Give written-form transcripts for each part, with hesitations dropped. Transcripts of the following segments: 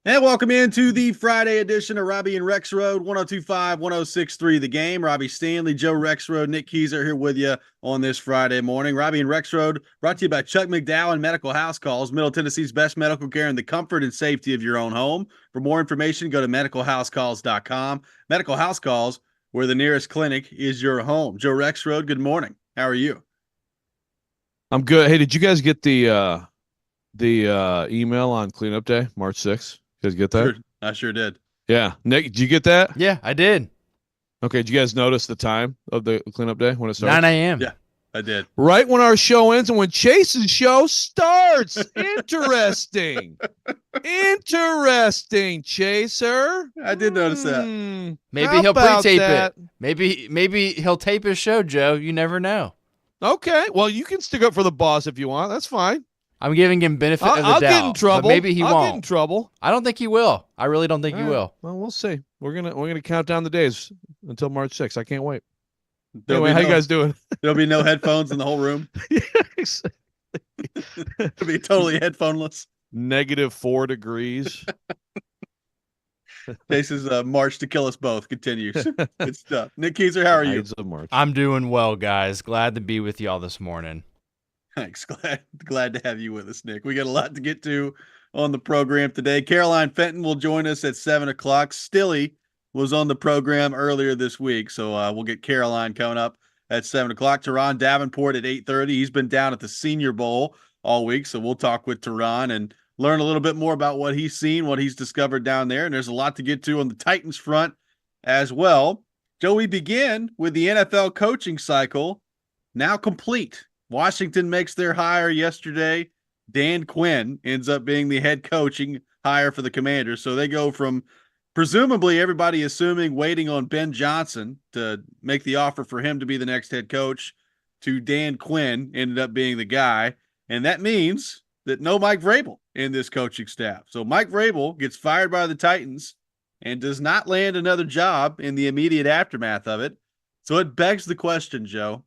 And welcome into the Friday edition of Robby and Rexrode, 1025, 1063 The Game. Robby Stanley, Joe Rexrode, Nick Keyser here with you on this Friday morning. Robby and Rexrode brought to you by Chuck McDowell Medical House Calls, Middle Tennessee's best medical care in the comfort and safety of your own home. For more information, go to medicalhousecalls.com. Medical House Calls, where the nearest clinic is your home. Joe Rexrode, good morning. How are you? I'm good. Hey, did you guys get the email on cleanup day, March 6th? You guys get that? Sure, I sure did. Yeah. Nick, did you get that? Yeah, I did. Okay, did you guys notice the time of the cleanup day when it starts? 9 a.m. Yeah, I did. Right when our show ends and when Chase's show starts. Interesting. Interesting, Chaser. I did notice that. Maybe How he'll about pre-tape that? it. Maybe he'll tape his show, Joe. You never know. Okay. Well, you can stick up for the boss if you want. That's fine. I'm giving him benefit of the I'll doubt. get in trouble. But maybe he I'll won't. get in trouble. I don't think he will. I really don't think All he right. will. Well, we'll see. We're gonna count down the days until March 6th. I can't wait. There'll Anyway, be how you guys doing? There'll be no headphones in the whole room. Yes. It'll be totally headphoneless. -4 degrees. Chase's march to kill us both continues. Good stuff. Nick Keyser, how are you? Ides of March. I'm doing well, guys. Glad to be with y'all this morning. Thanks. Glad to have you with us, Nick. We got a lot to get to on the program today. Caroline Fenton will join us at 7 o'clock. Stilly was on the program earlier this week, so we'll get Caroline coming up at 7 o'clock. Teron Davenport at 8:30. He's been down at the Senior Bowl all week, so we'll talk with Teron and learn a little bit more about what he's seen, what he's discovered down there. And there's a lot to get to on the Titans front as well. Joe, we begin with the NFL coaching cycle now complete. Washington makes their hire yesterday. Dan Quinn ends up being the head coaching hire for the Commanders. So they go from presumably everybody assuming waiting on Ben Johnson to make the offer for him to be the next head coach to Dan Quinn ended up being the guy. And that means that no Mike Vrabel in this coaching staff. So Mike Vrabel gets fired by the Titans and does not land another job in the immediate aftermath of it. So it begs the question, Joe,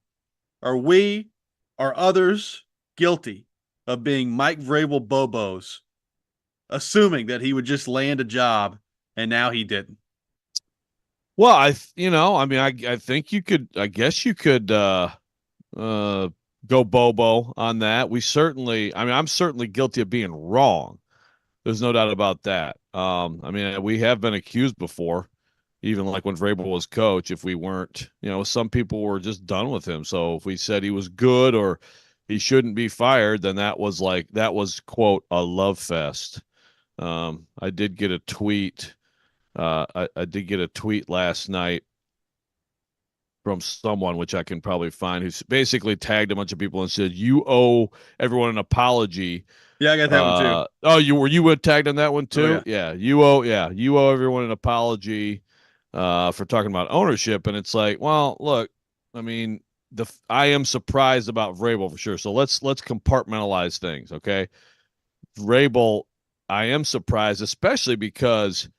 are others guilty of being Mike Vrabel Bobos, assuming that he would just land a job and now he didn't? Well, I think you could, I guess you could go Bobo on that. I'm certainly guilty of being wrong. There's no doubt about that. We have been accused before, even like when Vrabel was coach, if we weren't, some people were just done with him. So if we said he was good or he shouldn't be fired, then that was quote, a love fest. I did get a tweet. I did get a tweet last night from someone, which I can probably find, who's basically tagged a bunch of people and said, "You owe everyone an apology." Yeah, I got that one too. Oh, you tagged on that one too? Oh, yeah. You owe everyone an apology for talking about ownership. And it's like, well, look, I am surprised about Vrabel for sure. So let's compartmentalize things, okay? Vrabel, I am surprised, especially because,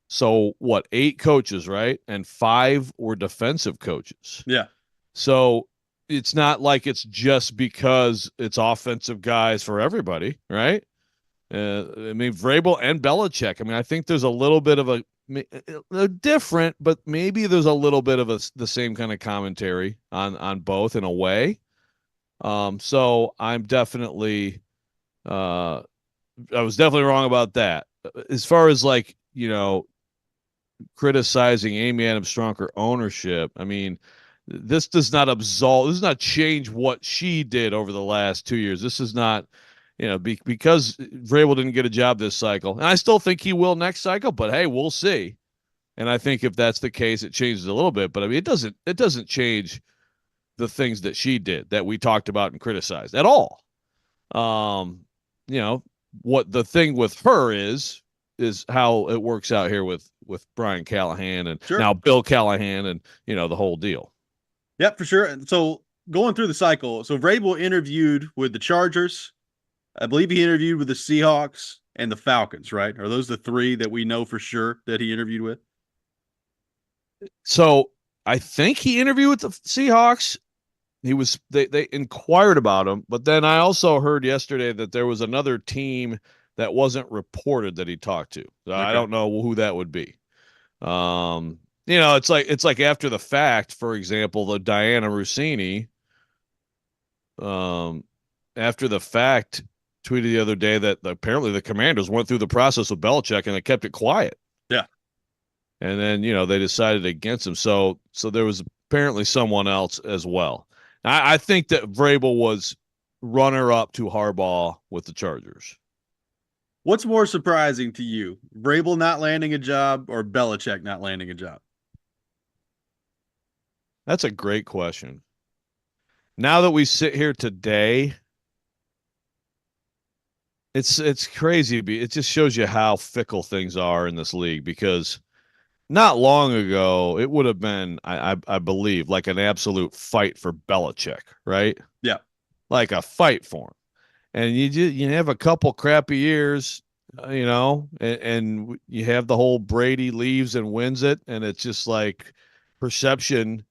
so what, 8 coaches, right? And 5 were defensive coaches. Yeah. So it's not like it's just because it's offensive guys for everybody, right? Vrabel and Belichick. I think there's a little bit of they're different, but maybe there's a little bit of the same kind of commentary on both in a way. So I'm definitely, I was definitely wrong about that. As far as criticizing Amy Adams Strunk or ownership, this does not change what she did over the last 2 years. This is not, because Vrabel didn't get a job this cycle, and I still think he will next cycle, but hey, we'll see. And I think if that's the case, it changes a little bit, but it doesn't change the things that she did that we talked about and criticized at all. What the thing with her is how it works out here with Brian Callahan and Sure. Now Bill Callahan and, the whole deal. Yep, for sure. So going through the cycle, so Vrabel interviewed with the Chargers. I believe he interviewed with the Seahawks and the Falcons, right? Are those the 3 that we know for sure that he interviewed with? So I think he interviewed with the Seahawks. They inquired about him, but then I also heard yesterday that there was another team that wasn't reported that he talked to. So I don't know who that would be. It's like after the fact, for example, the Diana Rossini, after the fact, tweeted the other day that apparently the Commanders went through the process with Belichick and they kept it quiet. Yeah. And then, they decided against him. So there was apparently someone else as well. I think that Vrabel was runner up to Harbaugh with the Chargers. What's more surprising to you, Vrabel not landing a job or Belichick not landing a job? That's a great question. Now that we sit here today, it's crazy. It just shows you how fickle things are in this league, because not long ago it would have been, I believe, like an absolute fight for Belichick, right? Yeah, like a fight for him. And you have a couple crappy years, and you have the whole Brady leaves and wins it, and it's just like perception.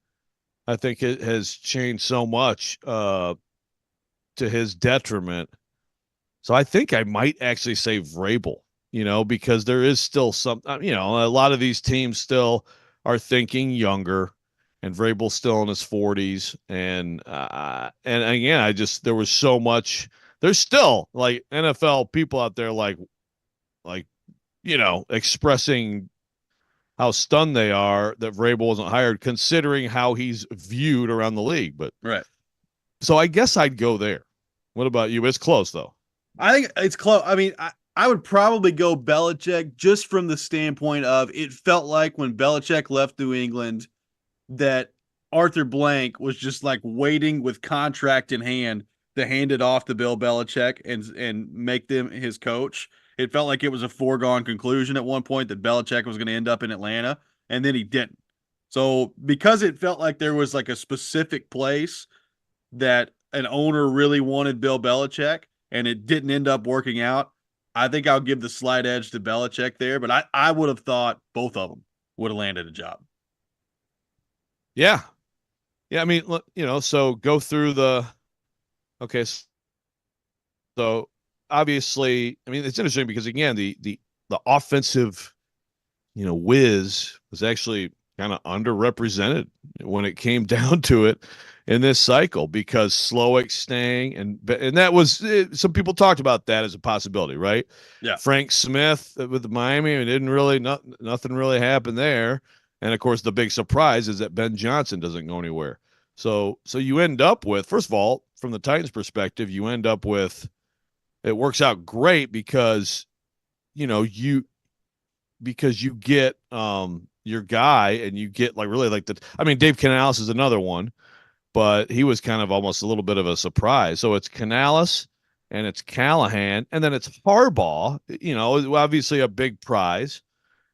I think it has changed so much to his detriment. So I think I might actually say Vrabel, because there is still some, a lot of these teams still are thinking younger, and Vrabel's still in his 40s. And again, there was so much, there's still like NFL people out there, like, expressing how stunned they are that Vrabel wasn't hired, considering how he's viewed around the league. But right. So I guess I'd go there. What about you? It's close though. I think it's close. I mean, I would probably go Belichick, just from the standpoint of, it felt like when Belichick left New England that Arthur Blank was just like waiting with contract in hand to hand it off to Bill Belichick and make them his coach. It felt like it was a foregone conclusion at one point that Belichick was going to end up in Atlanta, and then he didn't. So because it felt like there was like a specific place that an owner really wanted Bill Belichick, and it didn't end up working out, I think I'll give the slight edge to Belichick there. But I would have thought both of them would have landed a job. Yeah. Yeah. I mean, so go through okay. So obviously, I mean, it's interesting because, again, the offensive, whiz was actually kind of underrepresented when it came down to it in this cycle, because Slowick staying, and that was, some people talked about that as a possibility, right? Yeah. Frank Smith with Miami, it didn't really, nothing really happened there. And of course, the big surprise is that Ben Johnson doesn't go anywhere. So you end up with, first of all, from the Titans' perspective, you end up with, it works out great because, you get your guy, and you get Dave Canales is another one, but he was kind of almost a little bit of a surprise. So it's Canales and it's Callahan, and then it's Harbaugh, obviously a big prize.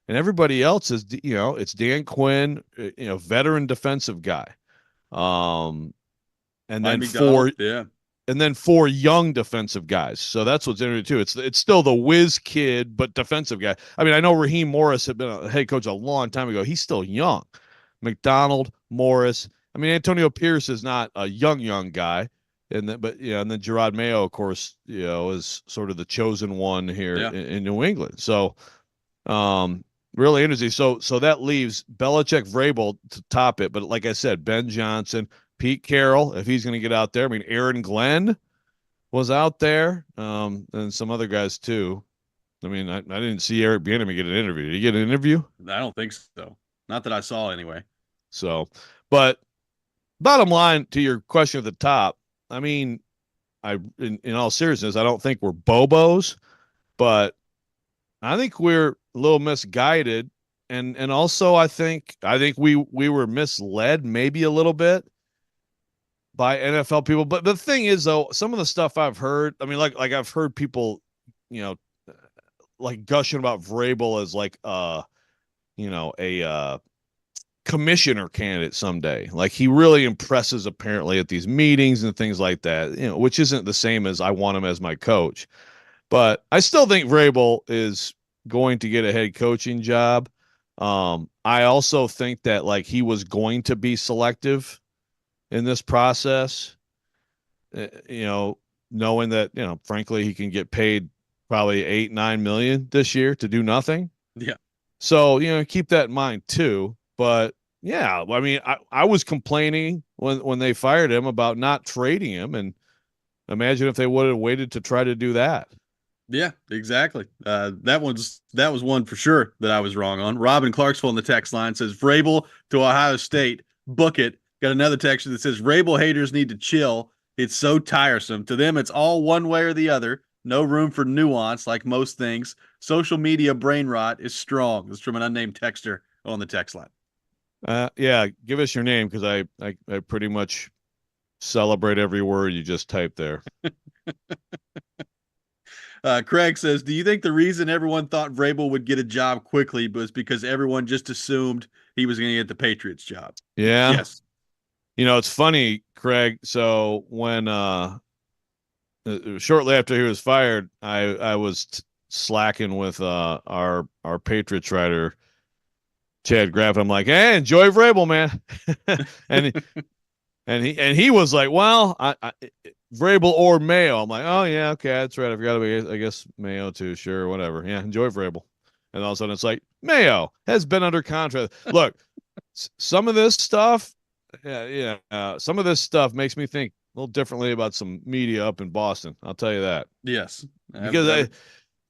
And everybody else is, it's Dan Quinn, veteran defensive guy. And then four young defensive guys. So that's what's interesting too. It's still the whiz kid, but defensive guy. I mean, I know Raheem Morris had been a head coach a long time ago. He's still young. McDonald, Morris. I mean, Antonio Pierce is not a young guy. And then Gerard Mayo, of course, is sort of the chosen one here in New England. So, really interesting. So that leaves Belichick, Vrabel to top it. But like I said, Ben Johnson, Pete Carroll, if he's going to get out there. I mean, Aaron Glenn was out there, and some other guys too. I mean, I didn't see Eric Bieniemy get an interview. Did he get an interview? I don't think so. Not that I saw anyway. So, but bottom line to your question at the top, I mean, in all seriousness, I don't think we're Bobos, but I think we're a little misguided, and also I think we were misled maybe a little bit by NFL people. But the thing is, though, some of the stuff I've heard, I mean, like I've heard people, like gushing about Vrabel as like a commissioner candidate someday. Like, he really impresses apparently at these meetings and things like that, which isn't the same as I want him as my coach. But I still think Vrabel is going to get a head coaching job. I also think that like he was going to be selective in this process, knowing that, frankly, he can get paid probably 8-9 million this year to do nothing. Yeah. So, keep that in mind too. But yeah, I mean, I was complaining when they fired him about not trading him, and imagine if they would have waited to try to do that. Yeah, exactly. That was one for sure that I was wrong on. Robin Clarksville on the text line says Vrabel to Ohio State, book it. Got another text that says Vrabel haters need to chill. It's so tiresome. To them, it's all one way or the other. No room for nuance, like most things. Social media brain rot is strong. This is from an unnamed texter on the text line. Yeah, give us your name because I pretty much celebrate every word you just typed there. Craig says, do you think the reason everyone thought Vrabel would get a job quickly was because everyone just assumed he was going to get the Patriots job? Yeah. Yes. It's funny, Craig. So when shortly after he was fired, I was slacking with our Patriots writer Chad Graff. I'm like, hey, enjoy Vrabel, man, and he was like, well, I Vrabel or Mayo. I'm like, oh yeah, okay, that's right. I forgot about, I guess Mayo too. Sure, whatever. Yeah, enjoy Vrabel. And all of a sudden, it's like Mayo has been under contract. Look, some of this stuff, some of this stuff makes me think a little differently about some media up in Boston. I'll tell you that. Yes. Because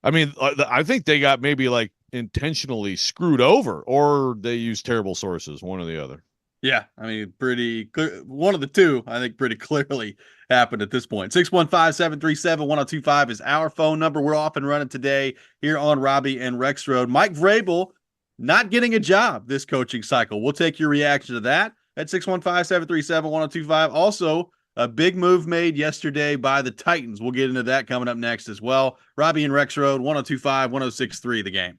I mean, I think they got maybe like intentionally screwed over, or they used terrible sources, one or the other. Yeah, I mean, pretty clear. One of the two, I think, pretty clearly happened at this point. 615-737-1025 is our phone number. We're off and running today here on Robby and Rexrode. Mike Vrabel not getting a job this coaching cycle. We'll take your reaction to that at 615-737-1025. Also, a big move made yesterday by the Titans. We'll get into that coming up next as well. Robby and Rexrode, 1025, 1063, the game.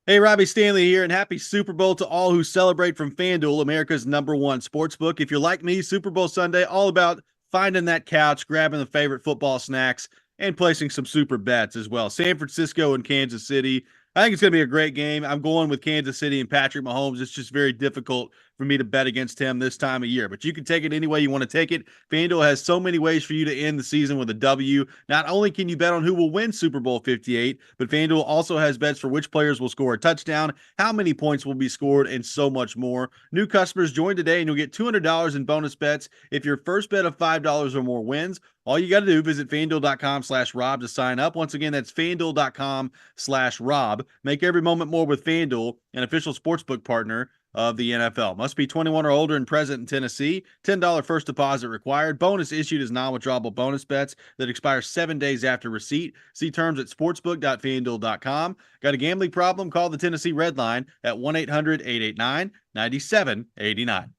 Hey, Robby Stanley here, and happy Super Bowl to all who celebrate from FanDuel, America's #1 sportsbook. If you're like me, Super Bowl Sunday, all about finding that couch, grabbing the favorite football snacks, and placing some super bets as well. San Francisco and Kansas City. I think it's going to be a great game. I'm going with Kansas City and Patrick Mahomes. It's just very difficult for me to bet against him this time of year, but you can take it any way you want to take it. FanDuel has so many ways for you to end the season with a W. Not only can you bet on who will win Super Bowl 58, but FanDuel also has bets for which players will score a touchdown, how many points will be scored, and so much more. New customers join today and you'll get $200 in bonus bets if your first bet of $5 or more wins. All you got to do, visit FanDuel.com/Rob to sign up. Once again, that's FanDuel.com/Rob. Make every moment more with FanDuel, an official sportsbook partner of the NFL. Must be 21 or older and present in Tennessee. $10 first deposit required. Bonus issued as non-withdrawable bonus bets that expire 7 days after receipt. See terms at sportsbook.fanduel.com. Got a gambling problem? Call the Tennessee Red Line at 1-800-889-9789.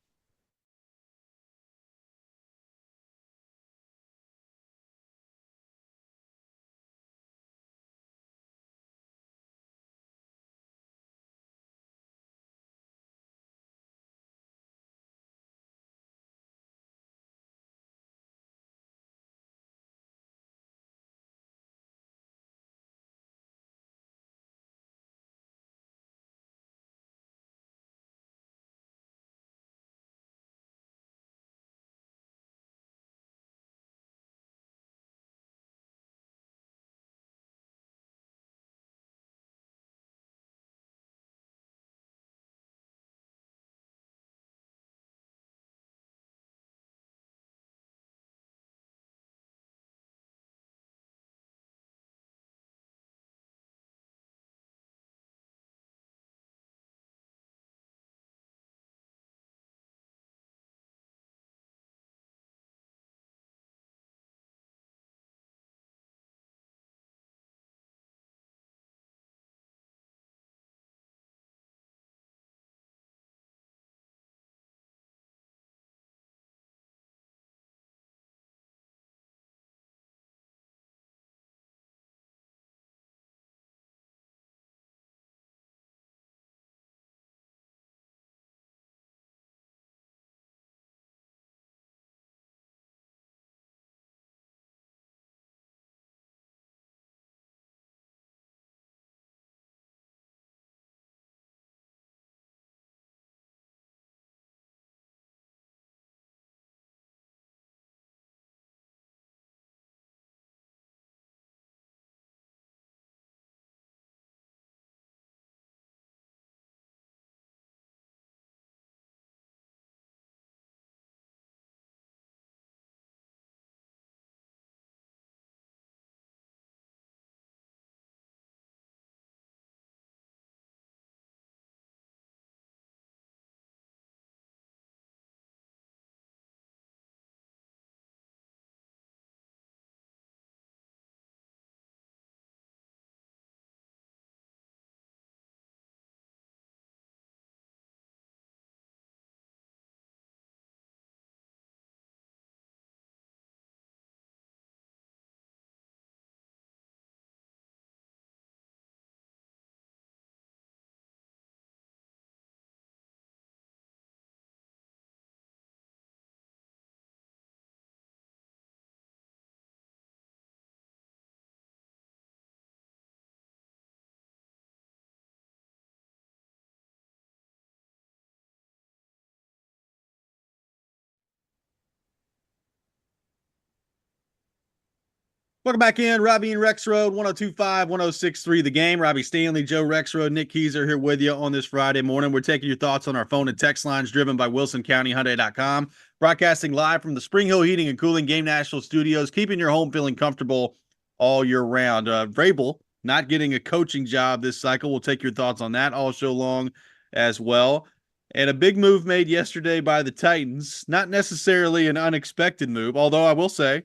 Welcome back in. Robby and Rexrode, 1025, 1063 The Game. Robby Stanley, Joe Rexrode, Nick Keyser here with you on this Friday morning. We're taking your thoughts on our phone and text lines driven by WilsonCountyHyundai.com. Broadcasting live from the Spring Hill Heating and Cooling Game National Studios, keeping your home feeling comfortable all year round. Vrabel not getting a coaching job this cycle. We'll take your thoughts on that all show long as well. And a big move made yesterday by the Titans. Not necessarily an unexpected move, although I will say,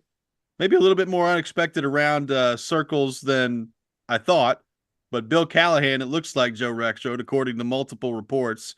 maybe a little bit more unexpected around circles than I thought. But Bill Callahan, it looks like, Joe Rexrode, according to multiple reports,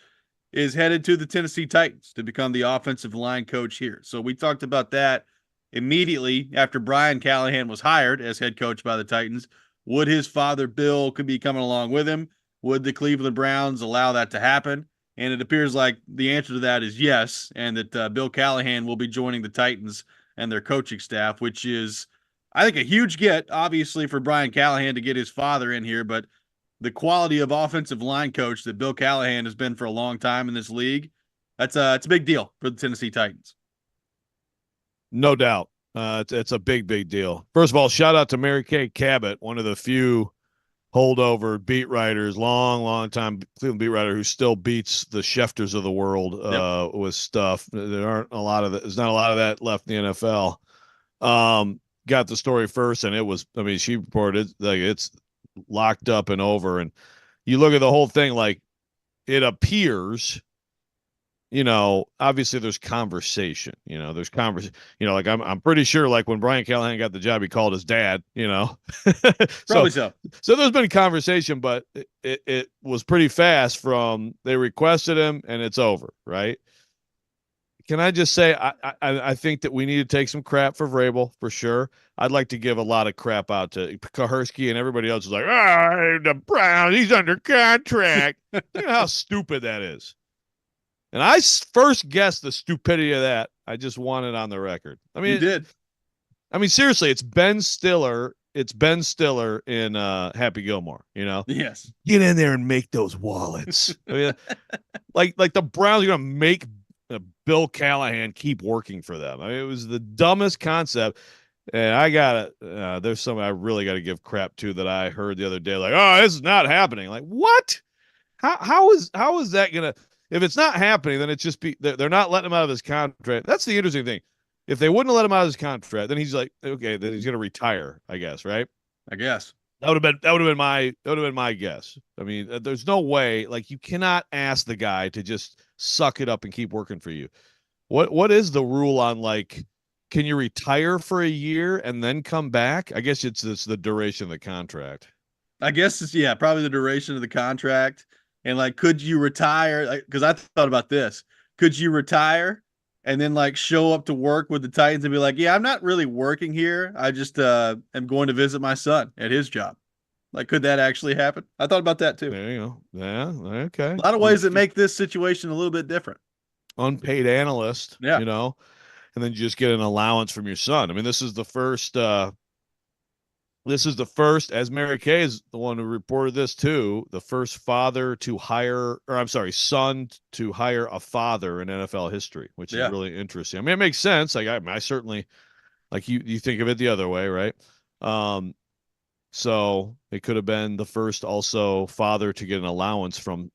is headed to the Tennessee Titans to become the offensive line coach here. So we talked about that immediately after Brian Callahan was hired as head coach by the Titans. Would his father, Bill, could be coming along with him? Would the Cleveland Browns allow that to happen? And it appears like the answer to that is yes, and that Bill Callahan will be joining the Titans and their coaching staff, which is, I think, a huge get, obviously, for Brian Callahan to get his father in here. But the quality of offensive line coach that Bill Callahan has been for a long time in this league, it's a big deal for the Tennessee Titans. No doubt. It's a big, big deal. First of all, shout out to Mary Kay Cabot, one of the few holdover beat writers, long time Cleveland beat writer who still beats the Schefters of the world with stuff. There's not a lot of that left in the NFL. Got the story first, and it was, I mean, she reported like it's locked up and over. And you look at the whole thing, like it appears, obviously there's conversation, like I'm pretty sure like when Brian Callahan got the job, he called his dad, Probably so. So there's been conversation, but it was pretty fast from they requested him and it's over. Right. Can I just say, I think that we need to take some crap for Vrabel for sure. I'd like to give a lot of crap out to Kahersky and everybody else is like, the Browns, he's under contract. You know how stupid that is. And I first guessed the stupidity of that. I just want it on the record. I mean, you did. I mean, seriously, it's Ben Stiller. It's Ben Stiller in Happy Gilmore. Yes. Get in there and make those wallets. I mean, like the Browns are gonna make Bill Callahan keep working for them. I mean, it was the dumbest concept. And I gotta. There's something I really got to give crap to that I heard the other day. Like, oh, this is not happening. Like, what? How is that gonna? If it's not happening, then it's just they're not letting him out of his contract. That's the interesting thing. If they wouldn't let him out of his contract, then he's like, okay, then he's going to retire, I guess, right? I guess. That would have been my guess. I mean, there's no way, like you cannot ask the guy to just suck it up and keep working for you. What is the rule on like can you retire for a year and then come back? I guess it's the duration of the contract. I guess it's probably the duration of the contract. And like, could you retire? Because I thought about this. Could you retire and then like show up to work with the Titans and be like, yeah, I'm not really working here. I just am going to visit my son at his job. Like, could that actually happen? I thought about that too. There you go. Yeah. Okay. A lot of ways that make this situation a little bit different. Unpaid analyst, yeah. And then you just get an allowance from your son. I mean, this is the first, as Mary Kay is the one who reported this too, the first son to hire a father in NFL history, which is really interesting. I mean, it makes sense. Like I certainly, like you think of it the other way, right? So it could have been the first also father to get an allowance from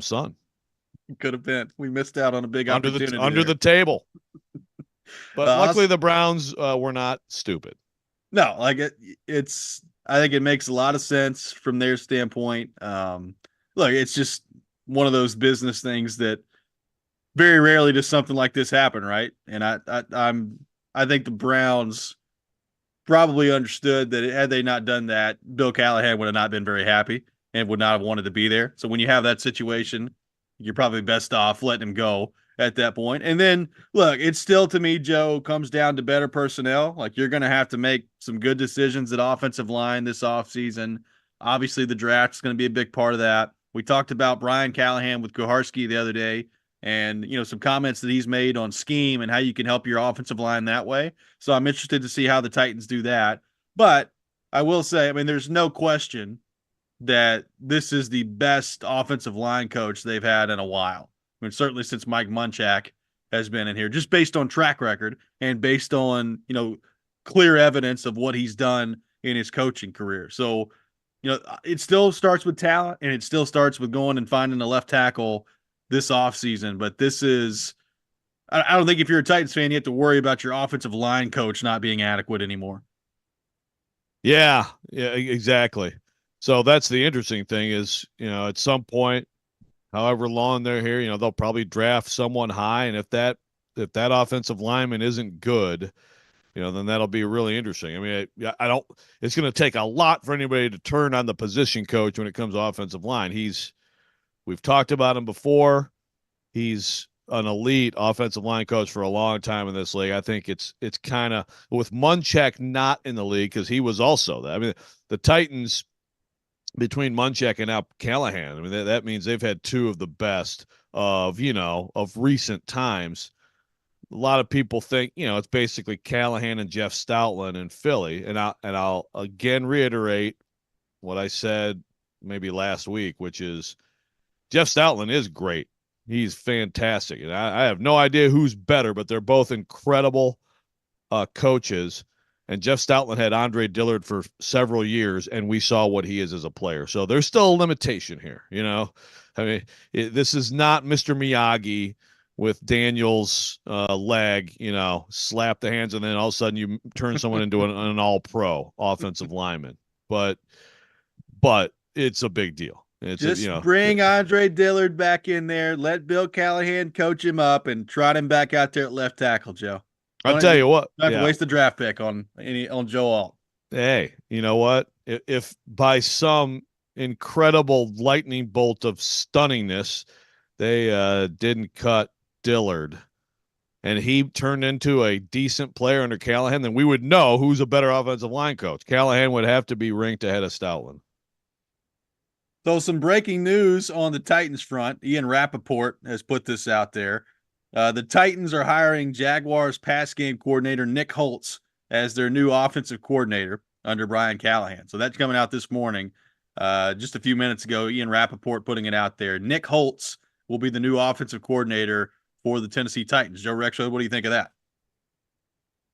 son. It could have been. We missed out on a big opportunity under the table. But luckily the Browns were not stupid. No, like it's. I think it makes a lot of sense from their standpoint. Look, it's just one of those business things that very rarely does something like this happen, right? And I think the Browns probably understood that had they not done that, Bill Callahan would have not been very happy and would not have wanted to be there. So when you have that situation, you're probably best off letting him go at that point. And then, look, it's still, to me, Joe, comes down to better personnel. Like, you're going to have to make some good decisions at offensive line this offseason. Obviously, the draft is going to be a big part of that. We talked about Brian Callahan with Kahersky the other day and, some comments that he's made on scheme and how you can help your offensive line that way. So I'm interested to see how the Titans do that. But I will say, I mean, there's no question that this is the best offensive line coach they've had in a while. I mean, certainly since Mike Munchak has been in here, just based on track record and based on, clear evidence of what he's done in his coaching career. So, it still starts with talent, and it still starts with going and finding a left tackle this offseason. But this is, I don't think if you're a Titans fan, you have to worry about your offensive line coach not being adequate anymore. Yeah, exactly. So that's the interesting thing is, at some point, however long they're here, they'll probably draft someone high. And if that offensive lineman isn't good, then that'll be really interesting. I mean, it's going to take a lot for anybody to turn on the position coach when it comes to offensive line. We've talked about him before. He's an elite offensive line coach for a long time in this league. I think it's kind of, with Munchak not in the league, because he was also that. I mean, the Titans, between Munchak and now Callahan, I mean, that means they've had two of the best of recent times. A lot of people think, it's basically Callahan and Jeff Stoutland in Philly. And I'll again reiterate what I said maybe last week, which is Jeff Stoutland is great. He's fantastic. And I have no idea who's better, but they're both incredible coaches. And Jeff Stoutland had Andre Dillard for several years, and we saw what he is as a player. So there's still a limitation here, I mean, this is not Mr. Miyagi with Daniel's leg, slap the hands, and then all of a sudden you turn someone into an all-pro offensive lineman. But it's a big deal. It's bring Andre Dillard back in there. Let Bill Callahan coach him up and trot him back out there at left tackle, Joe. I'll tell you what. Not waste the draft pick on Joe Alt. Hey, you know what? If by some incredible lightning bolt of stunningness they didn't cut Dillard and he turned into a decent player under Callahan, then we would know who's a better offensive line coach. Callahan would have to be ranked ahead of Stoutland. So some breaking news on the Titans front. Ian Rappaport has put this out there. The Titans are hiring Jaguars pass game coordinator Nick Holtz as their new offensive coordinator under Brian Callahan. So that's coming out this morning. Just a few minutes ago, Ian Rappaport putting it out there. Nick Holtz will be the new offensive coordinator for the Tennessee Titans. Joe Rexrode, what do you think of that?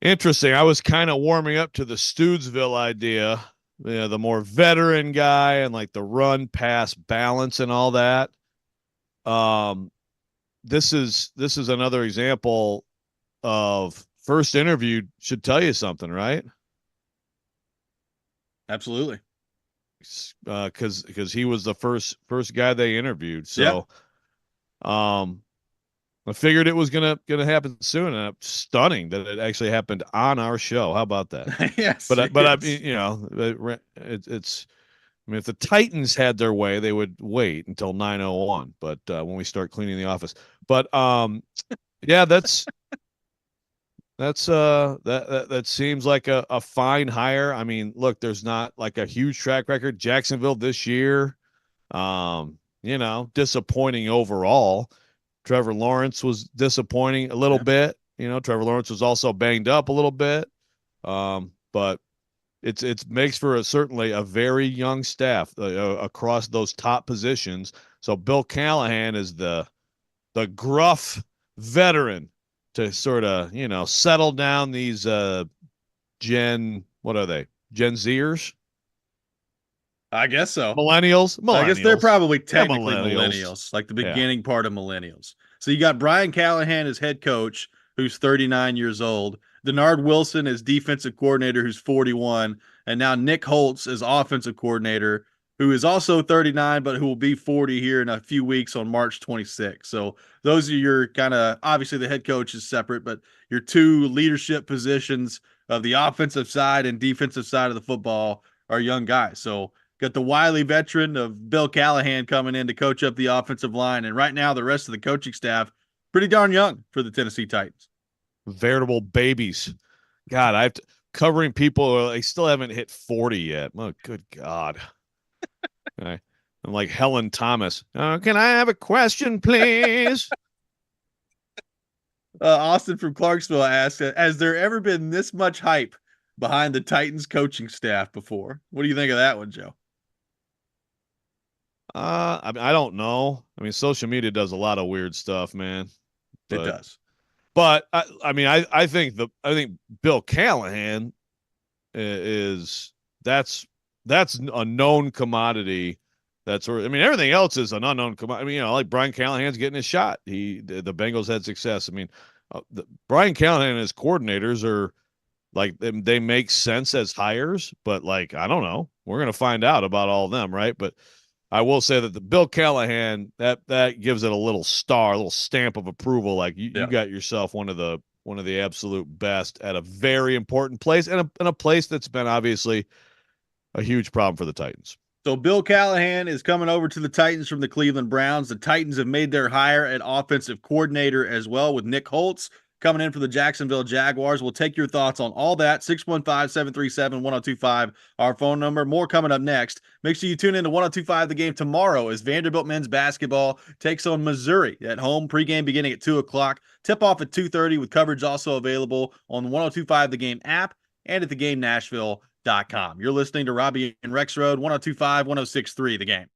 Interesting. I was kind of warming up to the Stoodsville idea. The more veteran guy and like the run pass balance and all that. This is another example of first interview should tell you something, right? Absolutely. Because he was the first guy they interviewed. So, I figured it was gonna happen soon, and it's stunning that it actually happened on our show. How about that? Yes, but I mean, it's. I mean, if the Titans had their way, they would wait until 9:01. But when we start cleaning the office, but yeah, that seems like a fine hire. I mean, look, there's not like a huge track record. Jacksonville this year, disappointing overall. Trevor Lawrence was disappointing a little bit. Trevor Lawrence was also banged up a little bit. But it makes for certainly a very young staff across those top positions. So Bill Callahan is the gruff veteran to sort of, settle down these Gen Zers? I guess so. Millennials. I guess they're probably technically millennials. millennials, like the beginning part of millennials. So you got Brian Callahan as head coach, who's 39 years old. Denard Wilson as defensive coordinator, who's 41. And now Nick Holtz as offensive coordinator, who is also 39, but who will be 40 here in a few weeks on March 26th. So those are your kind of, obviously the head coach is separate, but your two leadership positions of the offensive side and defensive side of the football are young guys. So got the wily veteran of Bill Callahan coming in to coach up the offensive line. And right now, the rest of the coaching staff, pretty darn young for the Tennessee Titans. Veritable babies. God, covering people, they still haven't hit 40 yet. Oh, good God. I'm like Helen Thomas. Can I have a question, please? Austin from Clarksville asks, has there ever been this much hype behind the Titans coaching staff before? What do you think of that one, Joe? I don't know. I mean, social media does a lot of weird stuff, man. It does. But I think Bill Callahan is that's a known commodity. That's where, I mean, everything else is an unknown commodity. I mean, like Brian Callahan's getting his shot. The Bengals had success. I mean, Brian Callahan and his coordinators are like they make sense as hires, but like I don't know. We're gonna find out about all of them, right? But I will say that the Bill Callahan that gives it a little star, a little stamp of approval. Like you got yourself one of the absolute best at a very important place, and a place that's been obviously a huge problem for the Titans. So Bill Callahan is coming over to the Titans from the Cleveland Browns. The Titans have made their hire at offensive coordinator as well, with Nick Holtz coming in for the Jacksonville Jaguars. We'll take your thoughts on all that. 615-737-1025, our phone number. More coming up next. Make sure you tune in to 1025 The Game tomorrow as Vanderbilt men's basketball takes on Missouri at home. Pregame beginning at 2 o'clock. Tip-off at 2:30 with coverage also available on the 1025 The Game app and at thegamenashville.com. You're listening to Robby and Rexrode, 1025, 1063 The Game.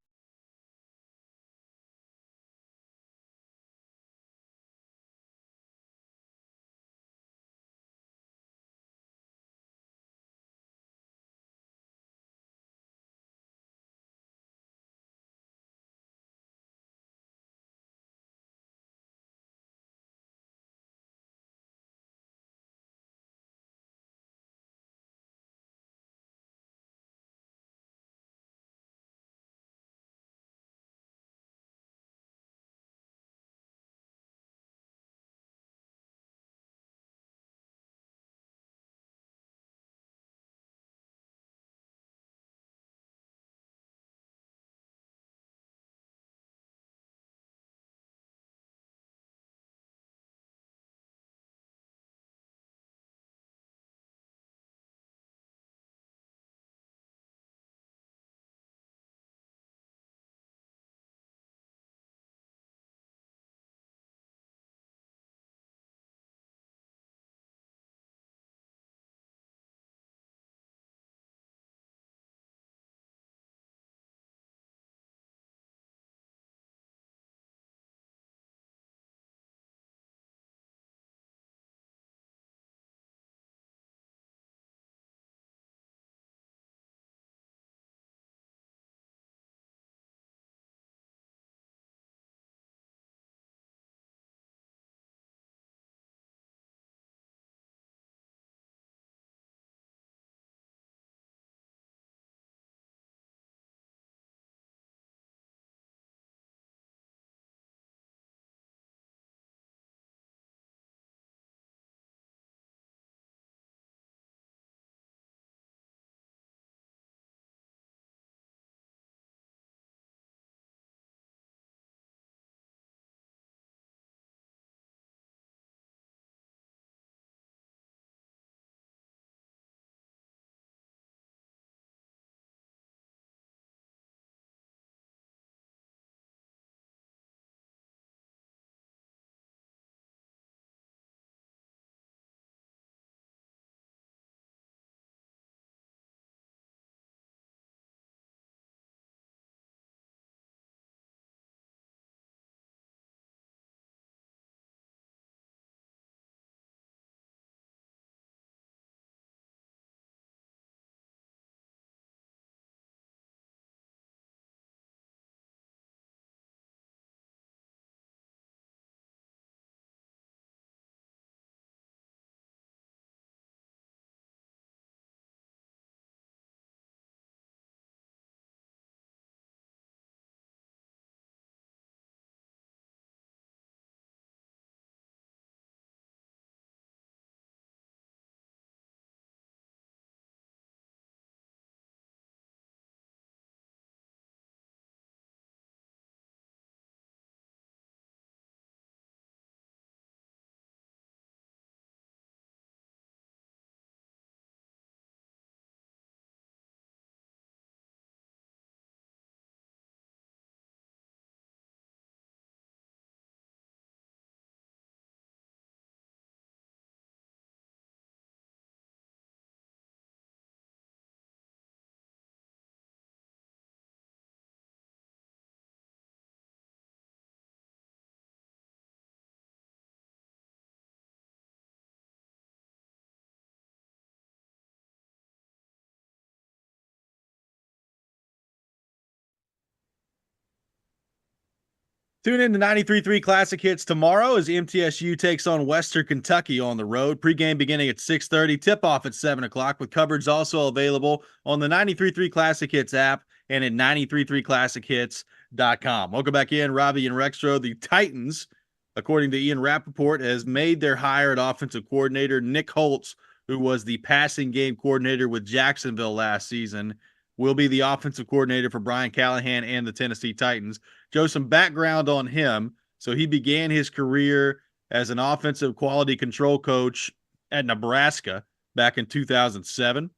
Tune in to 93.3 Classic Hits tomorrow as MTSU takes on Western Kentucky on the road. Pregame beginning at 6:30, tip-off at 7 o'clock, with coverage also available on the 93.3 Classic Hits app and at 93.3classichits.com. Welcome back in, Robby and Rexrode. The Titans, according to Ian Rappaport, has made their hire at offensive coordinator. Nick Holtz, who was the passing game coordinator with Jacksonville last season, will be the offensive coordinator for Brian Callahan and the Tennessee Titans. Joe, some background on him. So he began his career as an offensive quality control coach at Nebraska back in 2007,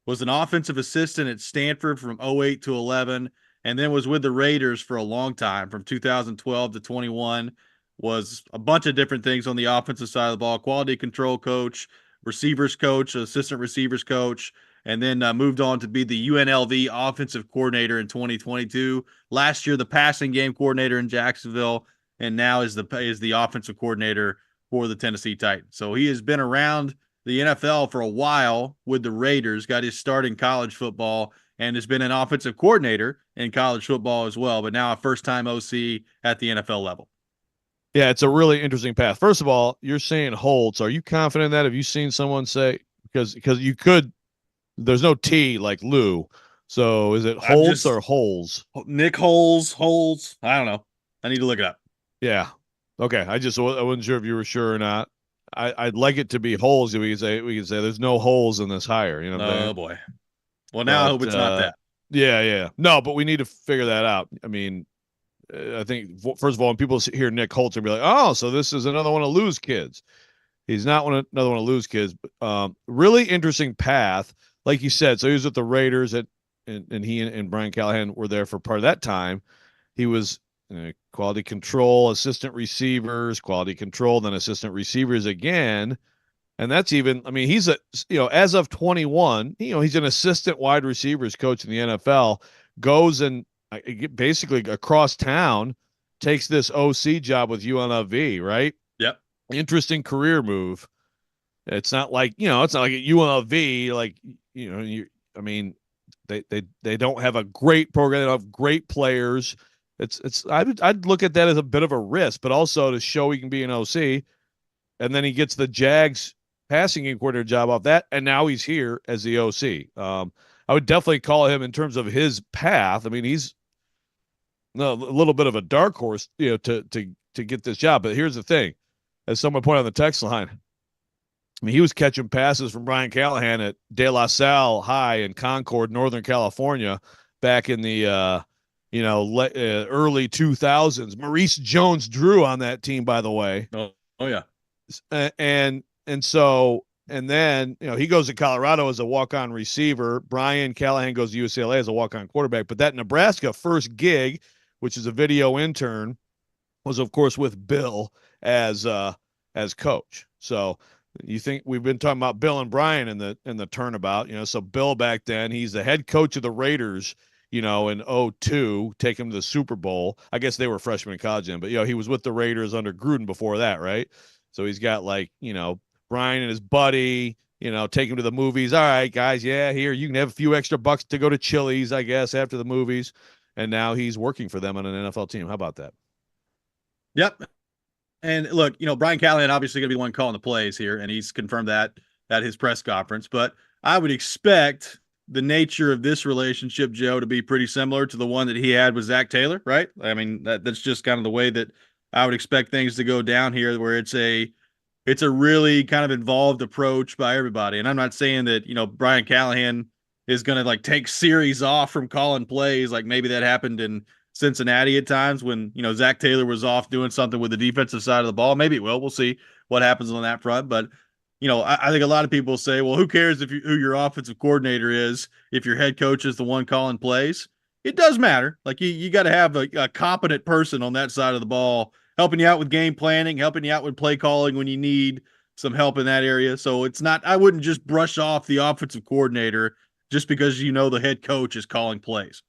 was an offensive assistant at Stanford from 08 to 11, and then was with the Raiders for a long time from 2012 to 21, was a bunch of different things on the offensive side of the ball, quality control coach, receivers coach, assistant receivers coach, and then moved on to be the UNLV offensive coordinator in 2022. Last year, the passing game coordinator in Jacksonville, and now is the offensive coordinator for the Tennessee Titans. So he has been around the NFL for a while with the Raiders, got his start in college football, and has been an offensive coordinator in college football as well, but now a first-time OC at the NFL level. Yeah, it's a really interesting path. First of all, you're saying Holtz. Are you confident in that? Have you seen someone say, because you could, there's no T like Lou. So is it Holtz or Holes? Nick Holes. I don't know. I need to look it up. Yeah. Okay. I wasn't sure if you were sure or not. I'd like it to be Holes. We could say there's no holes in this hire. You know what I'm saying? Oh boy. Well, now I hope it's not that. Yeah. No, but we need to figure that out. I mean, I think first of all, when people hear Nick Holtz, they'll be like, "Oh, so this is another one of Lou's kids." He's not another one of Lou's kids. But, really interesting path, like you said. So he was with the Raiders, and he and Brian Callahan were there for part of that time. He was quality control, assistant receivers, quality control, then assistant receivers again. And that's even, I mean, he's as of 21, he's an assistant wide receivers coach in the NFL, goes and basically across town, takes this OC job with UNLV, right? Yep. Interesting career move. It's not like, it's not like at UNLV, like, I mean, they don't have a great program. They don't have great players. I'd look at that as a bit of a risk, but also to show he can be an OC. And then he gets the Jags passing game coordinator job off that, and now he's here as the OC. I would definitely call him in terms of his path. I mean, he's a little bit of a dark horse, to get this job. But here's the thing, as someone pointed on the text line, I mean, he was catching passes from Brian Callahan at De La Salle High in Concord, Northern California, back in the early 2000s. Maurice Jones-Drew on that team, by the way. Oh yeah. And then he goes to Colorado as a walk-on receiver. Brian Callahan goes to UCLA as a walk-on quarterback. But that Nebraska first gig, which is a video intern, was of course with Bill as coach. So you think we've been talking about Bill and Brian in the turnabout, so Bill back then, he's the head coach of the Raiders, in 2002, take him to the Super Bowl. I guess they were freshmen in college then, but he was with the Raiders under Gruden before that, right? So he's got Brian and his buddy, take him to the movies. All right, guys, yeah, here you can have a few extra bucks to go to Chili's, I guess, after the movies. And now he's working for them on an NFL team. How about that? Yep. And look, Brian Callahan obviously going to be the one calling the plays here, and he's confirmed that at his press conference. But I would expect the nature of this relationship, Joe, to be pretty similar to the one that he had with Zach Taylor, right? I mean, that's just kind of the way that I would expect things to go down here, where it's a really kind of involved approach by everybody. And I'm not saying that, Brian Callahan is going to take series off from calling plays, like maybe that happened in Cincinnati at times when, Zach Taylor was off doing something with the defensive side of the ball. Maybe it will. We'll see what happens on that front. But, I think a lot of people say, well, who cares who your offensive coordinator is if your head coach is the one calling plays? It does matter. Like you got to have a competent person on that side of the ball helping you out with game planning, helping you out with play calling when you need some help in that area. So it's not, I wouldn't just brush off the offensive coordinator just because the head coach is calling plays.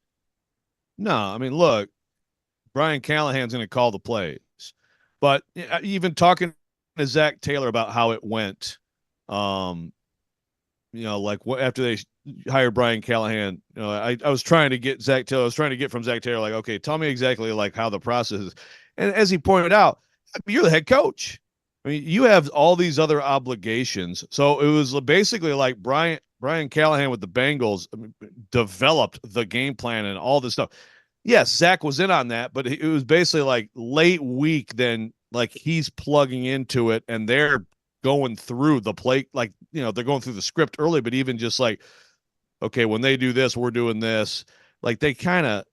No, I mean, look, Brian Callahan's going to call the plays. But even talking to Zach Taylor about how it went, after hired Brian Callahan, I was trying to get Zach Taylor. I was trying to get from Zach Taylor, like, okay, tell me exactly like how the process is. And as he pointed out, you're the head coach. I mean, you have all these other obligations. So it was basically like Brian Callahan with the Bengals developed the game plan and all this stuff. Yes, Zach was in on that, but it was basically like late week. Then like he's plugging into it, and they're going through the play, like, they're going through the script early, but even just like, okay, when they do this, we're doing this. Like they kind of,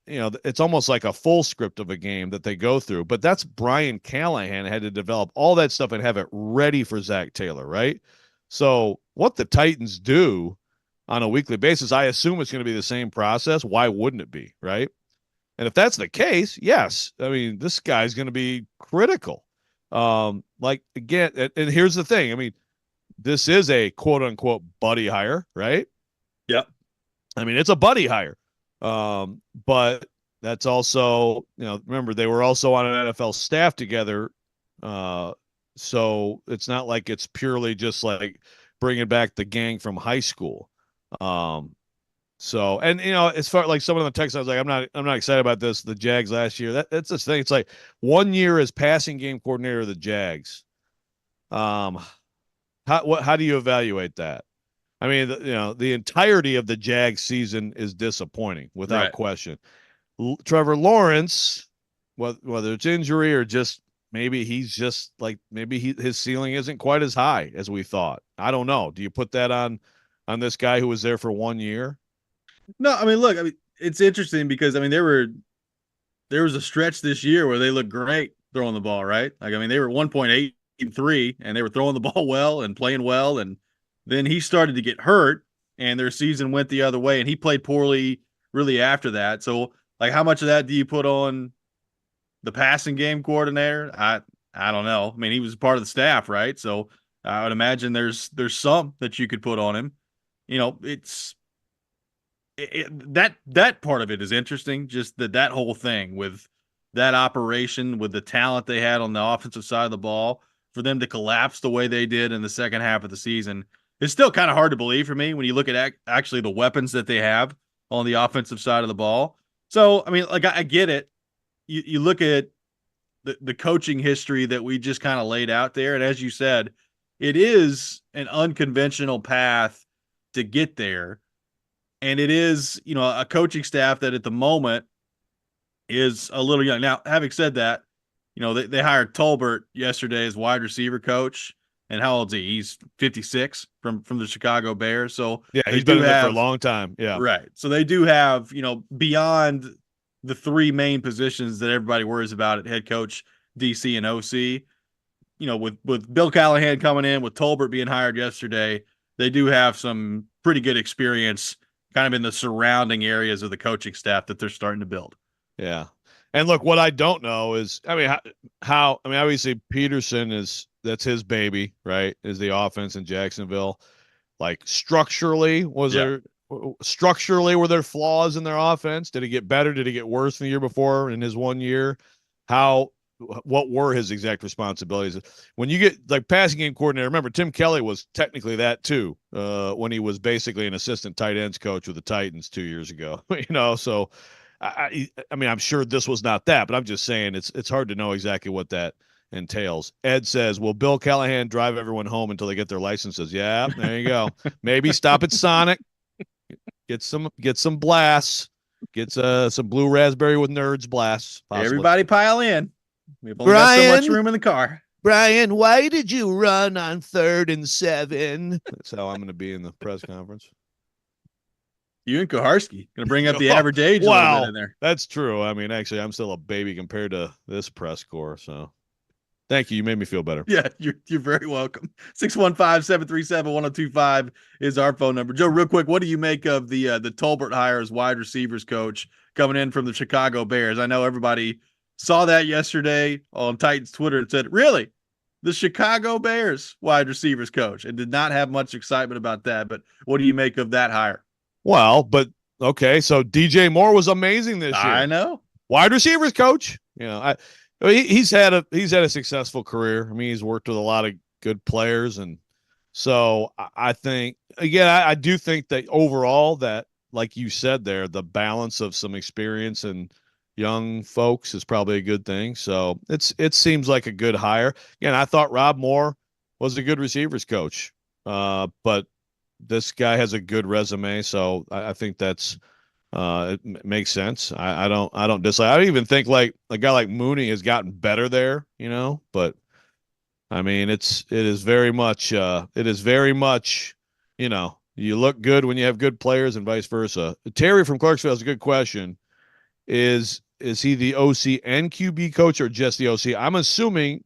it's almost like a full script of a game that they go through. But that's Brian Callahan had to develop all that stuff and have it ready for Zach Taylor, right? So what the Titans do on a weekly basis, I assume it's going to be the same process. Why wouldn't it be, right? And if that's the case, yes. I mean, this guy's going to be critical. Like, again, and here's the thing. I mean, this is a quote unquote buddy hire, right? Yep. I mean, it's a buddy hire. But that's also, remember, they were also on an NFL staff together. So it's not like it's purely just like bringing back the gang from high school. So, and as far like someone on the text, I was like, I'm not excited about this. The Jags last year, that's this thing. It's like 1 year as passing game coordinator of the Jags. How do you evaluate that? I mean, the entirety of the Jags season is disappointing without question. Trevor Lawrence, whether it's injury or just maybe he's just like, his ceiling isn't quite as high as we thought. I don't know. Do you put that on this guy who was there for 1 year? No, I mean, look, it's interesting because there was a stretch this year where they looked great throwing the ball, right? Like, I mean, they were 1.83 and they were throwing the ball well and playing well. And then he started to get hurt and their season went the other way and he played poorly really after that. So like, how much of that do you put on the passing game coordinator? I don't know. I mean, he was part of the staff, right? So I would imagine there's some that you could put on him. That part of it is interesting. Just that whole thing with that operation, with the talent they had on the offensive side of the ball, for them to collapse the way they did in the second half of the season, it's still kind of hard to believe for me when you look at actually the weapons that they have on the offensive side of the ball. So, I mean, like, I get it. You look at the coaching history that we just kind of laid out there, and as you said, it is an unconventional path to get there. And it is, a coaching staff that at the moment is a little young. Now, having said that, they hired Tolbert yesterday as wide receiver coach. And how old is he? He's 56 from the Chicago Bears. So yeah, he's been there for a long time. Yeah. Right. So they do have, beyond the three main positions that everybody worries about at head coach, DC, and OC, with Bill Callahan coming in, with Tolbert being hired yesterday, they do have some pretty good experience kind of in the surrounding areas of the coaching staff that they're starting to build. Yeah. And look, what I don't know is, I mean, obviously Peterson that's his baby, right? Is the offense in Jacksonville. Like structurally, were there flaws in their offense? Did it get better? Did it get worse than the year before in his 1 year? What were his exact responsibilities? When you get like passing game coordinator, remember Tim Kelly was technically that too, when he was basically an assistant tight ends coach with the Titans 2 years ago, so I mean, I'm sure this was not that, but I'm just saying it's hard to know exactly what that entails. Ed says, will Bill Callahan drive everyone home until they get their licenses? Yeah, there you go. Maybe stop at Sonic, get some blasts, get some blue raspberry with nerds blasts. Possibly. Everybody pile in. We've only got so much room in the car. Brian, why did you run on 3rd and 7? That's how I'm going to be in the press conference. You and Koharski going to bring up the average age a little bit in there. That's true. I mean, actually, I'm still a baby compared to this press corps. So thank you. You made me feel better. Yeah, you're very welcome. 615-737-1025 is our phone number. Joe, real quick, what do you make of the Tolbert hire as wide receivers coach coming in from the Chicago Bears? I know everybody saw that yesterday on Titans Twitter and said, really? The Chicago Bears wide receivers coach, and did not have much excitement about that. But what do you make of that hire? Well, but okay, so DJ Moore was amazing this year. I know. Wide receivers coach. He's had a successful career. I mean, he's worked with a lot of good players, and So I think, again, I do think that overall that, like you said there, the balance of some experience and young folks is probably a good thing. So it seems like a good hire. Again, I thought Rob Moore was a good receivers coach, but this guy has a good resume, so I think that's makes sense. I don't dislike. I don't even think like a guy like Mooney has gotten better there, but I mean, it is very much, you look good when you have good players and vice versa. Terry from Clarksville has a good question. Is he the OC and QB coach or just the OC? I'm assuming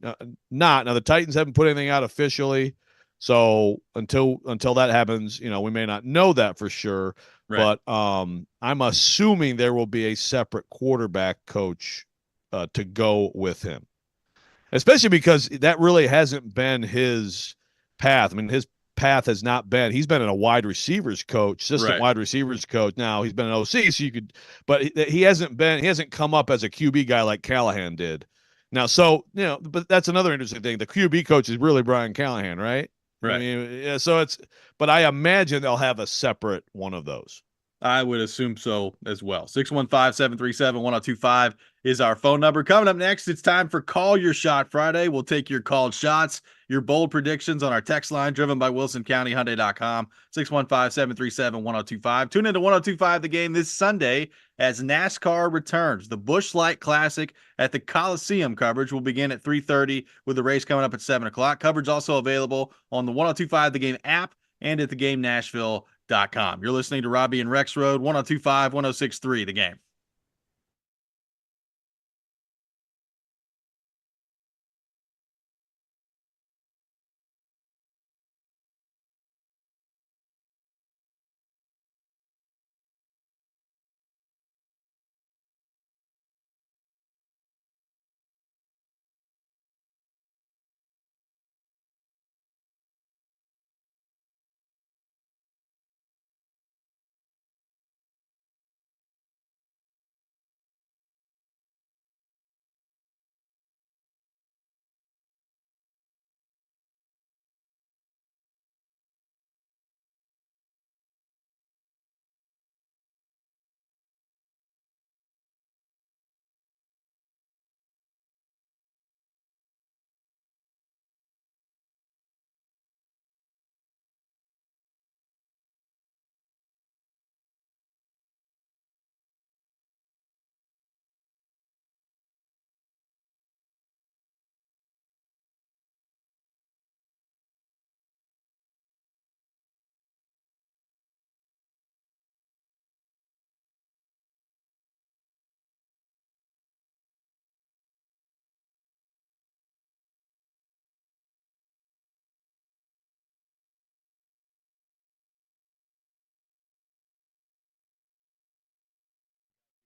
not. Now the Titans haven't put anything out officially, so until that happens, we may not know that for sure. Right. But I'm assuming there will be a separate quarterback coach to go with him, especially because that really hasn't been his path. I mean, his path has not been. He's been in a wide receivers coach, assistant Right. wide receivers coach. Now he's been an OC, so you could, but he hasn't been. He hasn't come up as a QB guy like Callahan did. Now, so but that's another interesting thing. The QB coach is really Brian Callahan, right? I Right. mean, yeah. So but I imagine they'll have a separate one of those. I would assume so as well. 615-737-1025 is our phone number. Coming up next, it's time for Call Your Shot Friday. We'll take your called shots, your bold predictions on our text line driven by WilsonCountyHyundai.com. 615-737-1025. Tune into 1025 The Game this Sunday as NASCAR returns. The Busch Light Classic at the Coliseum coverage will begin at 3:30 with the race coming up at 7 o'clock. Coverage also available on the 1025 The Game app and at theGameNashville.com. You're listening to Robby and Rexrode, 1025, 1063, The Game.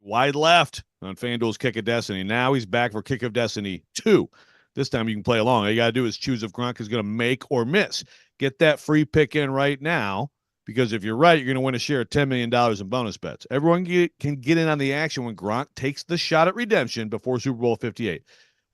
Wide left on FanDuel's Kick of Destiny. Now he's back for Kick of Destiny 2. This time you can play along. All you got to do is choose if Gronk is going to make or miss. Get that free pick in right now, because if you're right, you're going to win a share of $10 million in bonus bets. Everyone can get in on the action when Gronk takes the shot at redemption before Super Bowl 58.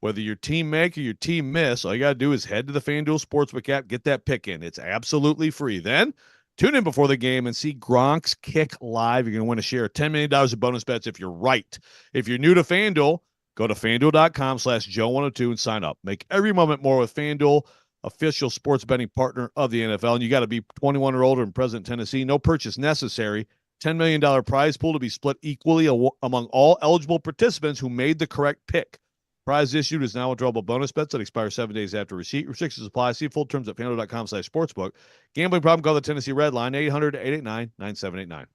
Whether your team make or your team miss, all you got to do is head to the FanDuel Sportsbook app, get that pick in. It's absolutely free. Then tune in before the game and see Gronk's kick live. You're going to win a share of $10 million in bonus bets if you're right. If you're new to FanDuel, go to FanDuel.com/Joe102 and sign up. Make every moment more with FanDuel, official sports betting partner of the NFL. And you got to be 21 or older and present in Tennessee. No purchase necessary. $10 million prize pool to be split equally among all eligible participants who made the correct pick. Prize issued is now withdrawable bonus bets that expire 7 days after receipt. Restrictions apply. See full terms at FanDuel.com/sportsbook. Gambling problem? Call the Tennessee Red Line, 800-889-9789.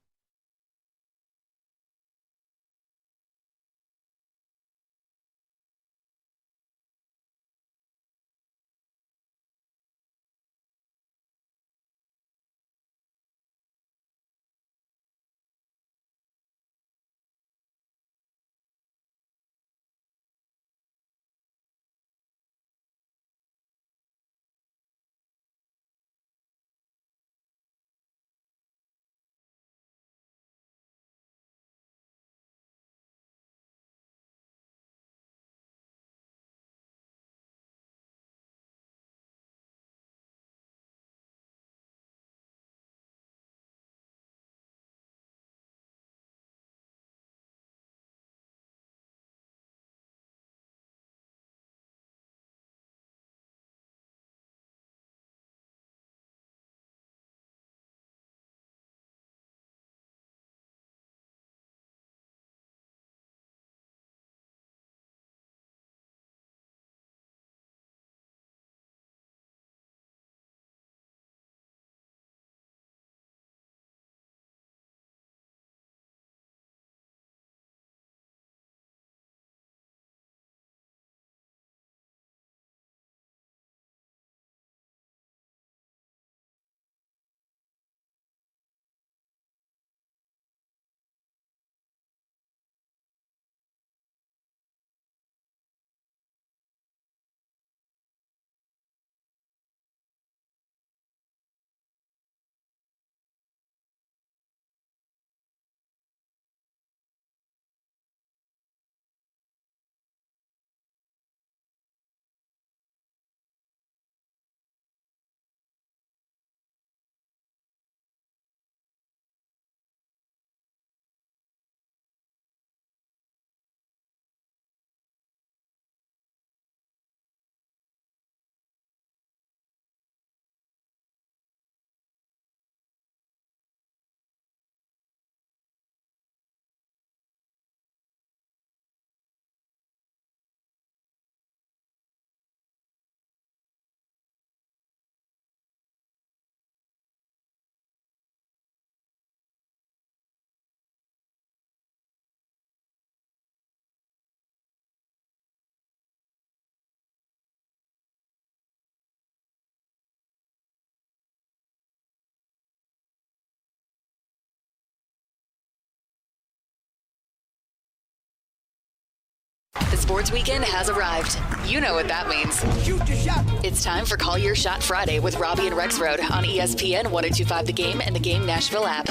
The sports weekend has arrived. You know what that means. Shoot your shot. It's time for Call Your Shot Friday with Robby and Rexrode on ESPN 1025 The Game and the Game Nashville app.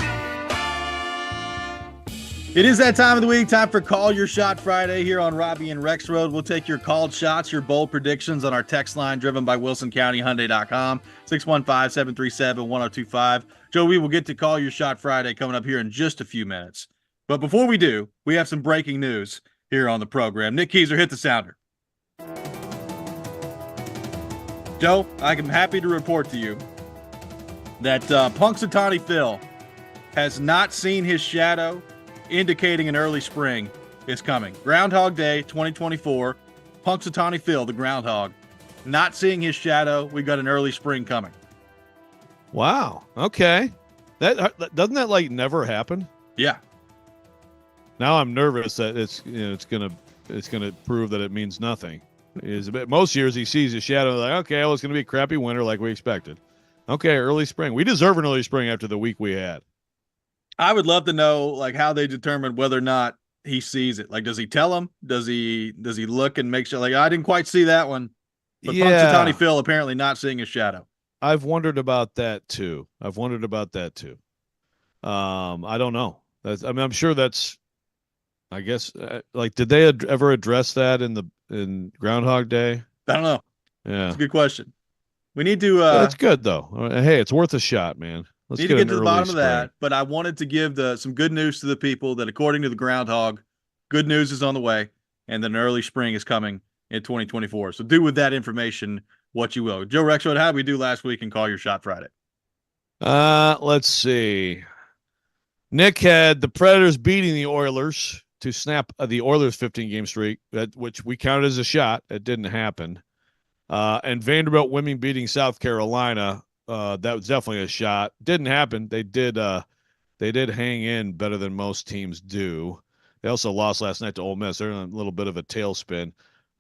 It is that time of the week, time for Call Your Shot Friday here on Robby and Rexrode. We'll take your called shots, your bold predictions on our text line driven by WilsonCountyHyundai.com, 615-737-1025. Joe, we will get to Call Your Shot Friday coming up here in just a few minutes. But before we do, we have some breaking news here on the program. Nick Keyser, hit the sounder. Joe, I am happy to report to you that Punxsutawney Phil has not seen his shadow, indicating an early spring is coming. Groundhog Day 2024, Punxsutawney Phil, the groundhog, not seeing his shadow. We got an early spring coming. Wow. Okay. That doesn't that like never happen? Yeah. Now I'm nervous that it's gonna prove that it means nothing. Most years he sees his shadow like, okay, well, it's gonna be a crappy winter like we expected. Okay, early spring. We deserve an early spring after the week we had. I would love to know like how they determine whether or not he sees it. Like, does he tell him? Does he look and make sure? Like, I didn't quite see that one. But Yeah. Punxsutawney Phil apparently not seeing his shadow. I've wondered about that too. I don't know. I'm sure that's. I guess like, did they ever address that in Groundhog Day? I don't know. Yeah, It's a good question. We need to. That's good though. Hey, it's worth a shot, man. Let's Need to get to an the early bottom spring. of that, but I wanted to give some good news to the people that according to the groundhog, good news is on the way, and then early spring is coming in 2024. So do with that information what you will. Joe Rexrode, how did we do last week in Call Your Shot Friday? Let's see. Nick had the Predators beating the Oilers to snap the Oilers 15-game streak, which we counted as a shot. It didn't happen. And Vanderbilt women beating South Carolina. That was definitely a shot. Didn't happen. They did hang in better than most teams do. They also lost last night to Ole Miss. They're in a little bit of a tailspin.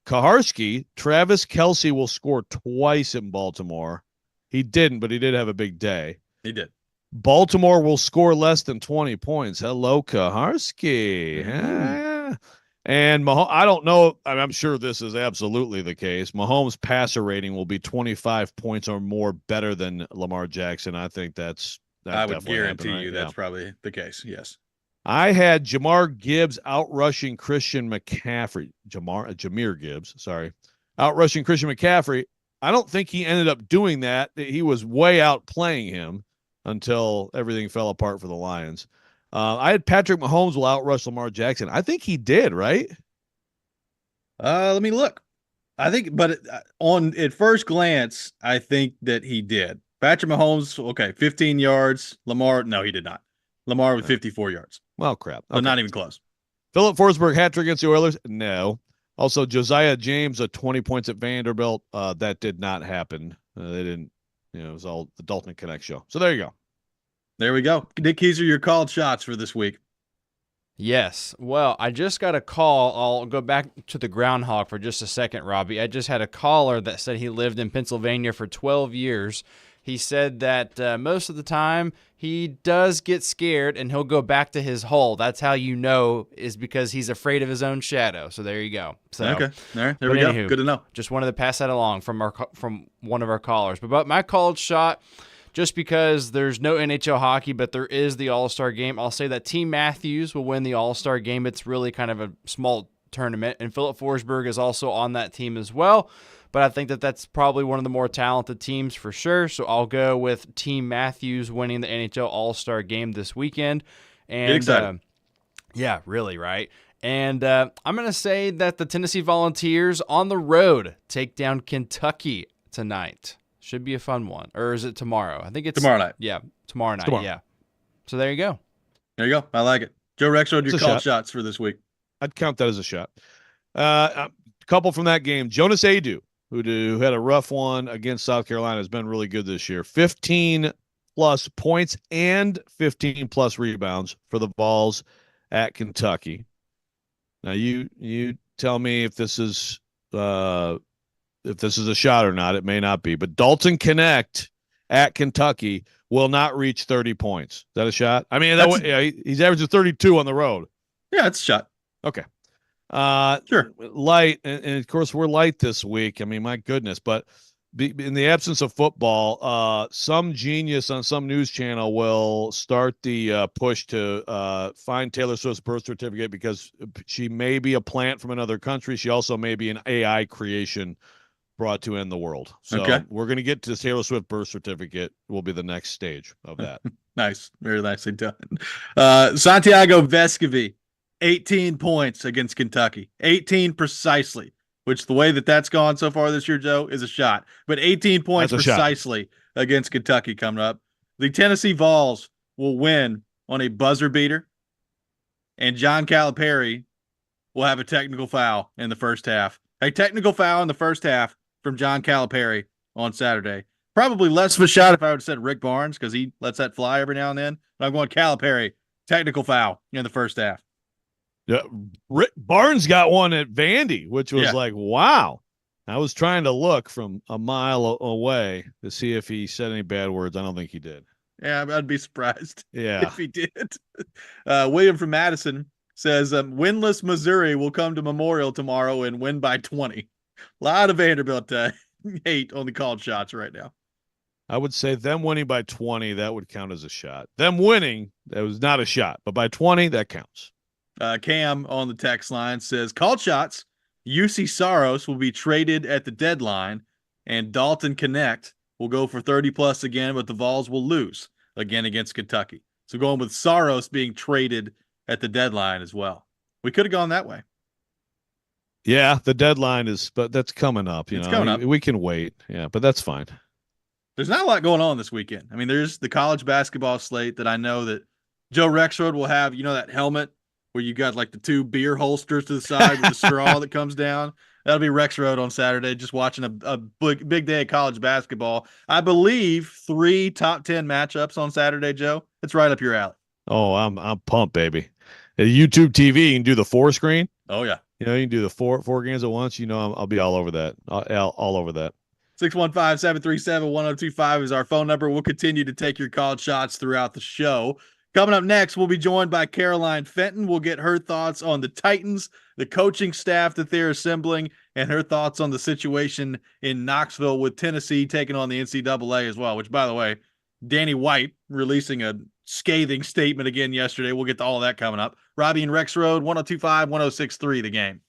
Kaharski, Travis Kelce will score twice in Baltimore. He didn't, but he did have a big day. He did. Baltimore will score less than 20 points. Hello, Kaharski. And Mahomes, I don't know. I'm sure this is absolutely the case. Mahomes' passer rating will be 25 points or more better than Lamar Jackson. I think that I would guarantee happened, you right? that's probably the case. Yes. I had Jamar Gibbs outrushing Christian McCaffrey. Jameer Gibbs, sorry. Outrushing Christian McCaffrey. I don't think he ended up doing that. He was way outplaying him until everything fell apart for the Lions. I had Patrick Mahomes will outrush Lamar Jackson. I think he did, right? Let me look. I think, but at first glance, I think that he did. Patrick Mahomes, okay, 15 yards. Lamar, no, he did not. Lamar with 54 yards. Well, crap. So not even close. Philip Forsberg hat trick against the Oilers? No. Also, Josiah James 20 points at Vanderbilt. That did not happen. They didn't. It was all the Dalton Connect show. So there you go. There we go. Nick Keyser, your called shots for this week. Yes. Well, I just got a call. I'll go back to the groundhog for just a second, Robby. I just had a caller that said he lived in Pennsylvania for 12 years. He said that most of the time he does get scared and he'll go back to his hole. That's how you know is because he's afraid of his own shadow. So there you go. So, okay. All right. There but we go. anywho, Good to know. Just wanted to pass that along from one of our callers. But my called shot, just because there's no NHL hockey, but there is the All-Star game, I'll say that Team Matthews will win the All-Star game. It's really kind of a small tournament, and Philip Forsberg is also on that team as well. But I think that that's probably one of the more talented teams for sure. So I'll go with Team Matthews winning the NHL All-Star game this weekend. And get excited. Yeah, really, right? And I'm going to say that the Tennessee Volunteers on the road take down Kentucky tonight. Should be a fun one. Or is it tomorrow? I think it's tomorrow night. Yeah, tomorrow night. Tomorrow. Yeah. So there you go. There you go. I like it. Joe Rexrode, your It's a called shot. shots for this week. I'd count that as a shot. A couple from that game. Jonas Adu, who had a rough one against South Carolina, has been really good this year. 15-plus points and 15-plus rebounds for the Vols at Kentucky. Now, you tell me if this is a shot or not. It may not be. But Dalton Connect at Kentucky will not reach 30 points. Is that a shot? I mean, he's averaging 32 on the road. Yeah, it's a shot. Okay. Sure. Light, and of course we're light this week. I mean, my goodness, but in the absence of football, some genius on some news channel will start the push to find Taylor Swift's birth certificate because she may be a plant from another country. She also may be an AI creation brought to end the world. So Okay. we're going to get to Taylor Swift birth certificate will be the next stage of that. Nice. Very nicely done. Santiago Vescovi, 18 points against Kentucky. 18 precisely, which the way that that's gone so far this year, Joe, is a shot. But 18 points precisely against Kentucky coming up. The Tennessee Vols will win on a buzzer beater, and John Calipari will have a technical foul in the first half. A technical foul in the first half from John Calipari on Saturday. Probably less of a shot if I would have said Rick Barnes because he lets that fly every now and then. But I'm going Calipari, technical foul in the first half. Yeah, Rick Barnes got one at Vandy, which was like, wow. I was trying to look from a mile away to see if he said any bad words. I don't think he did. Yeah, I'd be surprised if he did. William from Madison says, winless Missouri will come to Memorial tomorrow and win by 20. A lot of Vanderbilt hate on the called shots right now. I would say them winning by 20, that would count as a shot. Them winning, that was not a shot. But by 20, that counts. Cam on the text line says, called shots, UC Saros will be traded at the deadline, and Dalton Connect will go for 30-plus again, but the Vols will lose again against Kentucky. So going with Saros being traded at the deadline as well. We could have gone that way. Yeah, the deadline but that's coming up. It's coming up. We can wait. Yeah, but that's fine. There's not a lot going on this weekend. I mean, there's the college basketball slate that I know that Joe Rexrode will have, that helmet where you got like the two beer holsters to the side with the straw that comes down. That'll be Rexrode on Saturday, just watching a big day of college basketball. I believe 3 top 10 matchups on Saturday, Joe. It's right up your alley. Oh, I'm pumped, baby. At YouTube TV, you can do the 4 screen. Oh, yeah. You can do the four games at once. I'll be all over that. All over that. 615-737-1025 is our phone number. We'll continue to take your called shots throughout the show. Coming up next, we'll be joined by Caroline Fenton. We'll get her thoughts on the Titans, the coaching staff that they're assembling, and her thoughts on the situation in Knoxville with Tennessee taking on the NCAA as well, which, by the way, Danny White releasing a scathing statement again yesterday. We'll get to all of that coming up. Robby and Rexrode, 102.5, 106.3, The Game.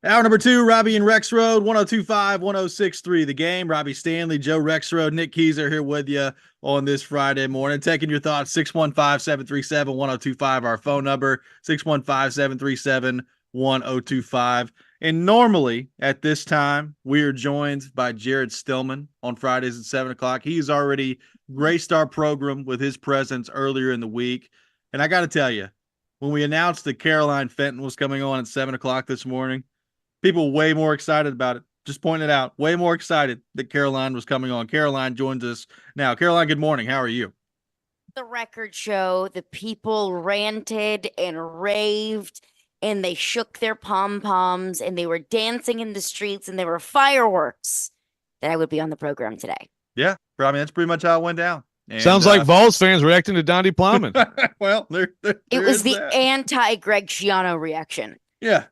Hour number 2, Robby and Rexrode, 102.5, 106.3 The Game. Robbie Stanley, Joe Rexrode, Nick Keyser here with you on this Friday morning. Taking your thoughts, 615-737-1025, our phone number, 615-737-1025. And normally at this time, we are joined by Jared Stillman on Fridays at 7 o'clock. He's already graced our program with his presence earlier in the week. And I got to tell you, when we announced that Caroline Fenton was coming on at 7 o'clock this morning, people way more excited about it. Just pointing it out, way more excited that Caroline was coming on. Caroline joins us now. Caroline, good morning. How are you? The record show, the people ranted and raved, and they shook their pom-poms, and they were dancing in the streets, and there were fireworks that I would be on the program today. Yeah, I mean, that's pretty much how it went down. And, sounds like Vols fans reacting to Donnie Plowman. Well, It was the anti-Greg Schiano reaction. Yeah,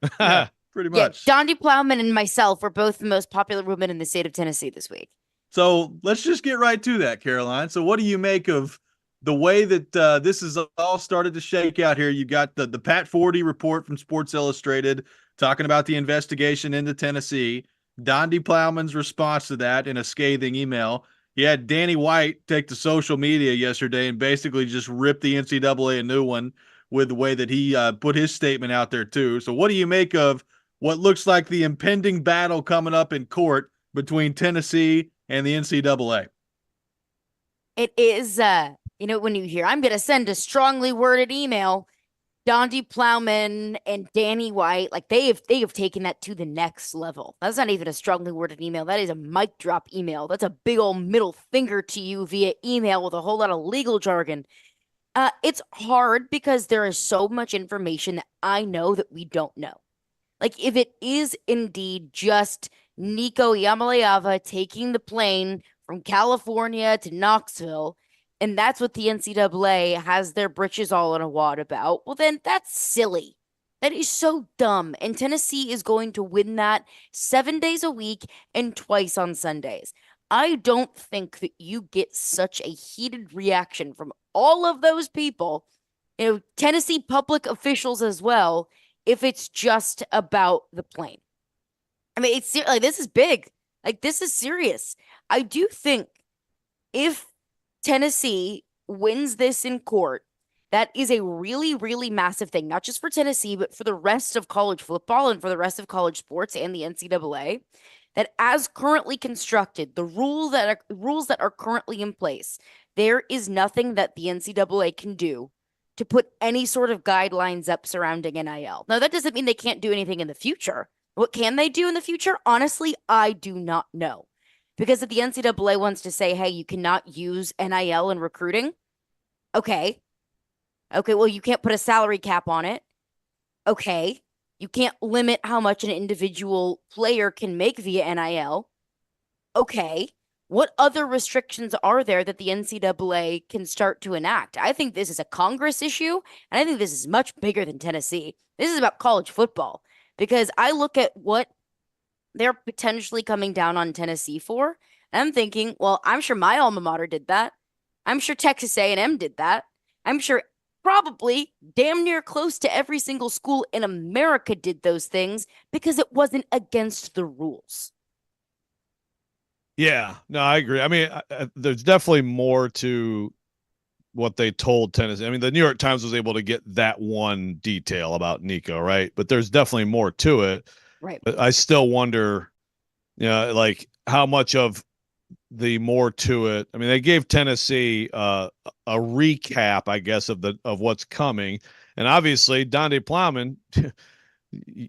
pretty much. Yeah, Donnie Plowman and myself were both the most popular women in the state of Tennessee this week. So let's just get right to that, Caroline. So what do you make of the way that this has all started to shake out here? You got the Pat Forty report from Sports Illustrated talking about the investigation into Tennessee. Donnie Plowman's response to that in a scathing email. You had Danny White take to social media yesterday and basically just rip the NCAA a new one with the way that he put his statement out there too. So what do you make of what looks like the impending battle coming up in court between Tennessee and the NCAA? It is, when you hear, I'm going to send a strongly worded email, Donnie Plowman and Danny White, like they have taken that to the next level. That's not even a strongly worded email. That is a mic drop email. That's a big old middle finger to you via email with a whole lot of legal jargon. It's hard because there is so much information that I know that we don't know. Like if it is indeed just Nico Yamaleava taking the plane from California to Knoxville, and that's what the NCAA has their britches all in a wad about, well, then that's silly. That is so dumb. And Tennessee is going to win that 7 days a week and twice on Sundays. I don't think that you get such a heated reaction from all of those people, Tennessee public officials as well, if it's just about the plane. I mean, it's like, this is big. Like, this is serious. I do think if Tennessee wins this in court, that is a really, really massive thing, not just for Tennessee, but for the rest of college football and for the rest of college sports and the NCAA, that as currently constructed, the rules that are currently in place, there is nothing that the NCAA can do to put any sort of guidelines up surrounding NIL. Now, that doesn't mean they can't do anything in the future. What can they do in the future? Honestly, I do not know. Because if the NCAA wants to say, hey, you cannot use NIL in recruiting, okay, well, you can't put a salary cap on it. Okay, you can't limit how much an individual player can make via NIL. Okay, what other restrictions are there that the NCAA can start to enact? I think this is a Congress issue, and I think this is much bigger than Tennessee. This is about college football, because I look at what they're potentially coming down on Tennessee for, and I'm thinking, well, I'm sure my alma mater did that. I'm sure Texas A&M did that. I'm sure probably damn near close to every single school in America did those things because it wasn't against the rules. Yeah, no, I agree. I mean, there's definitely more to what they told Tennessee. I mean, the New York Times was able to get that one detail about Nico, right? But there's definitely more to it. Right. But I still wonder, like how much of the more to it. I mean, they gave Tennessee a recap, I guess, of what's coming, and obviously Donnie Plowman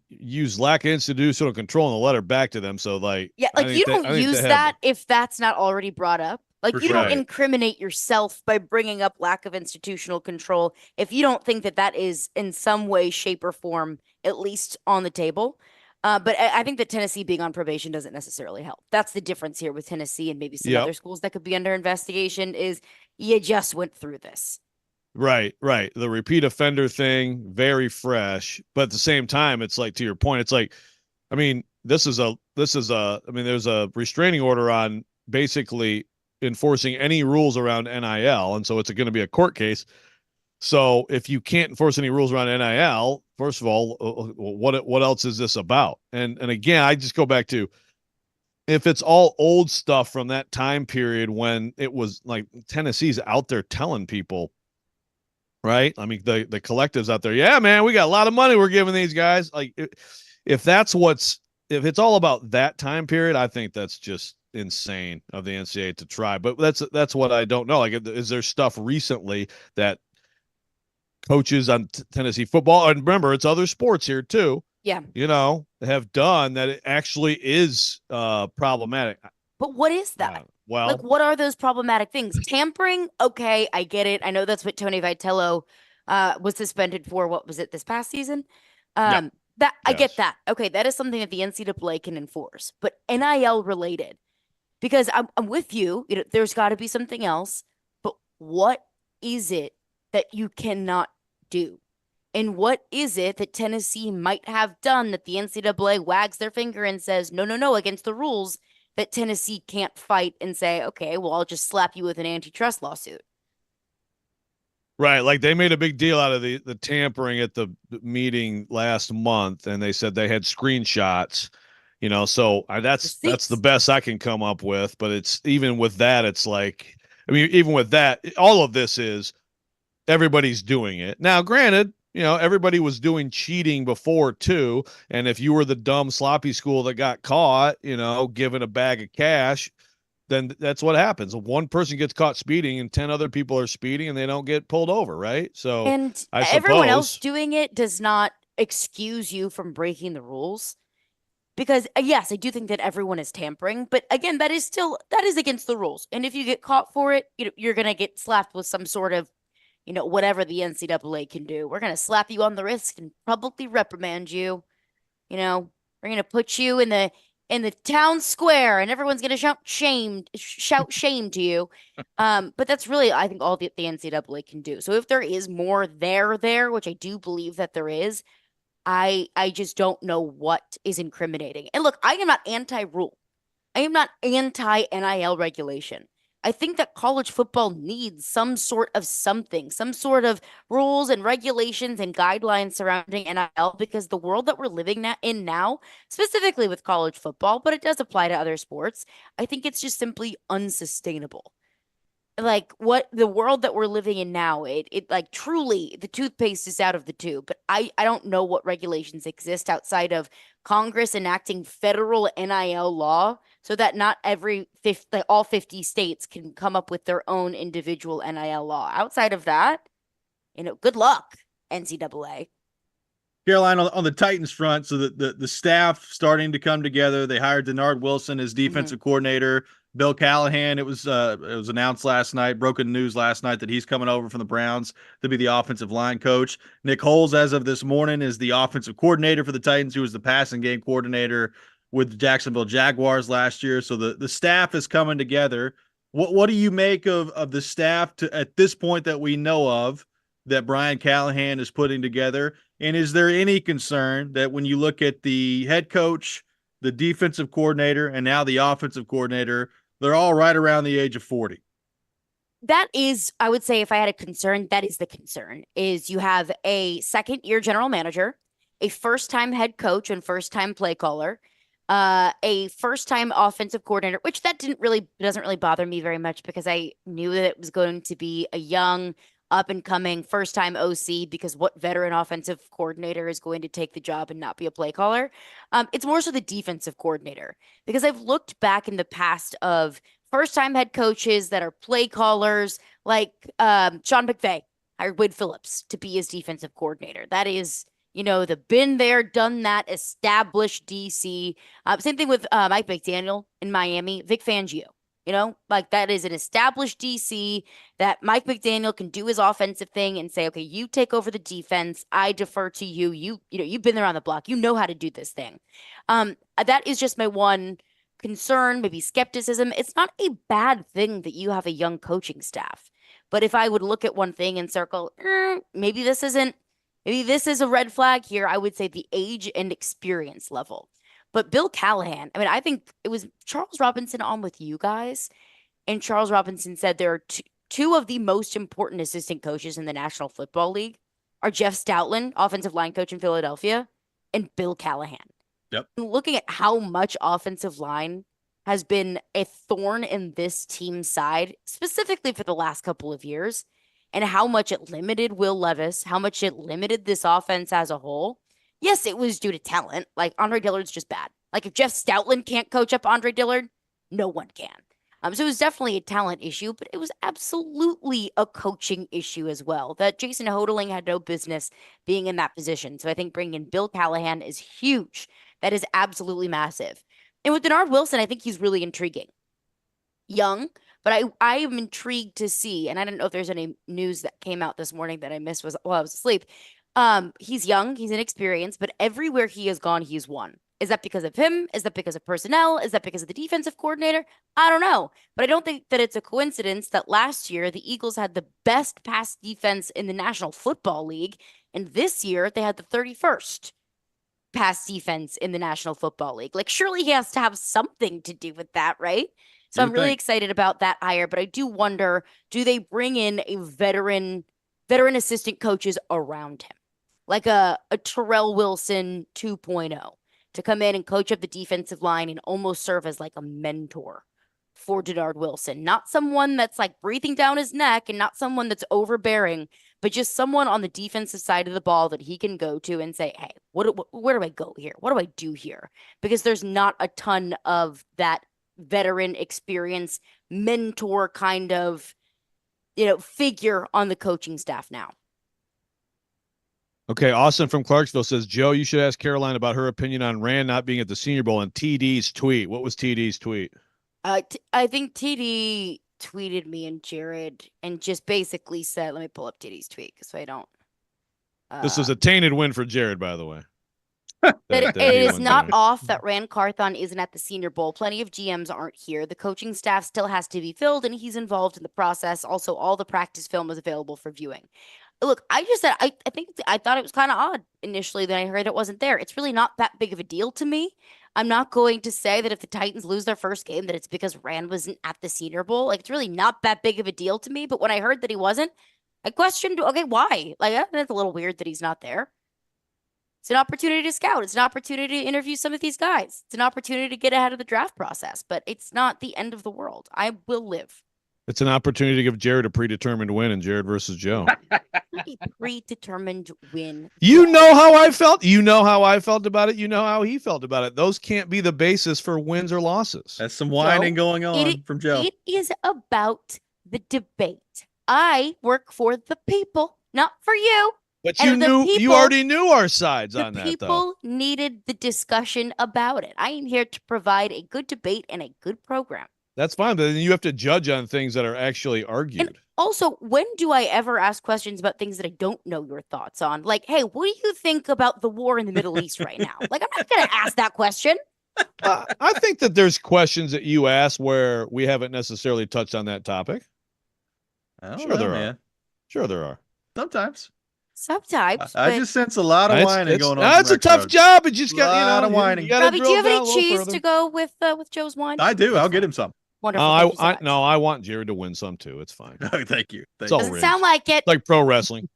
used lack of institutional control in the letter back to them. So, like, yeah, like you don't use that if that's not already brought up. Like, you don't incriminate yourself by bringing up lack of institutional control if you don't think that is in some way, shape, or form at least on the table. But I think that Tennessee being on probation doesn't necessarily help. That's the difference here with Tennessee and maybe some other schools that could be under investigation is you just went through this. Right. The repeat offender thing, very fresh. But at the same time, it's like, to your point, it's like, I mean, there's a restraining order on basically enforcing any rules around NIL. And so it's going to be a court case. So if you can't enforce any rules around NIL, first of all, what else is this about? And again, I just go back to, if it's all old stuff from that time period when it was like Tennessee's out there telling people, right? I mean, the collectives out there, yeah, man, we got a lot of money we're giving these guys. Like, if it's all about that time period, I think that's just insane of the NCAA to try. But that's what I don't know. Like, is there stuff recently that coaches on Tennessee football, and remember, it's other sports here too, Yeah. Have done that it actually is problematic. But what is that? Well, Like, what are those problematic things? Tampering, okay, I get it. I know that's what Tony Vitello was suspended for. What was it, this past season? Yeah. That I get Yes. that. Okay, that is something that the NCAA can enforce. But NIL related, because I'm with you. There's got to be something else. But what is it that you cannot do? And what is it that Tennessee might have done that the NCAA wags their finger and says, no, against the rules, that Tennessee can't fight and say, okay, well, I'll just slap you with an antitrust lawsuit? Right. Like, they made a big deal out of the tampering at the meeting last month, and they said they had screenshots, so that's Receipts. the best I can come up with. But it's, even with that, it's like, I mean, even with that, all of this is everybody's doing it. Now, granted, everybody was doing cheating before too. And if you were the dumb, sloppy school that got caught, given a bag of cash, then that's what happens. One person gets caught speeding and 10 other people are speeding and they don't get pulled over, right? So And I everyone else suppose, doing it does not excuse you from breaking the rules. Because yes, I do think that everyone is tampering, but again, that is against the rules. And if you get caught for it, you're gonna get slapped with some sort of, whatever the NCAA can do. We're gonna slap you on the wrist and publicly reprimand you. We're gonna put you in the town square, and everyone's gonna shout shame to you. But that's really, I think, all the NCAA can do. So if there is more there, which I do believe that there is, I just don't know what is incriminating. And look, I am not anti-rule. I am not anti-NIL regulation. I think that college football needs some sort of something, some sort of rules and regulations and guidelines surrounding NIL, because the world that we're living in now, specifically with college football, but it does apply to other sports, I think it's just simply unsustainable. Like, what the world that we're living in now, it like, truly, the toothpaste is out of the tube. But I don't know what regulations exist outside of Congress enacting federal NIL law so that not all 50 states can come up with their own individual NIL law. Outside of that, good luck, NCAA. Caroline, on the Titans front, so the staff starting to come together. They hired Denard Wilson as defensive coordinator. Bill Callahan, it was announced last night, broken news last night, that he's coming over from the Browns to be the offensive line coach. Nick Holtz, as of this morning, is the offensive coordinator for the Titans, who was the passing game coordinator with the Jacksonville Jaguars last year. So the staff is coming together. What do you make of the staff at this point that we know of, that Brian Callahan is putting together? And is there any concern that when you look at the head coach, the defensive coordinator, and now the offensive coordinator, they're all right around the age of 40? That is, I would say, if I had a concern, that is the concern, is you have a second-year general manager, a first-time head coach and first-time play caller, a first-time offensive coordinator, which doesn't really bother me very much, because I knew that it was going to be a young, up-and-coming first-time OC, because what veteran offensive coordinator is going to take the job and not be a play caller? It's more so the defensive coordinator, because I've looked back in the past of first-time head coaches that are play callers, like Sean McVay hired Wade Phillips to be his defensive coordinator. That is, the been there, done that, established DC. Same thing with Mike McDaniel in Miami, Vic Fangio. Like, that is an established DC that Mike McDaniel can do his offensive thing and say, okay, you take over the defense. I defer to you. You've been there on the block. You know how to do this thing. That is just my one concern, maybe skepticism. It's not a bad thing that you have a young coaching staff. But if I would look at one thing and circle, maybe this is a red flag here, I would say the age and experience level. But Bill Callahan, I think it was Charles Robinson on with you guys, and Charles Robinson said there are two of the most important assistant coaches in the National Football League are Jeff Stoutland, offensive line coach in Philadelphia, and Bill Callahan. Yep. Looking at how much offensive line has been a thorn in this team's side, specifically for the last couple of years, and how much it limited Will Levis, how much it limited this offense as a whole. Yes, it was due to talent. Like, Andre Dillard's just bad. Like, if Jeff Stoutland can't coach up Andre Dillard, no one can. So it was definitely a talent issue, but it was absolutely a coaching issue as well. That Jason Hodeling had no business being in that position. So I think bringing in Bill Callahan is huge. That is absolutely massive. And with Denard Wilson, I think he's really intriguing. Young, but I am intrigued to see, and I don't know if there's any news that came out this morning that I missed while I was asleep. He's young, he's inexperienced, but everywhere he has gone, he's won. Is that because of him? Is that because of personnel? Is that because of the defensive coordinator? I don't know. But I don't think that it's a coincidence that last year the Eagles had the best pass defense in the National Football League. And this year they had the 31st pass defense in the National Football League. Like, surely he has to have something to do with that, right? So I'm really excited about that hire. But I do wonder, do they bring in a veteran assistant coaches around him? Like a Terrell Wilson 2.0. To come in and coach up the defensive line and almost serve as like a mentor for Denard Wilson. Not someone that's like breathing down his neck and not someone that's overbearing, but just someone on the defensive side of the ball that he can go to and say, hey, where do I go here? What do I do here? Because there's not a ton of that veteran experience, mentor kind of, figure on the coaching staff now. Okay, Austin from Clarksville says, Joe, you should ask Caroline about her opinion on Rand not being at the Senior Bowl and TD's tweet. What was TD's tweet? I think TD tweeted me and Jared and just basically said, let me pull up TD's tweet because I don't. This was a tainted win for Jared, by the way. It is not off that Rand Carthon isn't at the Senior Bowl. Plenty of GMs aren't here. The coaching staff still has to be filled, and he's involved in the process. Also, all the practice film is available for viewing. Look, I just said I thought it was kind of odd initially that I heard it wasn't there. It's really not that big of a deal to me. I'm not going to say that if the Titans lose their first game that it's because Rand wasn't at the Senior Bowl. Like, it's really not that big of a deal to me. But when I heard that he wasn't, I questioned, okay, why? Like, that's a little weird that he's not there. It's an opportunity to scout. It's an opportunity to interview some of these guys. It's an opportunity to get ahead of the draft process. But it's not the end of the world. I will live. It's an opportunity to give Jared a predetermined win in Jared versus Joe. A predetermined win. You know how I felt. You know how I felt about it. You know how he felt about it. Those can't be the basis for wins or losses. That's some whining going on from Joe. It is about the debate. I work for the people, not for you. But you already knew our sides on that, though. The people needed the discussion about it. I am here to provide a good debate and a good program. That's fine, but then you have to judge on things that are actually argued. And also, when do I ever ask questions about things that I don't know your thoughts on? Like, hey, what do you think about the war in the Middle East right now? Like, I'm not going to ask that question. I think that there's questions that you ask where we haven't necessarily touched on that topic. Sure there are. Sure there are. Sometimes. I just sense a lot of whining going on. That's a tough job. It just got a lot of whining. Robby, do you have any cheese to go with Joe's wine? I do. I'll get him some. Wonderful. I want Jared to win some too. It's fine. Thank you. Doesn't sound like it. It's like pro wrestling.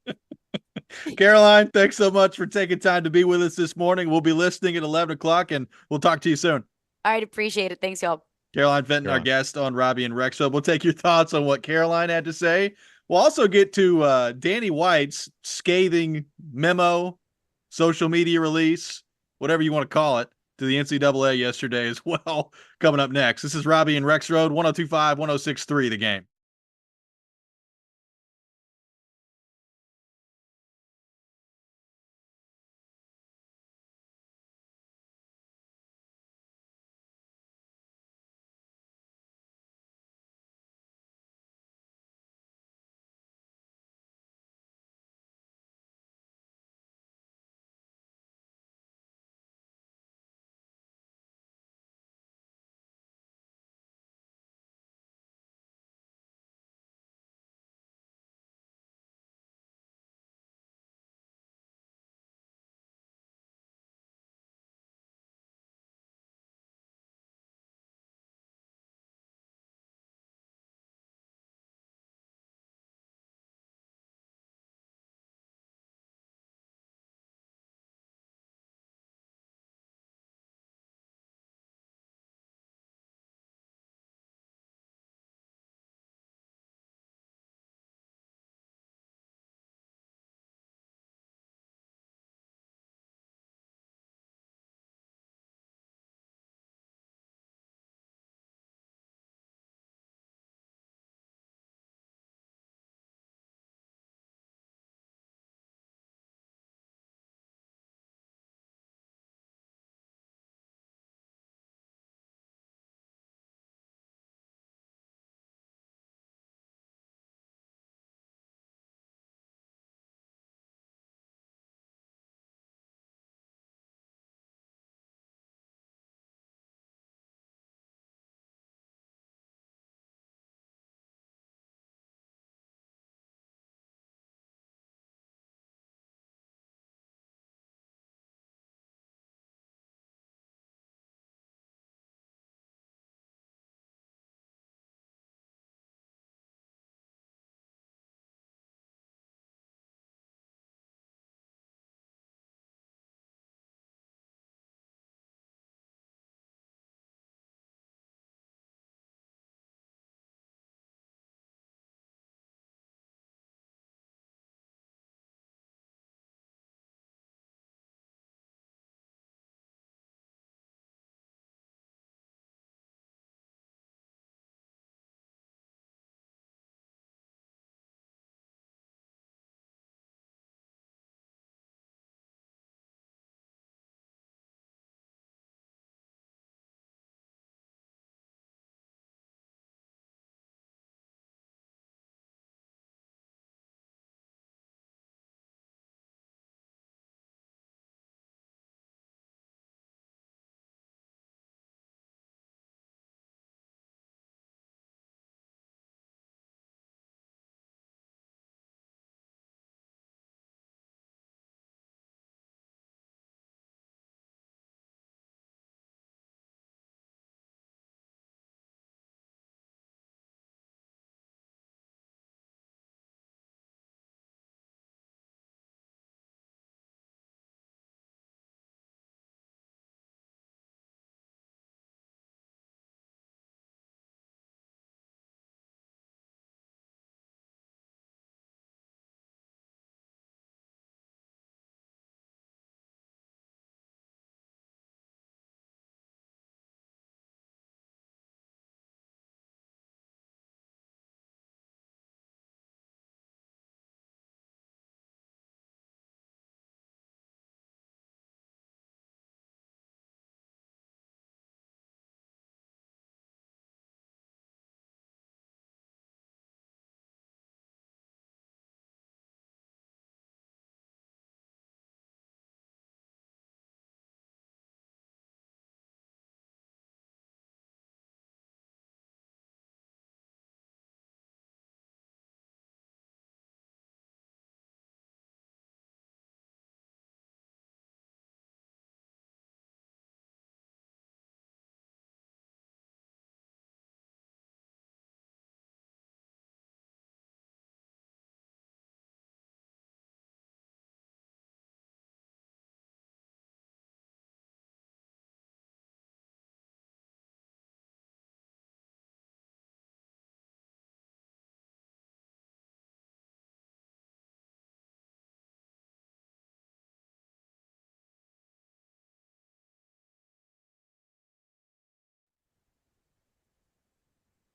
Caroline, thanks so much for taking time to be with us this morning. We'll be listening at 11 o'clock, and we'll talk to you soon. All right. Appreciate it. Thanks, y'all. Caroline Fenton, our guest on Robby and Rexrode. We'll take your thoughts on what Caroline had to say. We'll also get to Danny White's scathing memo, social media release, whatever you want to call it, to the NCAA yesterday as well, coming up next. This is Robby and Rexrode, 102.5, 106.3, The Game.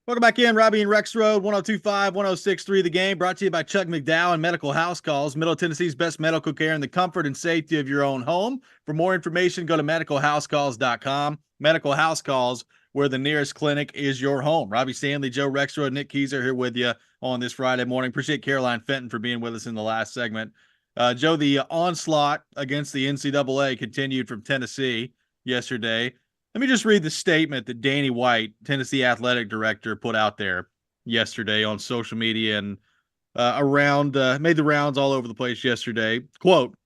Welcome back in, Robby and Rexrode, 102.5, 106.3 The Game, brought to you by Chuck McDowell and Medical House Calls, Middle Tennessee's best medical care in the comfort and safety of your own home. For more information, go to medicalhousecalls.com. Medical House Calls, where the nearest clinic is your home. Robby Stanley, Joe Rexrode, Nick Keyser here with you on this Friday morning. Appreciate Caroline Fenton for being with us in the last segment. Joe, the onslaught against the NCAA continued from Tennessee yesterday. Let me just read the statement that Danny White, Tennessee athletic director, put out there yesterday on social media and made the rounds all over the place yesterday. Quote,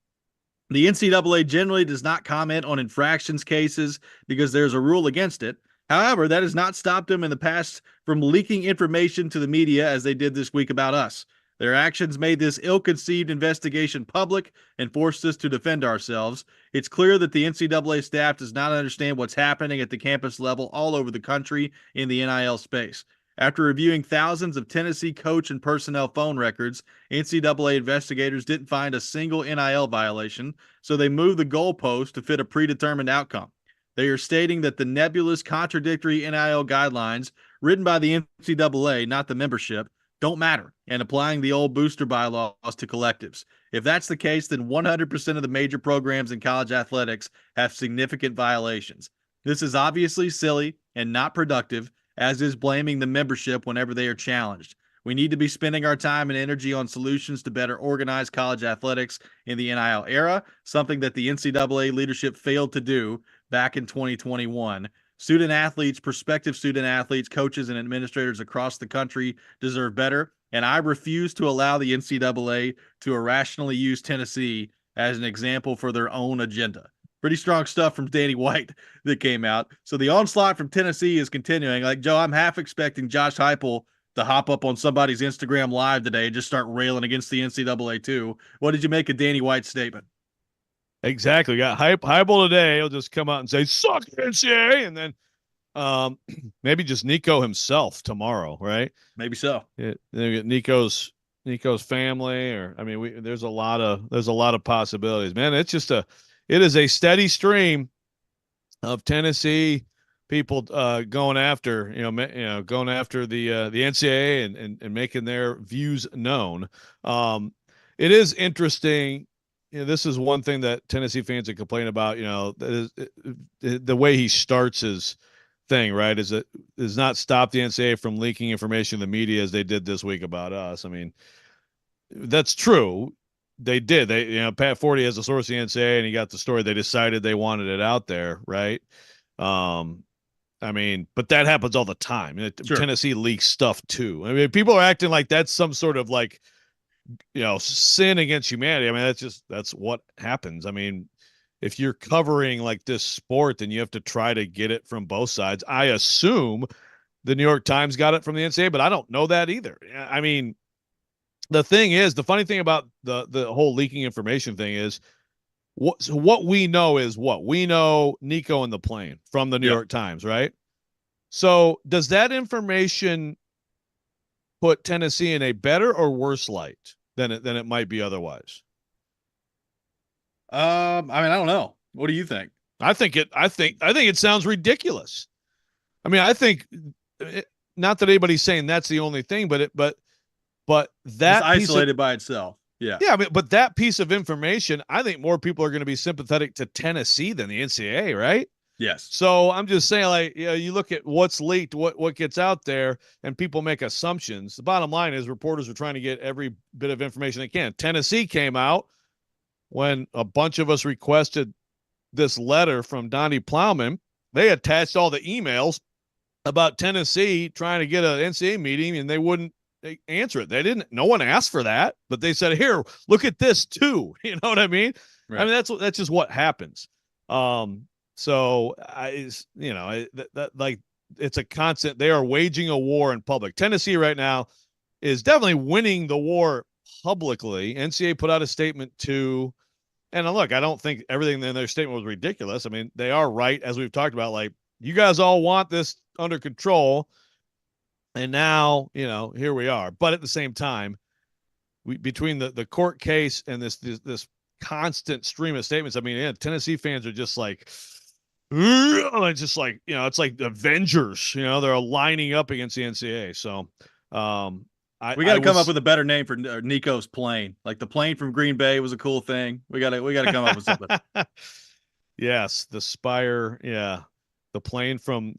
the NCAA generally does not comment on infractions cases because there's a rule against it. However, that has not stopped them in the past from leaking information to the media as they did this week about us. Their actions made this ill-conceived investigation public and forced us to defend ourselves. It's clear that the NCAA staff does not understand what's happening at the campus level all over the country in the NIL space. After reviewing thousands of Tennessee coach and personnel phone records, NCAA investigators didn't find a single NIL violation, so they moved the goalpost to fit a predetermined outcome. They are stating that the nebulous, contradictory NIL guidelines written by the NCAA, not the membership, don't matter, and applying the old booster bylaws to collectives. If that's the case, then 100% of the major programs in college athletics have significant violations. This is obviously silly and not productive, as is blaming the membership whenever they are challenged. We need to be spending our time and energy on solutions to better organize college athletics in the NIL era, something that the NCAA leadership failed to do back in 2021. Student athletes, prospective student athletes, coaches, and administrators across the country deserve better, and I refuse to allow the NCAA to irrationally use Tennessee as an example for their own agenda. Pretty strong stuff from Danny White that came out. So the onslaught from Tennessee is continuing. Like, Joe, I'm half expecting Josh Heupel to hop up on somebody's Instagram Live today and just start railing against the NCAA too. What did you make of Danny White's statement? Exactly. Got Heupel today. He'll just come out and say, suck NCAA. And then maybe just Nico himself tomorrow, right? Maybe so. Then we get Nico's family, or I mean, there's a lot of possibilities, man. It is a steady stream of Tennessee people going after the NCAA and making their views known. It is interesting. This is one thing that Tennessee fans have complained about. The way he starts his thing, right, is not stop the NCAA from leaking information to the media as they did this week about us. I mean, that's true. They did. Pat Forty has a source of the NCAA, and he got the story. They decided they wanted it out there, right? I mean, but that happens all the time. Sure. Tennessee leaks stuff too. I mean, people are acting like that's some sort of like, sin against humanity. I mean, that's what happens. I mean, if you're covering like this sport, then you have to try to get it from both sides. I assume the New York Times got it from the NCAA, but I don't know that either. I mean, the funny thing about the whole leaking information thing is what we know is what we know. Nico and the plane from the New York Times, right? So does that information put Tennessee in a better or worse light than it might be otherwise? I mean, I don't know. What do you think? I think it sounds ridiculous. I mean, I think not that anybody's saying that's the only thing, but that it's isolated by itself. Yeah. Yeah. I mean, but that piece of information, I think more people are going to be sympathetic to Tennessee than the NCAA, right? Yes. So I'm just saying, like, you look at what's leaked, what gets out there, and people make assumptions. The bottom line is reporters are trying to get every bit of information they can. Tennessee came out when a bunch of us requested this letter from Donnie Plowman. They attached all the emails about Tennessee trying to get an NCAA meeting, and they wouldn't answer it. No one asked for that, but they said, here, look at this too. You know what I mean? Right. I mean, that's just what happens. So it's a constant. They are waging a war in public. Tennessee right now is definitely winning the war publicly. NCAA put out a statement too. And look, I don't think everything in their statement was ridiculous. I mean, they are right, as we've talked about, like, you guys all want this under control. And now, here we are. But at the same time, between the court case and this constant stream of statements, I mean, Tennessee fans are just like, It's just like, it's like the Avengers, they're lining up against the NCAA. So, We got I to come up was, with a better name for Nico's plane. Like the plane from Green Bay was a cool thing. We got to come up with something. yes, the Spire. Yeah. The plane from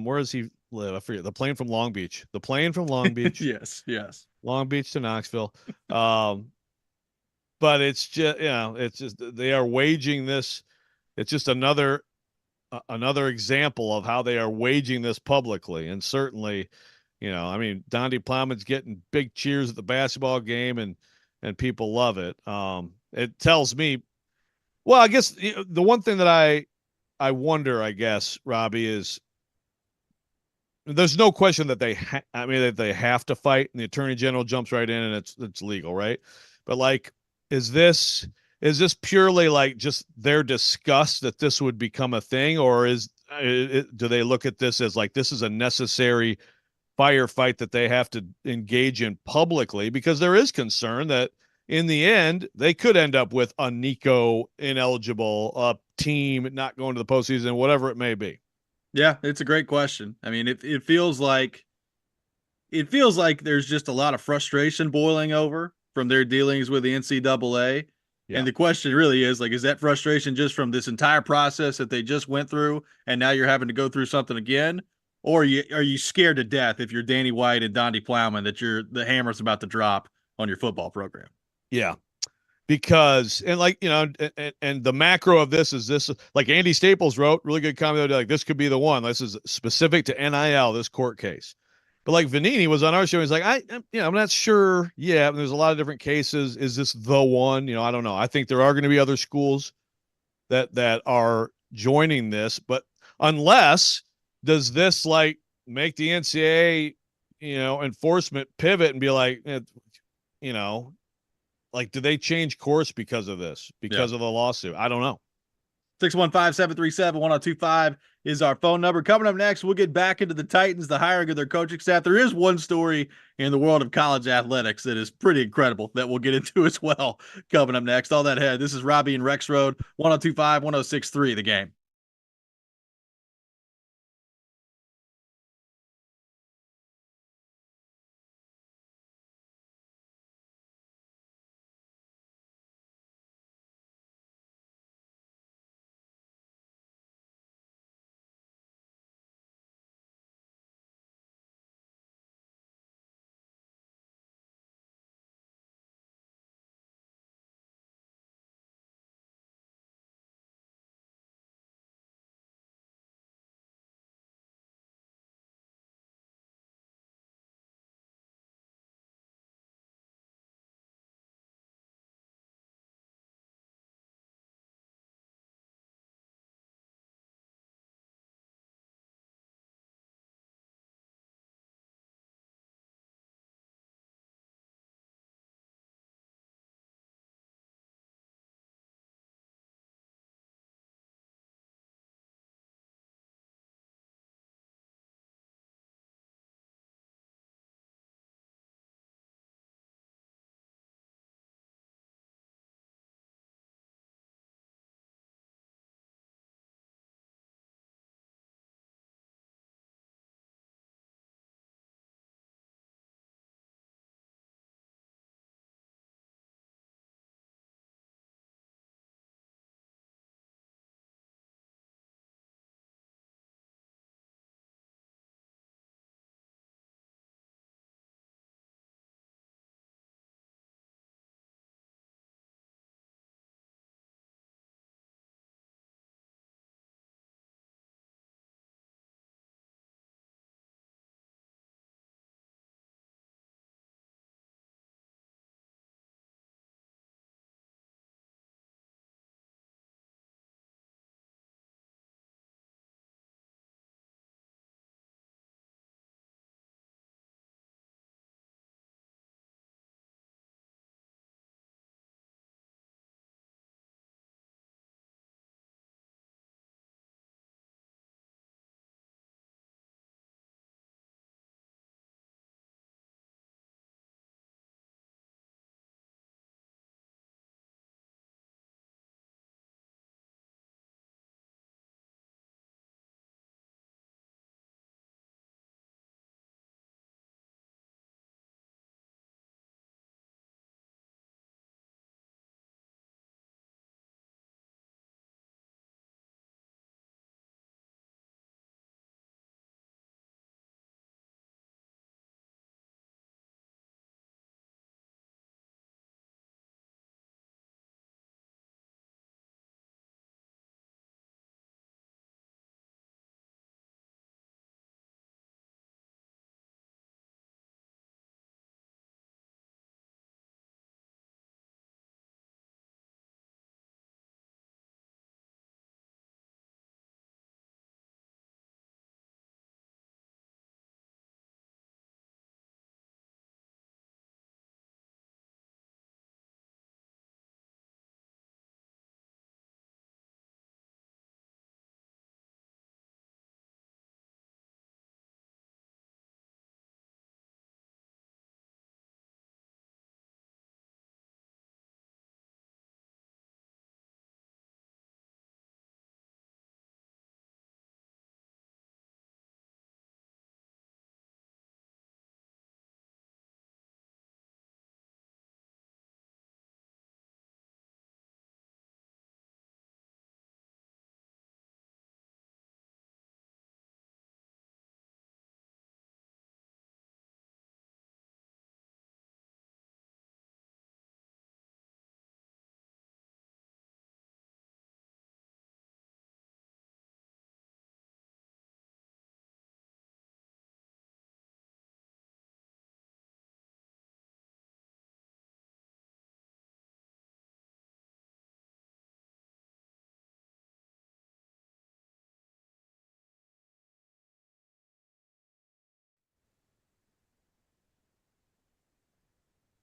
where does he live? I forget. The plane from Long Beach. The plane from Long Beach, Yes, yes. Long Beach to Knoxville. Um, but it's just, it's just, they are waging this. It's just another example of how they are waging this publicly. And certainly, I mean, Donde Plowman's getting big cheers at the basketball game, and people love it. It tells me, well, I guess the one thing that I wonder, I guess, Robby, is there's no question that that they have to fight, and the attorney general jumps right in, and it's legal, right? But like, is this purely like just their disgust that this would become a thing, or do they look at this as like this is a necessary firefight that they have to engage in publicly, because there is concern that in the end they could end up with a Nico ineligible, a team not going to the postseason, whatever it may be. Yeah, it's a great question. I mean, it feels like there's just a lot of frustration boiling over from their dealings with the NCAA. Yeah. And the question really is like, is that frustration just from this entire process that they just went through, and now you're having to go through something again? Or are you scared to death if you're Danny White and Donde Plowman that the hammer's about to drop on your football program? Yeah. Because, and like, and the macro of this, like Andy Staples wrote, really good comment, like this could be the one. This is specific to NIL, this court case. But like Vanini was on our show, he's like, I'm not sure. Yeah, there's a lot of different cases. Is this the one? I don't know. I think there are going to be other schools that are joining this, but unless, does this like make the NCAA, enforcement pivot and be like, like, do they change course because of this, because of the lawsuit? I don't know. 615-737-1025 is our phone number. Coming up next, we'll get back into the Titans, the hiring of their coaching staff. There is one story in the world of college athletics that is pretty incredible that we'll get into as well. Coming up next, all that ahead. This is Robby and Rexrode, 1025, 1063, The Game.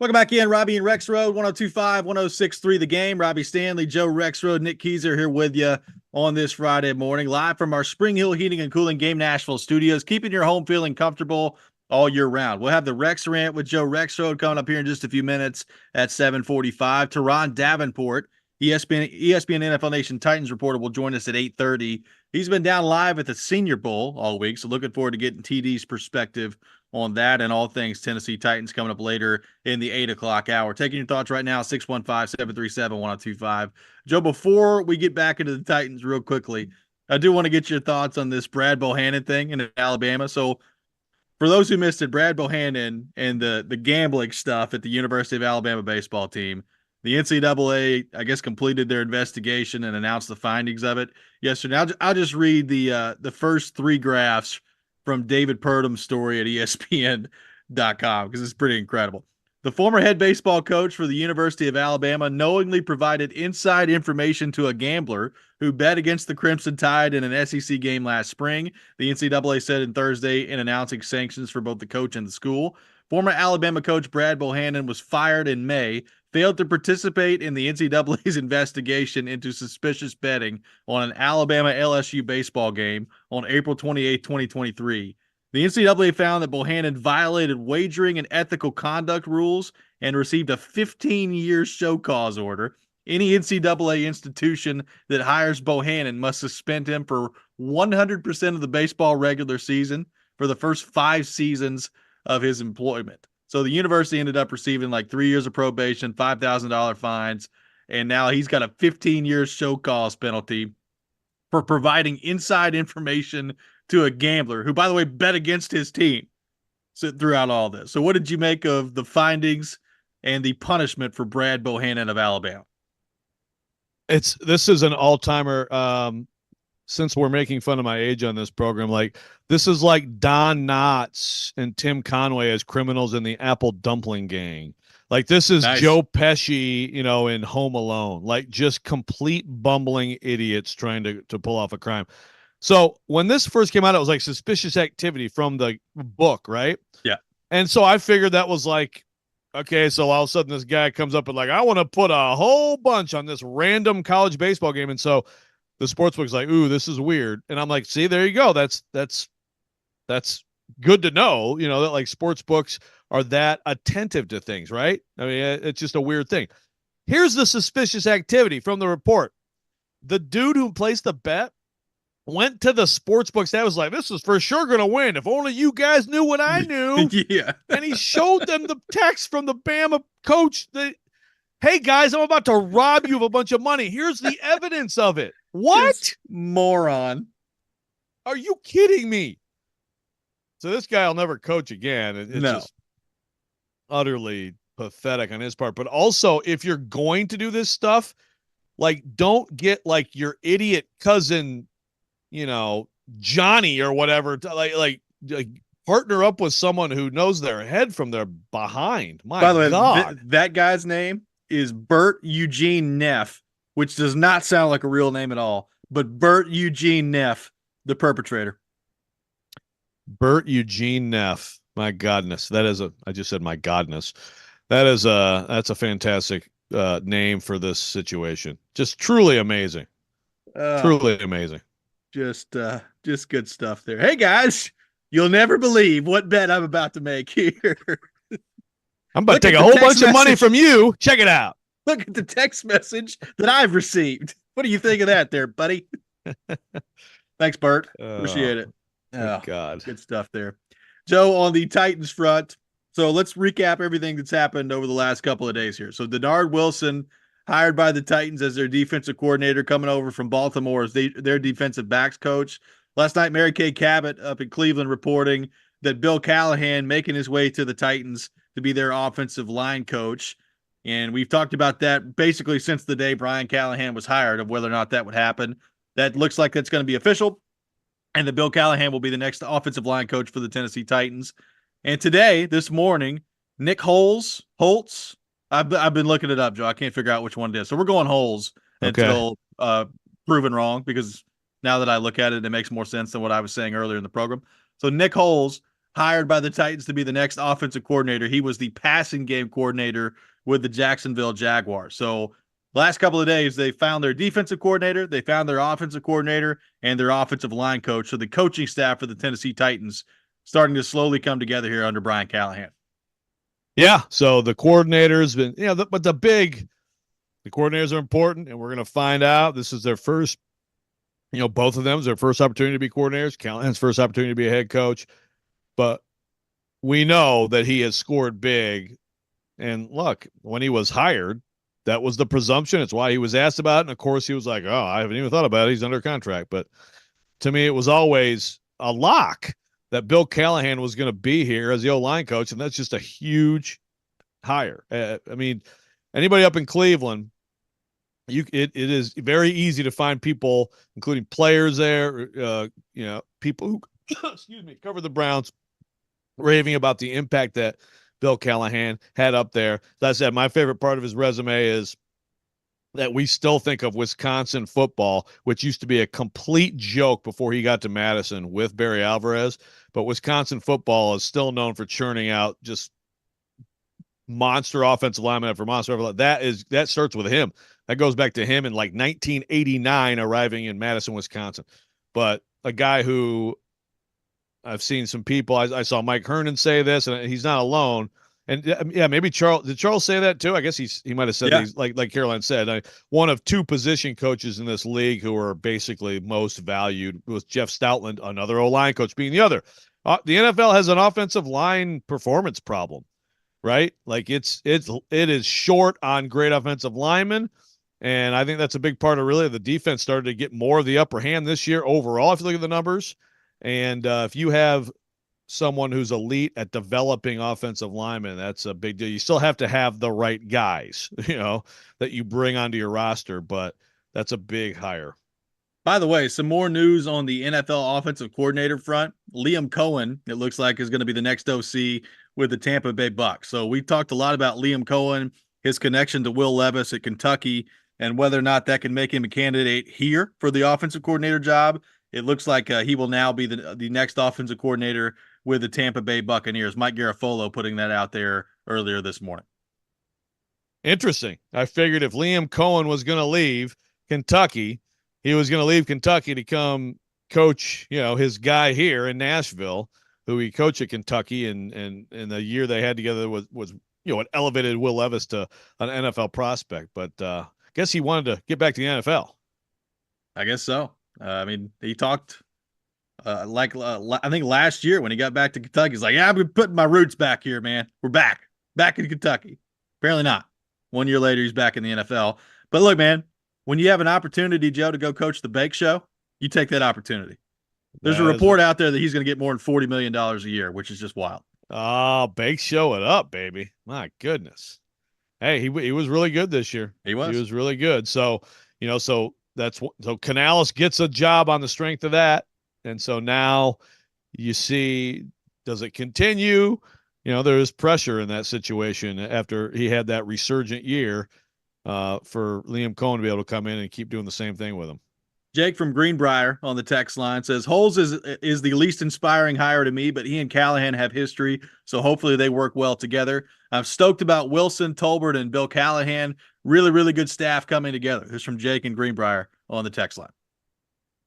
Welcome back in, Robby and Rexrode, 102.5, 106.3 The Game. Robbie Stanley, Joe Rexrode, Nick Keyser here with you on this Friday morning, live from our Spring Hill Heating and Cooling Game Nashville studios, keeping your home feeling comfortable all year round. We'll have the Rex Rant with Joe Rexrode coming up here in just a few minutes at 7:45. Teron Davenport, ESPN NFL Nation Titans reporter, will join us at 8:30. He's been down live at the Senior Bowl all week, so looking forward to getting TD's perspective on that and all things Tennessee Titans coming up later in the 8 o'clock hour. Taking your thoughts right now, 615-737-1025. Joe, before we get back into the Titans real quickly, I do want to get your thoughts on this Brad Bohannon thing in Alabama. So for those who missed it, Brad Bohannon and the gambling stuff at the University of Alabama baseball team, the NCAA, I guess, completed their investigation and announced the findings of it yesterday. I'll just read the first three graphs from David Purdum's story at ESPN.com because it's pretty incredible. The former head baseball coach for the University of Alabama knowingly provided inside information to a gambler who bet against the Crimson Tide in an SEC game last spring, the NCAA said on Thursday in announcing sanctions for both the coach and the school. Former Alabama coach Brad Bohannon was fired in May, failed to participate in the NCAA's investigation into suspicious betting on an Alabama LSU baseball game on April 28, 2023. The NCAA found that Bohannon violated wagering and ethical conduct rules and received a 15-year show cause order. Any NCAA institution that hires Bohannon must suspend him for 100% of the baseball regular season for the first 5 seasons of his employment. So the university ended up receiving like 3 years of probation, $5,000 fines, and now he's got a 15-year show cause penalty for providing inside information to a gambler who, by the way, bet against his team throughout all this. So what did you make of the findings and the punishment for Brad Bohannon of Alabama? This is an all-timer. Since we're making fun of my age on this program, like this is like Don Knotts and Tim Conway as criminals in the Apple Dumpling Gang. Like this is nice. Joe Pesci, in Home Alone, like just complete bumbling idiots trying to pull off a crime. So when this first came out, it was like suspicious activity from the book, right? Yeah. And so I figured that was like, okay, so all of a sudden this guy comes up and like, I want to put a whole bunch on this random college baseball game. And so the sportsbook's like, ooh, this is weird. And I'm like, see, there you go. That's good to know, that like sports books are that attentive to things, right? I mean, it's just a weird thing. Here's the suspicious activity from the report. The dude who placed the bet went to the sportsbooks that was like, this is for sure going to win. If only you guys knew what I knew. Yeah. And he showed them the text from the Bama coach that, hey, guys, I'm about to rob you of a bunch of money. Here's the evidence of it. What? Just moron. Are you kidding me? So this guy will never coach again. It's just utterly pathetic on his part. But also, if you're going to do this stuff, like don't get like your idiot cousin, Johnny or whatever, to like partner up with someone who knows their head from their behind. By the way, God. That guy's name is Bert Eugene Neff, which does not sound like a real name at all, but Bert Eugene Neff, the perpetrator. Bert Eugene Neff. My godness. I just said my godness. That's a fantastic name for this situation. Just truly amazing. Truly amazing. Just good stuff there. Hey guys, you'll never believe what bet I'm about to make here. I'm about to take a whole bunch of money from you. Check it out. Look at the text message that I've received. What do you think of that there, buddy? Thanks, Bert. Appreciate it. Oh, God. Good stuff there. Joe, on the Titans front, so let's recap everything that's happened over the last couple of days here. So Denard Wilson, hired by the Titans as their defensive coordinator, coming over from Baltimore as their defensive backs coach. Last night, Mary Kay Cabot up in Cleveland reporting that Bill Callahan making his way to the Titans to be their offensive line coach. And we've talked about that basically since the day Brian Callahan was hired, of whether or not that would happen. That looks like that's going to be official, and that Bill Callahan will be the next offensive line coach for the Tennessee Titans. And today, this morning, Nick Holtz, I've been looking it up, Joe. I can't figure out which one it is. So we're going Holtz until proven wrong, because now that I look at it, it makes more sense than what I was saying earlier in the program. So Nick Holtz hired by the Titans to be the next offensive coordinator. He was the passing game coordinator with the Jacksonville Jaguars. So last couple of days, they found their defensive coordinator, they found their offensive coordinator, and their offensive line coach. So the coaching staff for the Tennessee Titans starting to slowly come together here under Brian Callahan. Yeah. So the coordinators been, but the coordinators are important, and we're going to find out. This is their first, both of them is their first opportunity to be coordinators. Callahan's first opportunity to be a head coach. But we know that he has scored big. And look, when he was hired, that was the presumption. It's why he was asked about it. And of course, he was like, oh, I haven't even thought about it. He's under contract. But to me, it was always a lock that Bill Callahan was going to be here as the O-line coach. And that's just a huge hire. I mean, anybody up in Cleveland, it is very easy to find people, including players there, people who, excuse me, cover the Browns, raving about the impact that Bill Callahan had up there. As I said, my favorite part of his resume is that we still think of Wisconsin football, which used to be a complete joke before he got to Madison with Barry Alvarez. But Wisconsin football is still known for churning out just monster offensive lineman after monster. That starts with him. That goes back to him in like 1989 arriving in Madison, Wisconsin. But a guy who I've seen some people, I saw Mike Hernan say this, and he's not alone. And yeah, maybe Charles, did Charles say that too? I guess he might have said these, like Caroline said, one of two position coaches in this league who are basically most valued was Jeff Stoutland, another O-line coach being the other. The NFL has an offensive line performance problem, right? Like it is short on great offensive linemen. And I think that's a big part of really the defense started to get more of the upper hand this year overall, if you look at the numbers. And if you have someone who's elite at developing offensive linemen, that's a big deal. You still have to have the right guys, that you bring onto your roster, but that's a big hire. By the way, some more news on the NFL offensive coordinator front. Liam Cohen, it looks like, is going to be the next OC with the Tampa Bay Bucks. So we talked a lot about Liam Cohen, his connection to Will Levis at Kentucky, and whether or not that can make him a candidate here for the offensive coordinator job. It looks like he will now be the next offensive coordinator with the Tampa Bay Buccaneers. Mike Garafolo putting that out there earlier this morning. Interesting. I figured if Liam Cohen was going to leave Kentucky, he was going to leave Kentucky to come coach, his guy here in Nashville, who he coached at Kentucky, and the year they had together was what elevated Will Levis to an NFL prospect. But I guess he wanted to get back to the NFL. I guess so. I mean, he talked I think last year when he got back to Kentucky, he's like, yeah, I'm putting my roots back here, man. We're back in Kentucky. Apparently not. 1 year later, he's back in the NFL. But look, man, when you have an opportunity, Joe, to go coach the Bake Show, you take that opportunity. There's a report out there that he's going to get more than $40 million a year, which is just wild. Oh, Bake Show it up, baby. My goodness. Hey, he was really good this year. He was really good. So, so Canales gets a job on the strength of that. And so now you see, does it continue? There is pressure in that situation after he had that resurgent year for Liam Cohen to be able to come in and keep doing the same thing with him. Jake from Greenbrier on the text line says, Holtz is the least inspiring hire to me, but he and Callahan have history, so hopefully they work well together. I'm stoked about Wilson, Tolbert, and Bill Callahan. Really, really good staff coming together. This is from Jake and Greenbrier on the text line.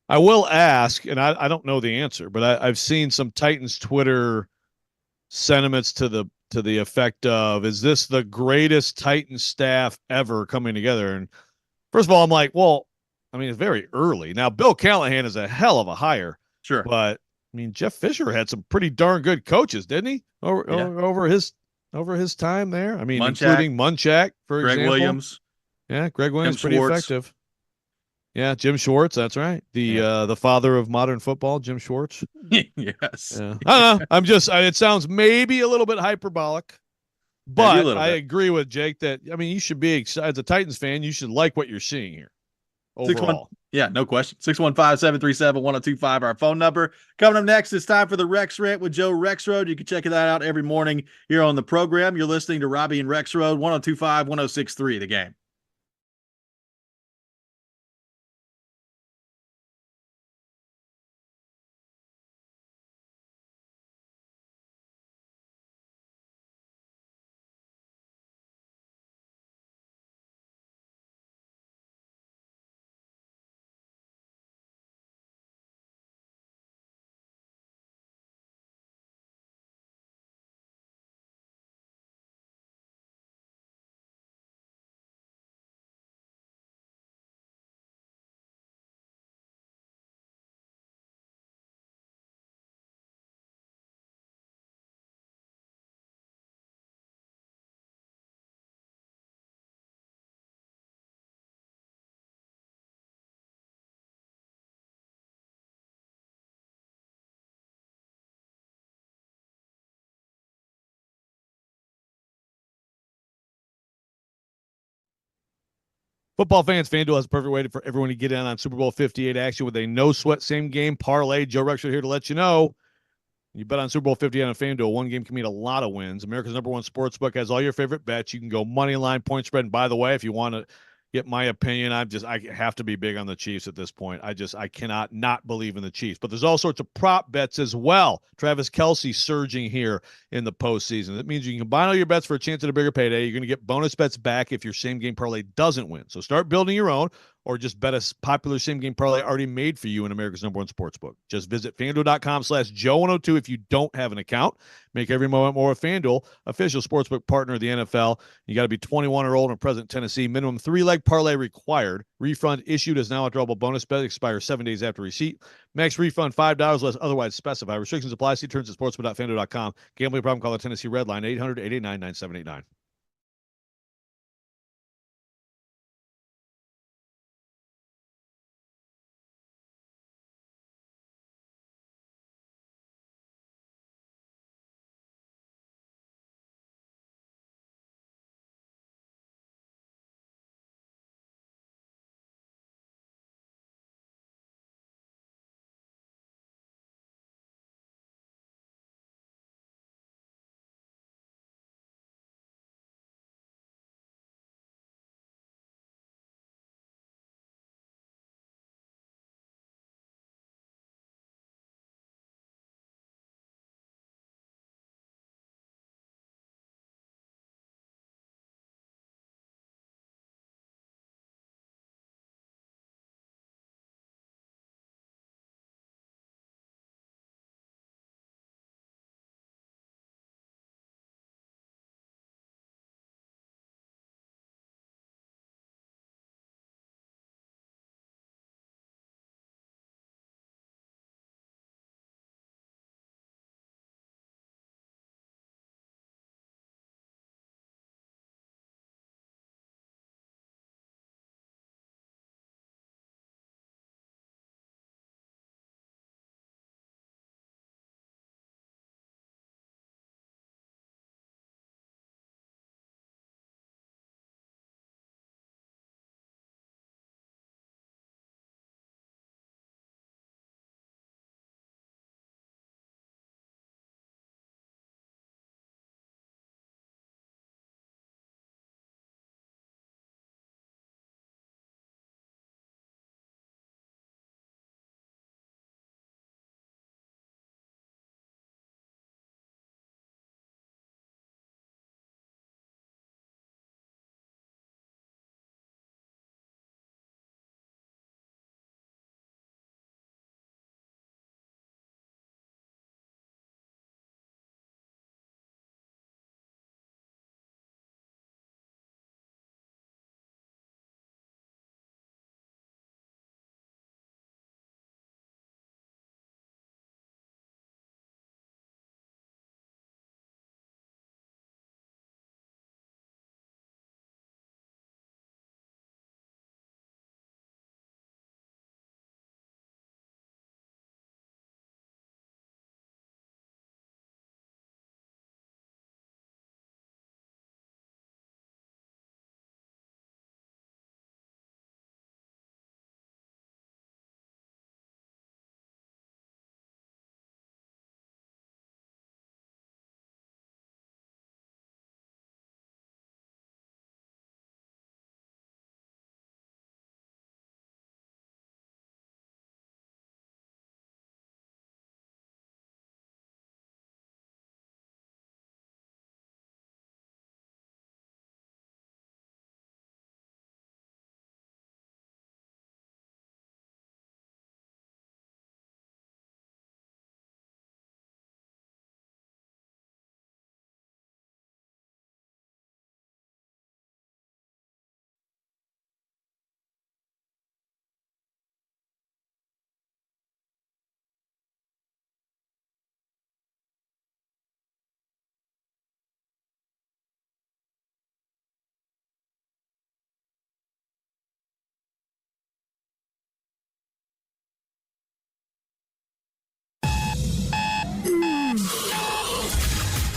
I will ask, and I don't know the answer, but I've seen some Titans Twitter sentiments to the effect of, is this the greatest Titans staff ever coming together? And first of all, I'm like, well, I mean, it's very early. Now, Bill Callahan is a hell of a hire. Sure. But, I mean, Jeff Fisher had some pretty darn good coaches, didn't he? Over his time there. I mean, including Munchak, for example. Greg Williams. Yeah, Greg Williams, pretty effective. Yeah, Jim Schwartz, that's right. The father of modern football, Jim Schwartz. Yes. Yeah. I don't know. It sounds maybe a little bit hyperbolic, but I agree with Jake that, I mean, you should be excited. As a Titans fan, you should like what you're seeing here overall. Yeah, no question. 615-737-1025, our phone number. Coming up next, it's time for the Rex Rant with Joe Rexrode. You can check that out every morning here on the program. You're listening to Robby and Rexrode, 102.5, 106.3, The Game. Football fans, FanDuel has a perfect way for everyone to get in on Super Bowl 58 action with a no-sweat same-game parlay. Joe Rexrode here to let you know. You bet on Super Bowl 58 on FanDuel. One game can mean a lot of wins. America's #1 sportsbook has all your favorite bets. You can go money line, point spread. And by the way, if you want to get my opinion, I have to be big on the Chiefs at this point. I cannot not believe in the Chiefs. But there's all sorts of prop bets as well. Travis Kelce surging here in the postseason. That means you can combine all your bets for a chance at a bigger payday. You're going to get bonus bets back if your same-game parlay doesn't win. So start building your own, or just bet a popular same-game parlay already made for you in America's #1 sportsbook. Just visit FanDuel.com/Joe102 if you don't have an account. Make every moment more with FanDuel, official sportsbook partner of the NFL. You got to be 21 or older and present in Tennessee. Minimum 3-leg parlay required. Refund issued as now a drawable bonus bet. Expires 7 days after receipt. Max refund $5 less otherwise specified. Restrictions apply. See terms at sportsbook.fanduel.com. Gambling problem? Call the Tennessee Red Line 800-889-9789.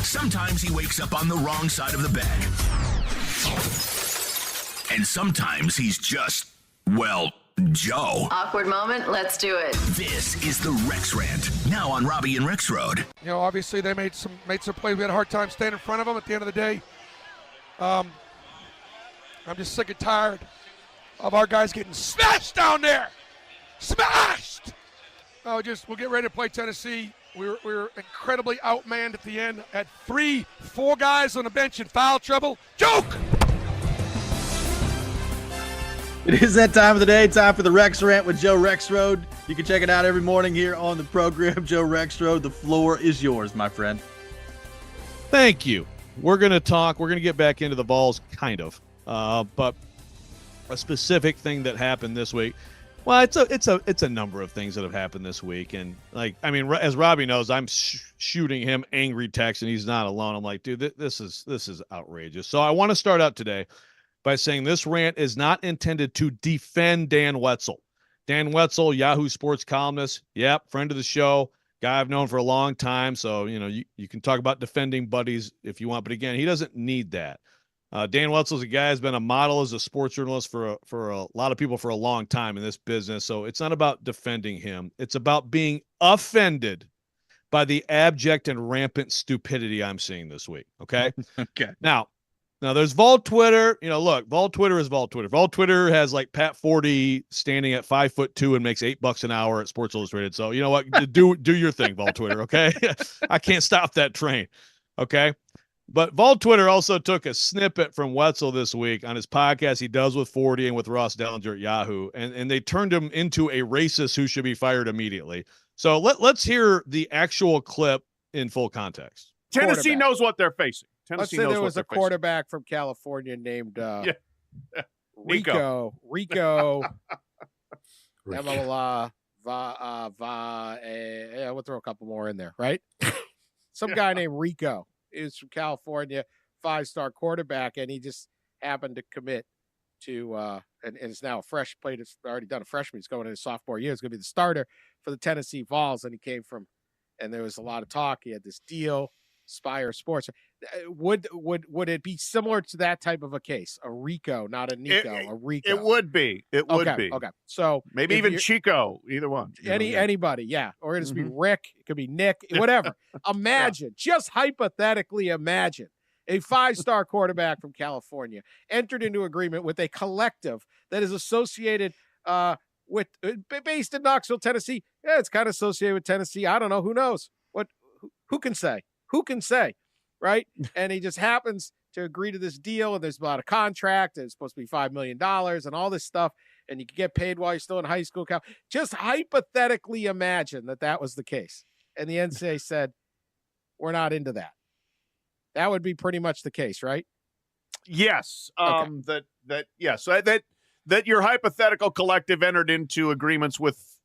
Sometimes he wakes up on the wrong side of the bed. And sometimes he's just, well, Joe. Awkward moment. Let's do it. This is the Rex Rant, now on Robby and Rexrode. You know, obviously they made some plays. We had a hard time staying in front of them at the end of the day. I'm just sick and tired of our guys getting smashed down there. Smashed! We'll get ready to play Tennessee. We were incredibly outmanned at the end. Had 4 guys on the bench in foul trouble. Joke! It is that time of the day, time for the Rex Rant with Joe Rexrode. You can check it out every morning here on the program. Joe Rexrode, the floor is yours, my friend. Thank you. We're going to get back into the Vols, kind of. But a specific thing that happened this week. Well, it's a number of things that have happened this week. And, as Robby knows, I'm shooting him angry texts, and he's not alone. I'm like, dude, this is outrageous. So I want to start out today by saying this rant is not intended to defend Dan Wetzel. Dan Wetzel, Yahoo Sports columnist, friend of the show, guy I've known for a long time. So, you can talk about defending buddies if you want. But again, he doesn't need that. Dan Wetzel's a guy who's been a model as a sports journalist for a lot of people for a long time in this business. So it's not about defending him. It's about being offended by the abject and rampant stupidity I'm seeing this week. Okay. Okay. Now there's Vol Twitter. Look, Vol Twitter is Vol Twitter. Vol Twitter has like Pat Forty standing at 5'2" and makes $8 an hour at Sports Illustrated. So you know what? do your thing, Vol Twitter. Okay. I can't stop that train. Okay. But Vol Twitter also took a snippet from Wetzel this week on his podcast he does with 40 and with Ross Dellinger at Yahoo, and they turned him into a racist who should be fired immediately. So let's hear the actual clip in full context. Tennessee knows what they're facing. Let's say there was a quarterback from California named Rico. Blah, blah, blah, we'll throw a couple more in there, right? Some guy named Rico is from California, 5-star quarterback, and he just happened to commit to and is now a fresh played. It's already done a freshman. He's going into his sophomore year. He's going to be the starter for the Tennessee Vols, and he came from. And there was a lot of talk. He had this deal, Spire Sports. Would it be similar to that type of a case? A Rico, not a Nico, a Rico. It would be. It would be. Okay. So maybe even Chico, either one. Anybody, yeah. Or it could be Rick, it could be Nick, whatever. Imagine, just hypothetically imagine a 5-star quarterback from California entered into agreement with a collective that is associated with based in Knoxville, Tennessee. Yeah, it's kind of associated with Tennessee. I don't know. Who knows? Who can say? Who can say? Right? And he just happens to agree to this deal, and there's a lot of contract, and it's supposed to be $5 million and all this stuff, and you can get paid while you're still in high school. Just hypothetically imagine that was the case. And the NCAA said, we're not into that. That would be pretty much the case, right? Yes. Okay. That your hypothetical collective entered into agreements with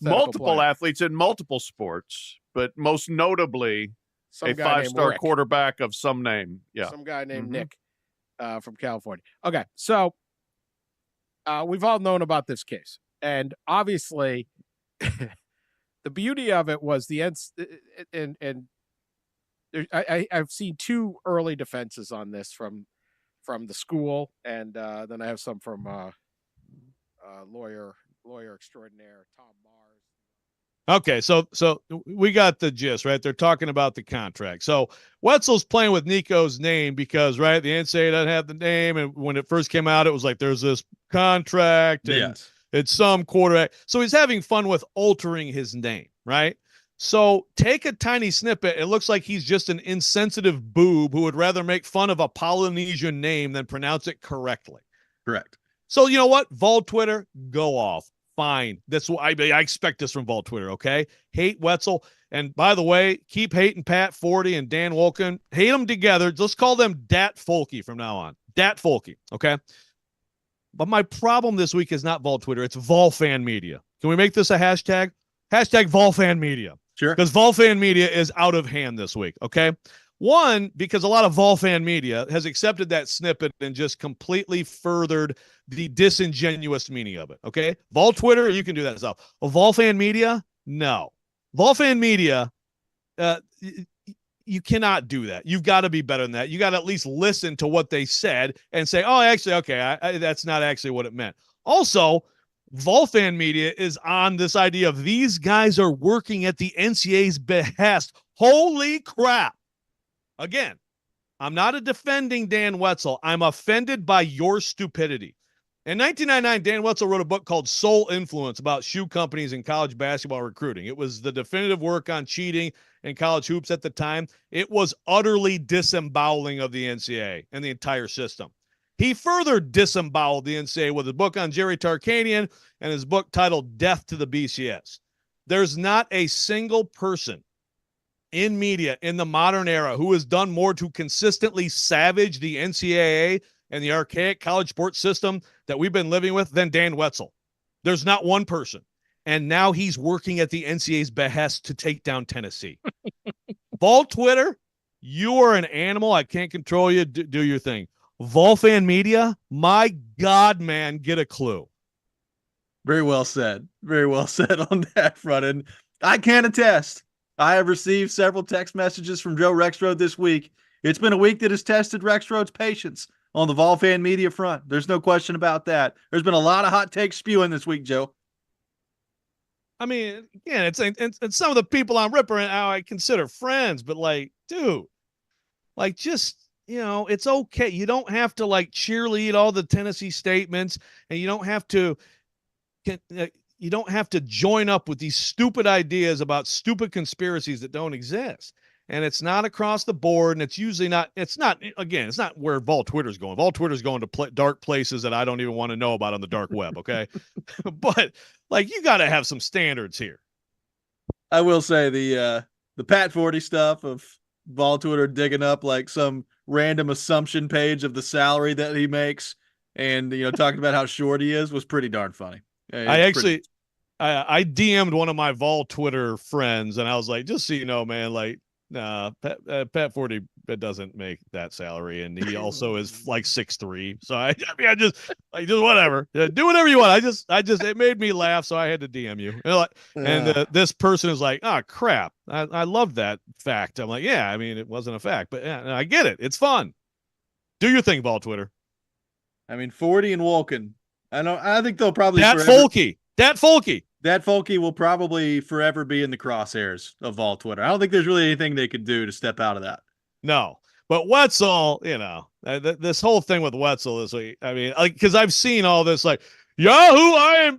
multiple athletes in multiple sports, but most notably a 5-star quarterback of some name. Yeah. Some guy named Nick from California. Okay. So we've all known about this case. And obviously the beauty of it was I've seen 2 early defenses on this from the school. And then I have some from lawyer extraordinaire, Tom Mars. Okay, so we got the gist, right? They're talking about the contract. So Wetzel's playing with Nico's name because, right, the NCAA doesn't have the name, and when it first came out, it was like there's this contract, and it's some quarterback. So he's having fun with altering his name, right? So take a tiny snippet. It looks like he's just an insensitive boob who would rather make fun of a Polynesian name than pronounce it correctly. Correct. So you know what? Vol Twitter, go off. Fine. That's what I expect this from Vol Twitter, okay? Hate Wetzel. And by the way, keep hating Pat Forty and Dan Wolken. Hate them together. Let's call them Dat Folke from now on. Dat Folke, okay? But my problem this week is not Vol Twitter. It's Vol Fan Media. Can we make this a hashtag? Hashtag Vol Fan Media. Sure. Because Vol Fan Media is out of hand this week, okay? One, because a lot of Vol Fan Media has accepted that snippet and just completely furthered the disingenuous meaning of it, okay? Vol Twitter, you can do that stuff. Vol Fan Media, no. Vol Fan Media, you cannot do that. You've got to be better than that. You got to at least listen to what they said and say, oh, actually, okay, that's not actually what it meant. Also, Volfan Media is on this idea of these guys are working at the NCAA's behest. Holy crap. Again, I'm not a defending Dan Wetzel. I'm offended by your stupidity. In 1999, Dan Wetzel wrote a book called Soul Influence about shoe companies and college basketball recruiting. It was the definitive work on cheating in college hoops at the time. It was utterly disemboweling of the NCAA and the entire system. He further disemboweled the NCAA with a book on Jerry Tarkanian and his book titled Death to the BCS. There's not a single person in media in the modern era who has done more to consistently savage the NCAA and the archaic college sports system that we've been living with than Dan Wetzel. There's not one person. And now he's working at the NCAA's behest to take down Tennessee. Vol Twitter, you are an animal. I can't control you. Do your thing. Volfan Media, my God, man, get a clue. Very well said. Very well said on that front. And I can attest. I have received several text messages from Joe Rexrode this week. It's been a week that has tested Rexrode's patience on the Volfan Media front. There's no question about that. There's been a lot of hot takes spewing this week, Joe. I mean, again, it's some of the people I'm ripping out I consider friends, but like, dude, like just, it's okay. You don't have to like cheerlead all the Tennessee statements, and you don't have to join up with these stupid ideas about stupid conspiracies that don't exist. And it's not across the board, and it's not where Vol Twitter's going. Vol Twitter's going to dark places that I don't even want to know about on the dark web, okay? But, like, you got to have some standards here. I will say the Pat 40 stuff of Vol Twitter digging up, like, some random assumption page of the salary that he makes and, talking about how short he is was pretty darn funny. I DM'd one of my Vol Twitter friends, and I was like, just so you know, man, like, nah, Pat 40 doesn't make that salary, and he also is like 6'3". So I just whatever, do whatever you want. It made me laugh, so I had to DM you. And this person is like, oh crap, I love that fact. I'm like, yeah, I mean, it wasn't a fact, but yeah, I get it. It's fun. Do your thing, Ball Twitter. I mean, 40 and Wolken. I think they'll probably Dat Folke will probably forever be in the crosshairs of Vol Twitter. I don't think there's really anything they could do to step out of that. No, but Wetzel, this whole thing with Wetzel this week. I mean, because I've seen all this, like, Yahoo,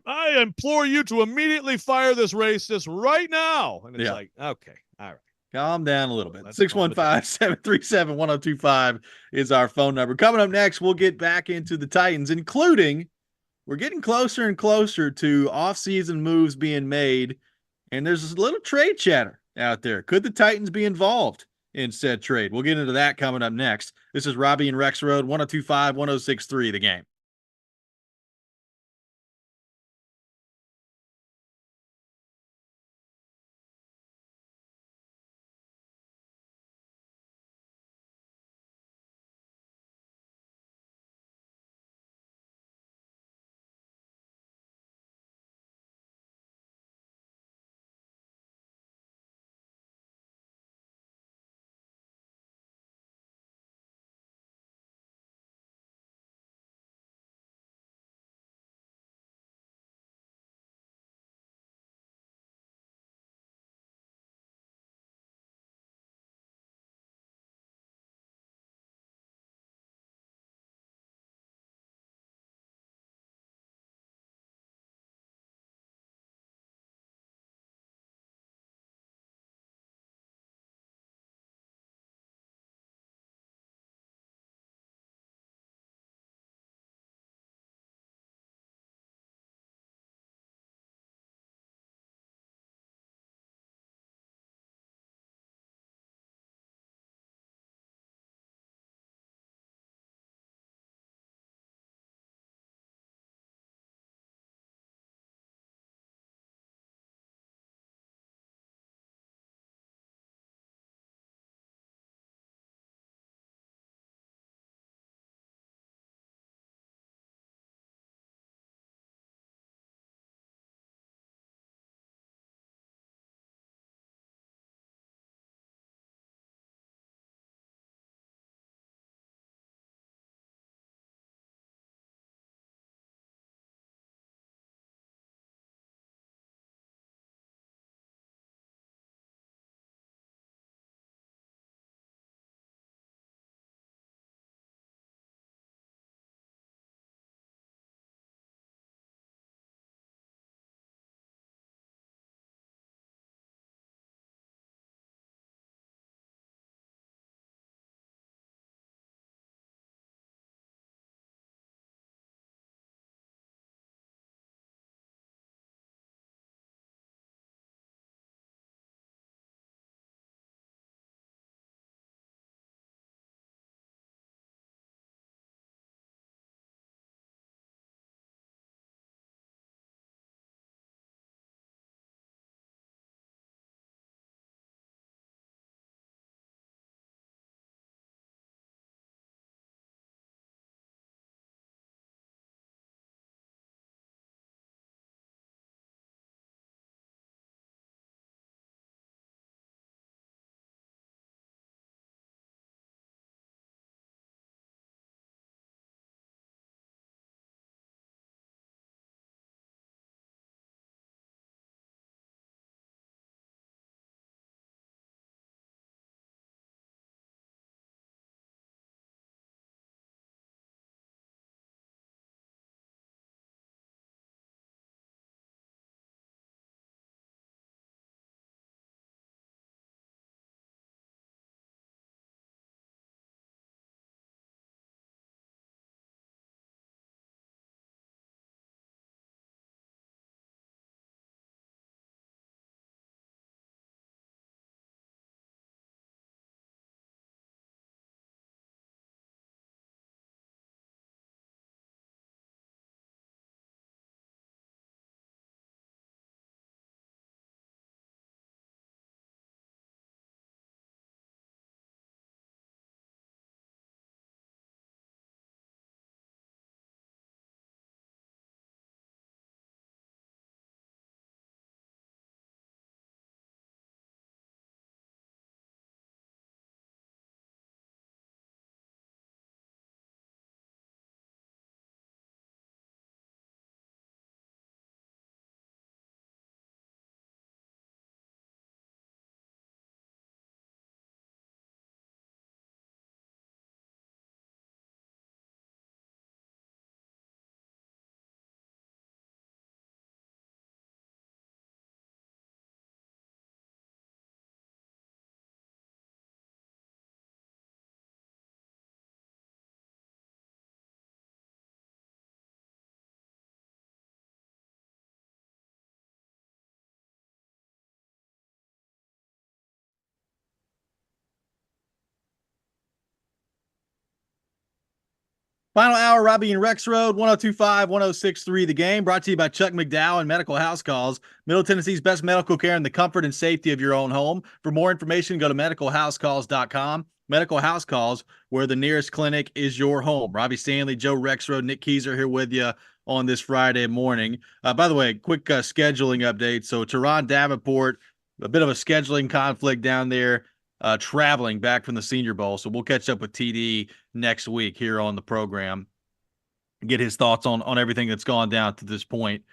I implore you to immediately fire this racist right now. And it's like, okay, all right. Calm down a little bit. 615-737-1025 is our phone number. Coming up next, we'll get back into the Titans, including we're getting closer and closer to off-season moves being made, and there's a little trade chatter out there. Could the Titans be involved in said trade? We'll get into that coming up next. This is Robby and Rexrode, 102.5, 106.3 The Game. Final hour, Robby and Rexrode, 102.5, 106.3 The Game, brought to you by Chuck McDowell and Medical House Calls, Middle Tennessee's best medical care in the comfort and safety of your own home. For more information, go to medicalhousecalls.com. Medical House Calls, where the nearest clinic is your home. Robby Stanley, Joe Rexrode, Nick Keyser here with you on this Friday morning. By the way, quick scheduling update. So Teron Davenport, a bit of a scheduling conflict down there, traveling back from the Senior Bowl. So we'll catch up with TD next week here on the program, get his thoughts on everything that's gone down to this point.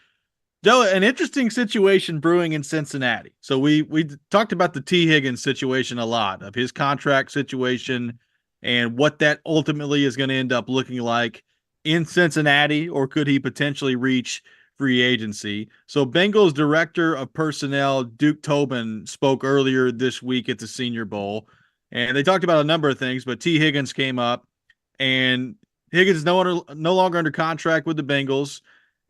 Joe, an interesting situation brewing in Cincinnati. So we talked about the T. Higgins situation a lot, of his contract situation and what that ultimately is going to end up looking like in Cincinnati, or could he potentially reach free agency? So Bengals director of personnel Duke Tobin spoke earlier this week at the Senior Bowl, and they talked about a number of things, but T. Higgins came up, and Higgins is no longer under contract with the Bengals.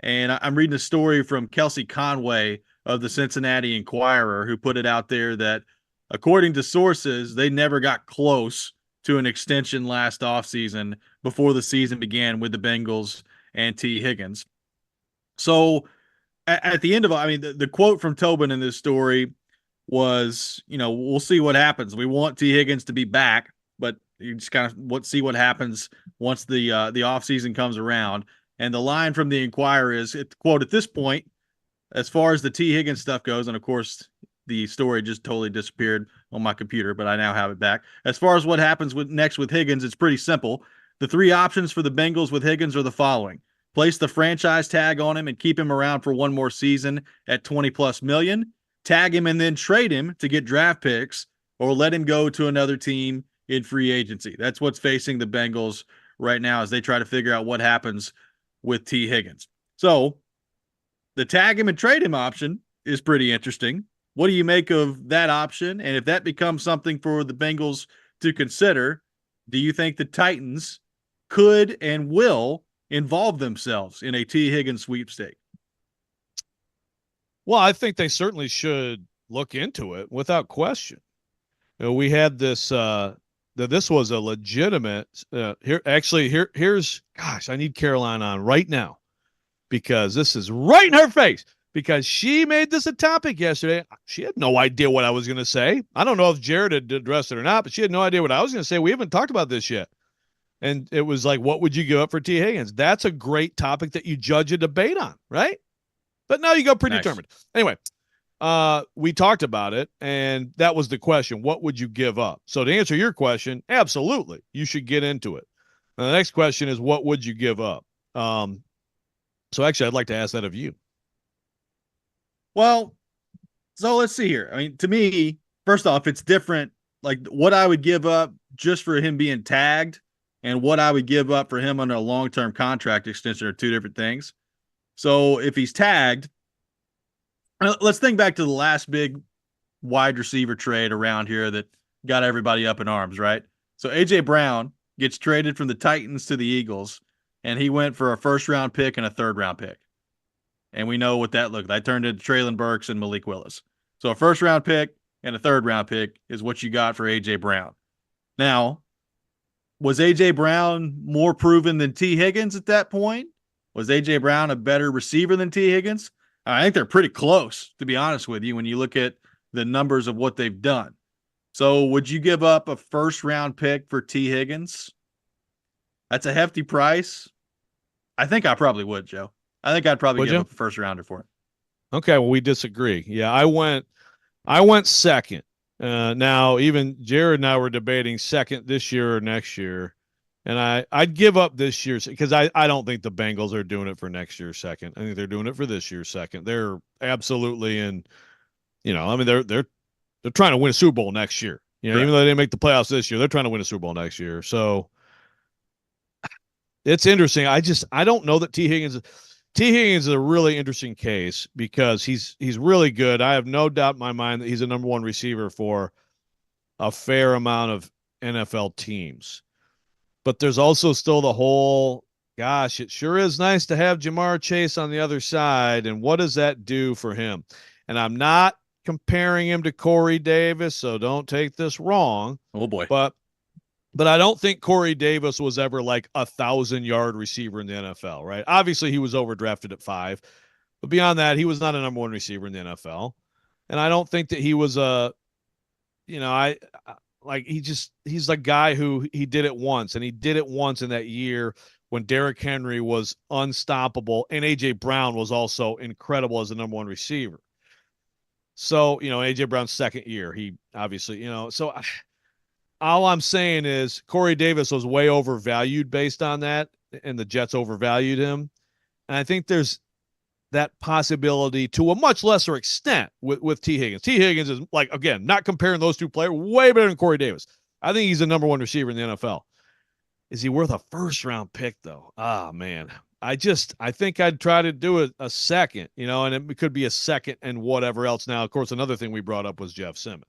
And I'm reading a story from Kelsey Conway of the Cincinnati Enquirer, who put it out there that, according to sources, they never got close to an extension last offseason before the season began with the Bengals and T. Higgins. So at the end of it, the quote from Tobin in this story was, we'll see what happens. We want T. Higgins to be back, but you just kind of see what happens once the offseason comes around. And the line from the Enquirer is, quote, at this point, as far as the T. Higgins stuff goes, and of course, the story just totally disappeared on my computer, but I now have it back. As far as what happens next with Higgins, it's pretty simple. The three options for the Bengals with Higgins are the following: place the franchise tag on him and keep him around for one more season at $20+ million, tag him and then trade him to get draft picks, or let him go to another team in free agency. That's what's facing the Bengals right now as they try to figure out what happens with T. Higgins. So the tag him and trade him option is pretty interesting. What do you make of that option? And if that becomes something for the Bengals to consider, do you think the Titans could and will involve themselves in a T. Higgins sweepstake? Well, I think they certainly should look into it without question. We had this this was a legitimate here's gosh, I need Caroline on right now, because this is right in her face, because she made this a topic yesterday. She had no idea what I was going to say. I don't know if Jared had addressed it or not, but she had no idea what I was going to say. We haven't talked about this yet. And it was like, what would you give up for T. Higgins? That's a great topic that you judge a debate on, right? But now you go predetermined. Nice. Anyway, we talked about it, and that was the question. What would you give up? So to answer your question, absolutely, you should get into it. Now, the next question is, what would you give up? So actually, I'd like to ask that of you. Well, so let's see here. To me, first off, it's different. Like what I would give up just for him being tagged and what I would give up for him under a long-term contract extension are two different things. So if he's tagged, let's think back to the last big wide receiver trade around here that got everybody up in arms, right? So A.J. Brown gets traded from the Titans to the Eagles, and he went for a first-round pick and a third-round pick. And we know what that looked like. Turned into Treylon Burks and Malik Willis. So a first-round pick and a third-round pick is what you got for A.J. Brown. Now, was A.J. Brown more proven than T. Higgins at that point? Was A.J. Brown a better receiver than T. Higgins? I think they're pretty close, to be honest with you, when you look at the numbers of what they've done. So would you give up a first-round pick for T. Higgins? That's a hefty price. I think I probably would, Joe. I think I'd probably give up a first-rounder for it. Okay, well, we disagree. Yeah, I went second. Now, even Jared and I were debating second this year or next year. And I'd give up this year's, because I don't think the Bengals are doing it for next year's second. I think they're doing it for this year's second. They're absolutely they're trying to win a Super Bowl next year. Right. Even though they didn't make the playoffs this year, they're trying to win a Super Bowl next year. So it's interesting. I don't know that T. Higgins is a really interesting case, because he's really good. I have no doubt in my mind that he's a number one receiver for a fair amount of NFL teams. But there's also still the whole, gosh, it sure is nice to have Jamar Chase on the other side. And what does that do for him? And I'm not comparing him to Corey Davis, so don't take this wrong. Oh, boy. But But I don't think Corey Davis was ever like 1,000-yard receiver in the NFL, right? Obviously, he was overdrafted at 5. But beyond that, he was not a number 1 receiver in the NFL. And I don't think that he was he's a guy who he did it once, and he did it once in that year when Derrick Henry was unstoppable and A.J. Brown was also incredible as the number 1 receiver. So, A.J. Brown's second year, he obviously, so all I'm saying is Corey Davis was way overvalued based on that, and the Jets overvalued him. And I think there's that possibility to a much lesser extent with T. Higgins. T. Higgins is, like, again, not comparing those two players, way better than Corey Davis. I think he's the number 1 receiver in the NFL. Is he worth a first-round pick, though? Ah, man. I think I'd try to do a second, and it could be a second and whatever else. Now, of course, another thing we brought up was Jeff Simmons.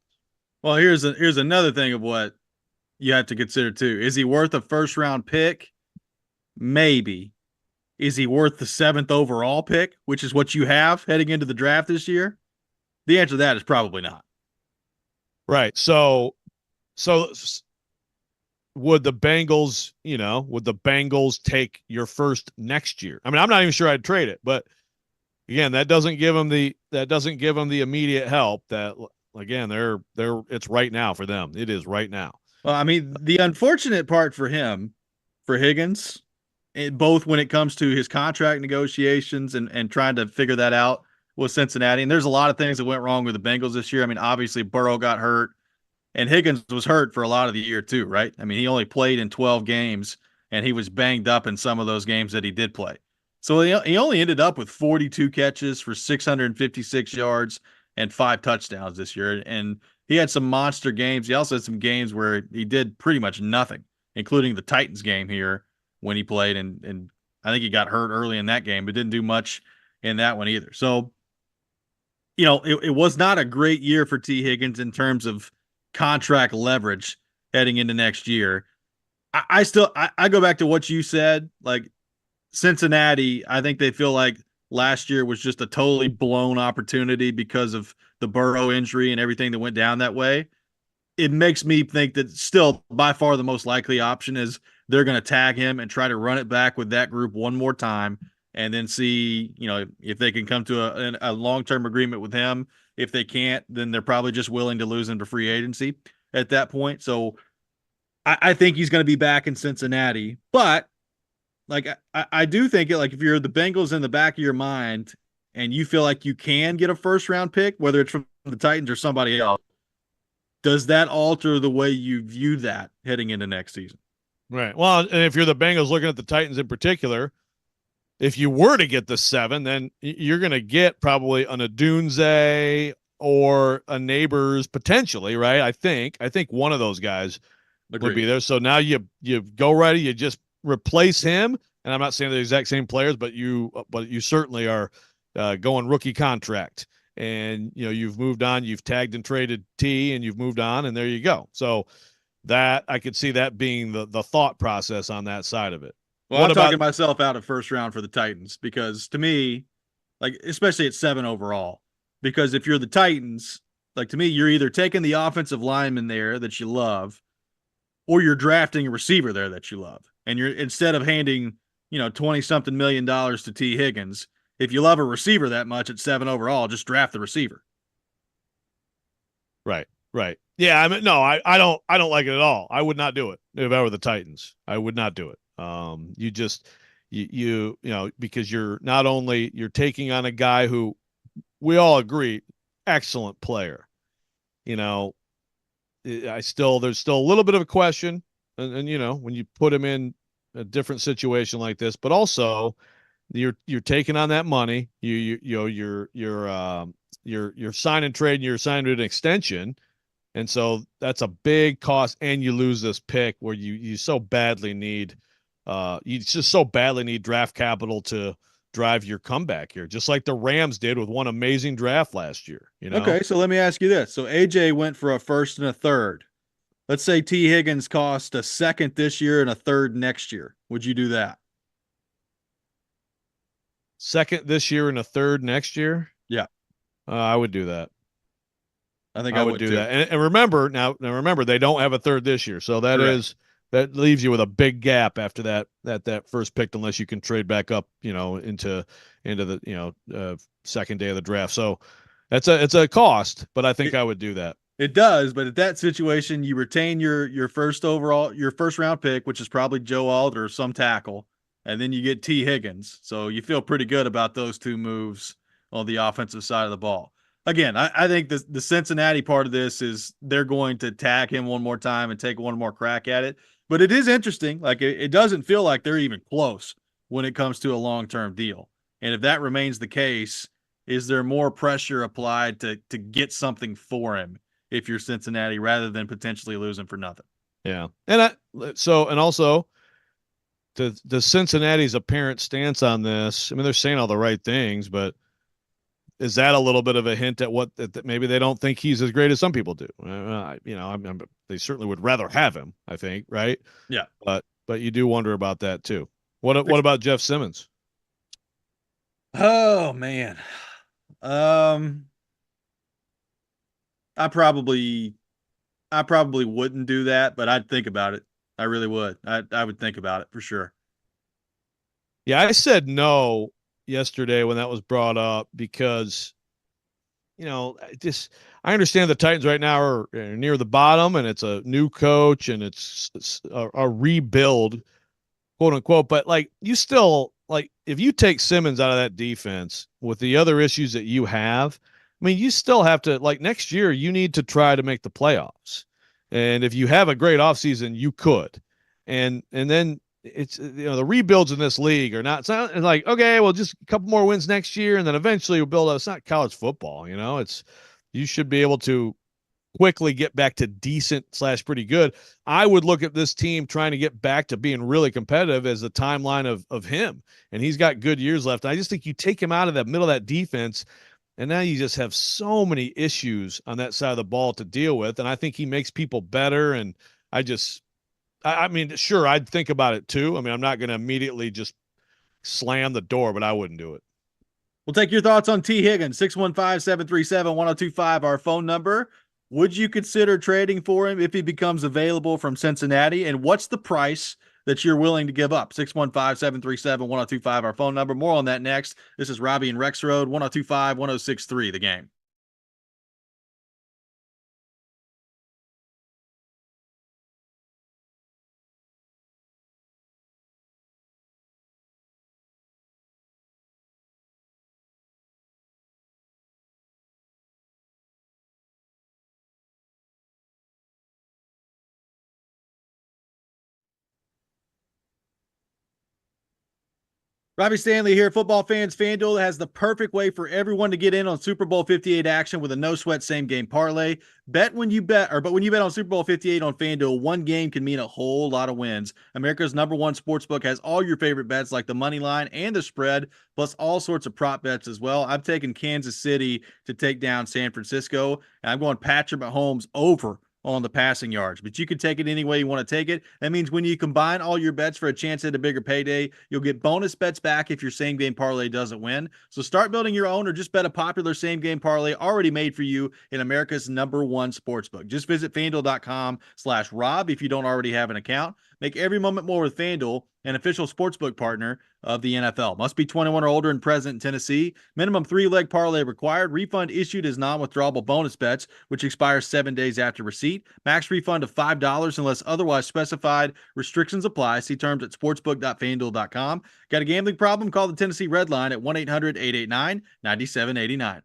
Well, here's another thing of what you have to consider, too. Is he worth a first-round pick? Maybe. Is he worth the 7th overall pick, which is what you have heading into the draft this year? The answer to that is probably not. Right. So would the Bengals take your first next year? I mean, I'm not even sure I'd trade it, but again, that doesn't give them the immediate help that, again, it's right now for them. It is right now. Well, I mean, the unfortunate part for Higgins, both when it comes to his contract negotiations and trying to figure that out with Cincinnati. And there's a lot of things that went wrong with the Bengals this year. I mean, obviously Burrow got hurt, and Higgins was hurt for a lot of the year too, right? I mean, he only played in 12 games, and he was banged up in some of those games that he did play. So he only ended up with 42 catches for 656 yards and 5 touchdowns this year. And he had some monster games. He also had some games where he did pretty much nothing, including the Titans game here when he played. And I think he got hurt early in that game, but didn't do much in that one either. So, it was not a great year for T. Higgins in terms of contract leverage heading into next year. I go back to what you said, like Cincinnati, I think they feel like last year was just a totally blown opportunity because of the Burrow injury and everything that went down that way. It makes me think that still by far the most likely option is they're going to tag him and try to run it back with that group one more time and then see, if they can come to a long-term agreement with him. If they can't, then they're probably just willing to lose him to free agency at that point. So I think he's going to be back in Cincinnati, but like, I do think if you're the Bengals in the back of your mind and you feel like you can get a first round pick, whether it's from the Titans or somebody else, does that alter the way you view that heading into next season? Right. Well, and if you're the Bengals looking at the Titans in particular, if you were to get the 7, then you're going to get probably an Odunze or a Neighbors potentially, right? I think one of those guys would be there. So now you go right, you just replace him. And I'm not saying they're the exact same players, but you certainly are going rookie contract. And you've moved on, you've tagged and traded T, and you've moved on, and there you go. So that I could see that being the thought process on that side of it. Well, I'm talking myself out of first round for the Titans because to me, like especially at 7 overall, because if you're the Titans, like to me, you're either taking the offensive lineman there that you love, or you're drafting a receiver there that you love. And you're instead of handing, $20-something million to T. Higgins, if you love a receiver that much at 7 overall, just draft the receiver. Right. Yeah, I mean, no, I don't like it at all. I would not do it if I were the Titans. I would not do it. Because you're not only you're taking on a guy who we all agree, excellent player. There's still a little bit of a question, and when you put him in a different situation like this, but also you're taking on that money. You're sign and trade, and you're signed to an extension, and so that's a big cost. And you lose this pick where you so badly need. You just so badly need draft capital to drive your comeback here, just like the Rams did with one amazing draft last year. Okay, so let me ask you this. So AJ went for a first and a third. Let's say T. Higgins cost a 2nd this year and a 3rd next year. Would you do that? 2nd this year and a 3rd next year? Yeah. I would do that. I think I would do too. that. And remember, now remember, they don't have a 3rd this year. So that Correct. is that leaves you with a big gap after that first pick, unless you can trade back up, into the second day of the draft. So it's a cost, but I think I would do that. It does, but at that situation, you retain your first round pick, which is probably Joe Alt or some tackle, and then you get T. Higgins. So you feel pretty good about those two moves on the offensive side of the ball. Again, I think the Cincinnati part of this is they're going to tag him one more time and take one more crack at it. But it is interesting. Like it doesn't feel like they're even close when it comes to a long-term deal. And if that remains the case, is there more pressure applied to get something for him if you're Cincinnati rather than potentially losing for nothing? Yeah. And also the Cincinnati's apparent stance on this, I mean, they're saying all the right things, but is that a little bit of a hint at what that maybe they don't think he's as great as some people do? They certainly would rather have him, I think, right? Yeah. But you do wonder about that too. What about Jeff Simmons? Oh man. I probably wouldn't do that, but I'd think about it. I really would. I would think about it for sure. Yeah, I said no yesterday when that was brought up because, I understand the Titans right now are near the bottom and it's a new coach and it's a rebuild, quote unquote. But you still if you take Simmons out of that defense with the other issues that you have, I mean, you still have to next year you need to try to make the playoffs. And if you have a great offseason, you could. And then it's the rebuilds in this league are not. It's not like, okay, well, just a couple more wins next year, and then eventually we'll build up. It's not college football, It's you should be able to quickly get back to decent / pretty good. I would look at this team trying to get back to being really competitive as the timeline of him, and he's got good years left. I just think you take him out of that middle of that defense, and now you just have so many issues on that side of the ball to deal with. And I think he makes people better. And I mean, sure, I'd think about it too. I mean, I'm not going to immediately just slam the door, but I wouldn't do it. We'll take your thoughts on T. Higgins, 615-737-1025, our phone number. Would you consider trading for him if he becomes available from Cincinnati? And what's the price that you're willing to give up? 615-737-1025, our phone number. More on that next. This is Robby and Rexrode, 1025-1063, The Game. Robby Stanley here. Football fans, FanDuel has the perfect way for everyone to get in on Super Bowl 58 action with a no-sweat same-game parlay. But when you bet on Super Bowl 58 on FanDuel, one game can mean a whole lot of wins. America's #1 sportsbook has all your favorite bets like the money line and the spread, plus all sorts of prop bets as well. I'm taking Kansas City to take down San Francisco, and I'm going Patrick Mahomes over on the passing yards, but you can take it any way you want to take it. That means when you combine all your bets for a chance at a bigger payday, you'll get bonus bets back if your same game parlay doesn't win. So start building your own or just bet a popular same game parlay already made for you in America's #1 sportsbook. Just visit FanDuel.com/Rob if you don't already have an account. Make every moment more with FanDuel, an official sportsbook partner of the NFL. Must be 21 or older and present in Tennessee. Minimum 3-leg parlay required. Refund issued as non-withdrawable bonus bets, which expires 7 days after receipt. Max refund of $5 unless otherwise specified. Restrictions apply. See terms at sportsbook.fanduel.com. Got a gambling problem? Call the Tennessee Red Line at 1-800-889-9789.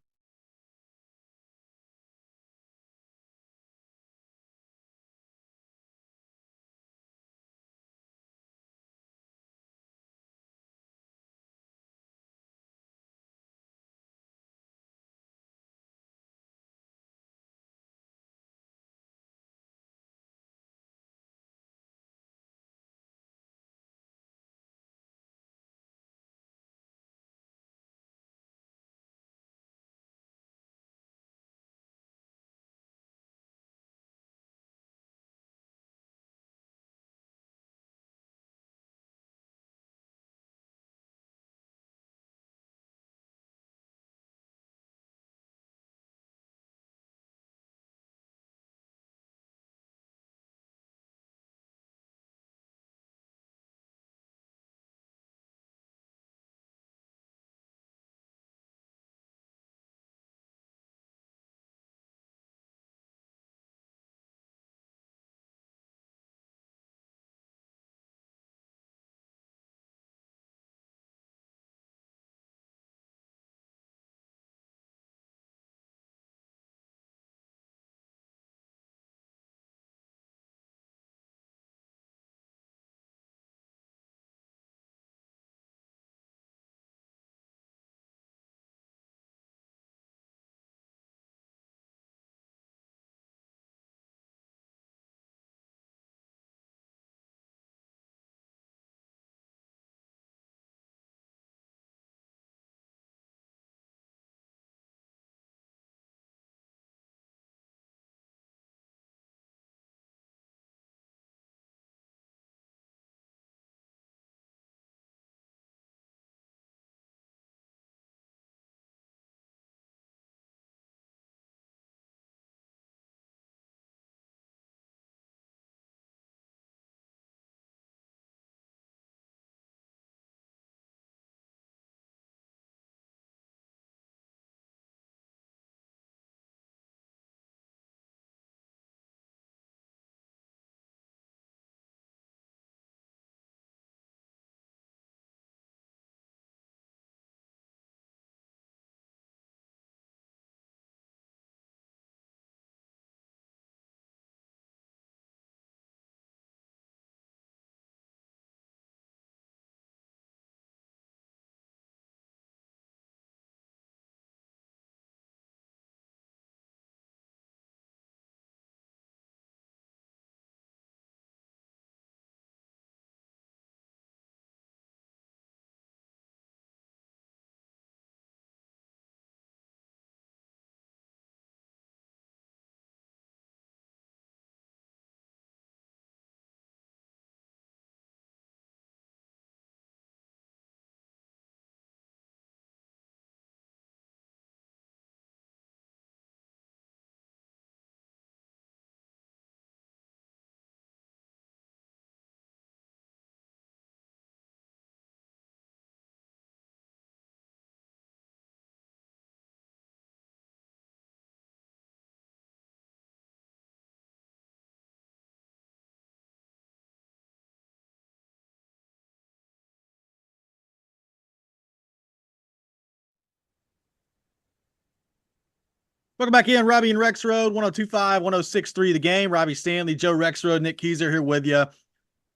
Welcome back in, Robby and Rexrode, 102.5, 106.3 The Game. Robby Stanley, Joe Rexrode, Nick Keyser here with you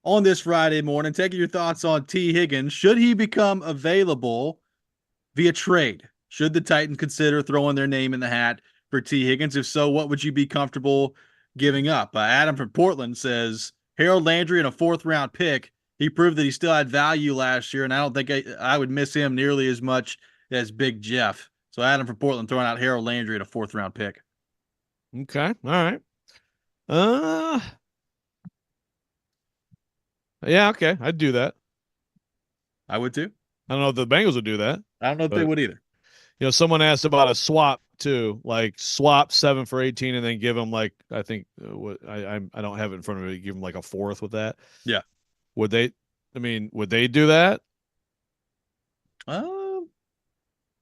on this Friday morning. Taking your thoughts on T. Higgins. Should he become available via trade? Should the Titans consider throwing their name in the hat for T. Higgins? If so, what would you be comfortable giving up? Adam from Portland says, Harold Landry and a 4th-round pick. He proved that he still had value last year, and I don't think I would miss him nearly as much as Big Jeff. So Adam from Portland throwing out Harold Landry at a 4th-round pick. Okay. All right. Yeah, okay. I'd do that. I would too. I don't know if the Bengals would do that. I don't know if they would either. You know, someone asked about a swap too, like swap 7 for 18 and then give them like, I think I don't have it in front of me, give them like a 4th with that. Yeah. Would they do that?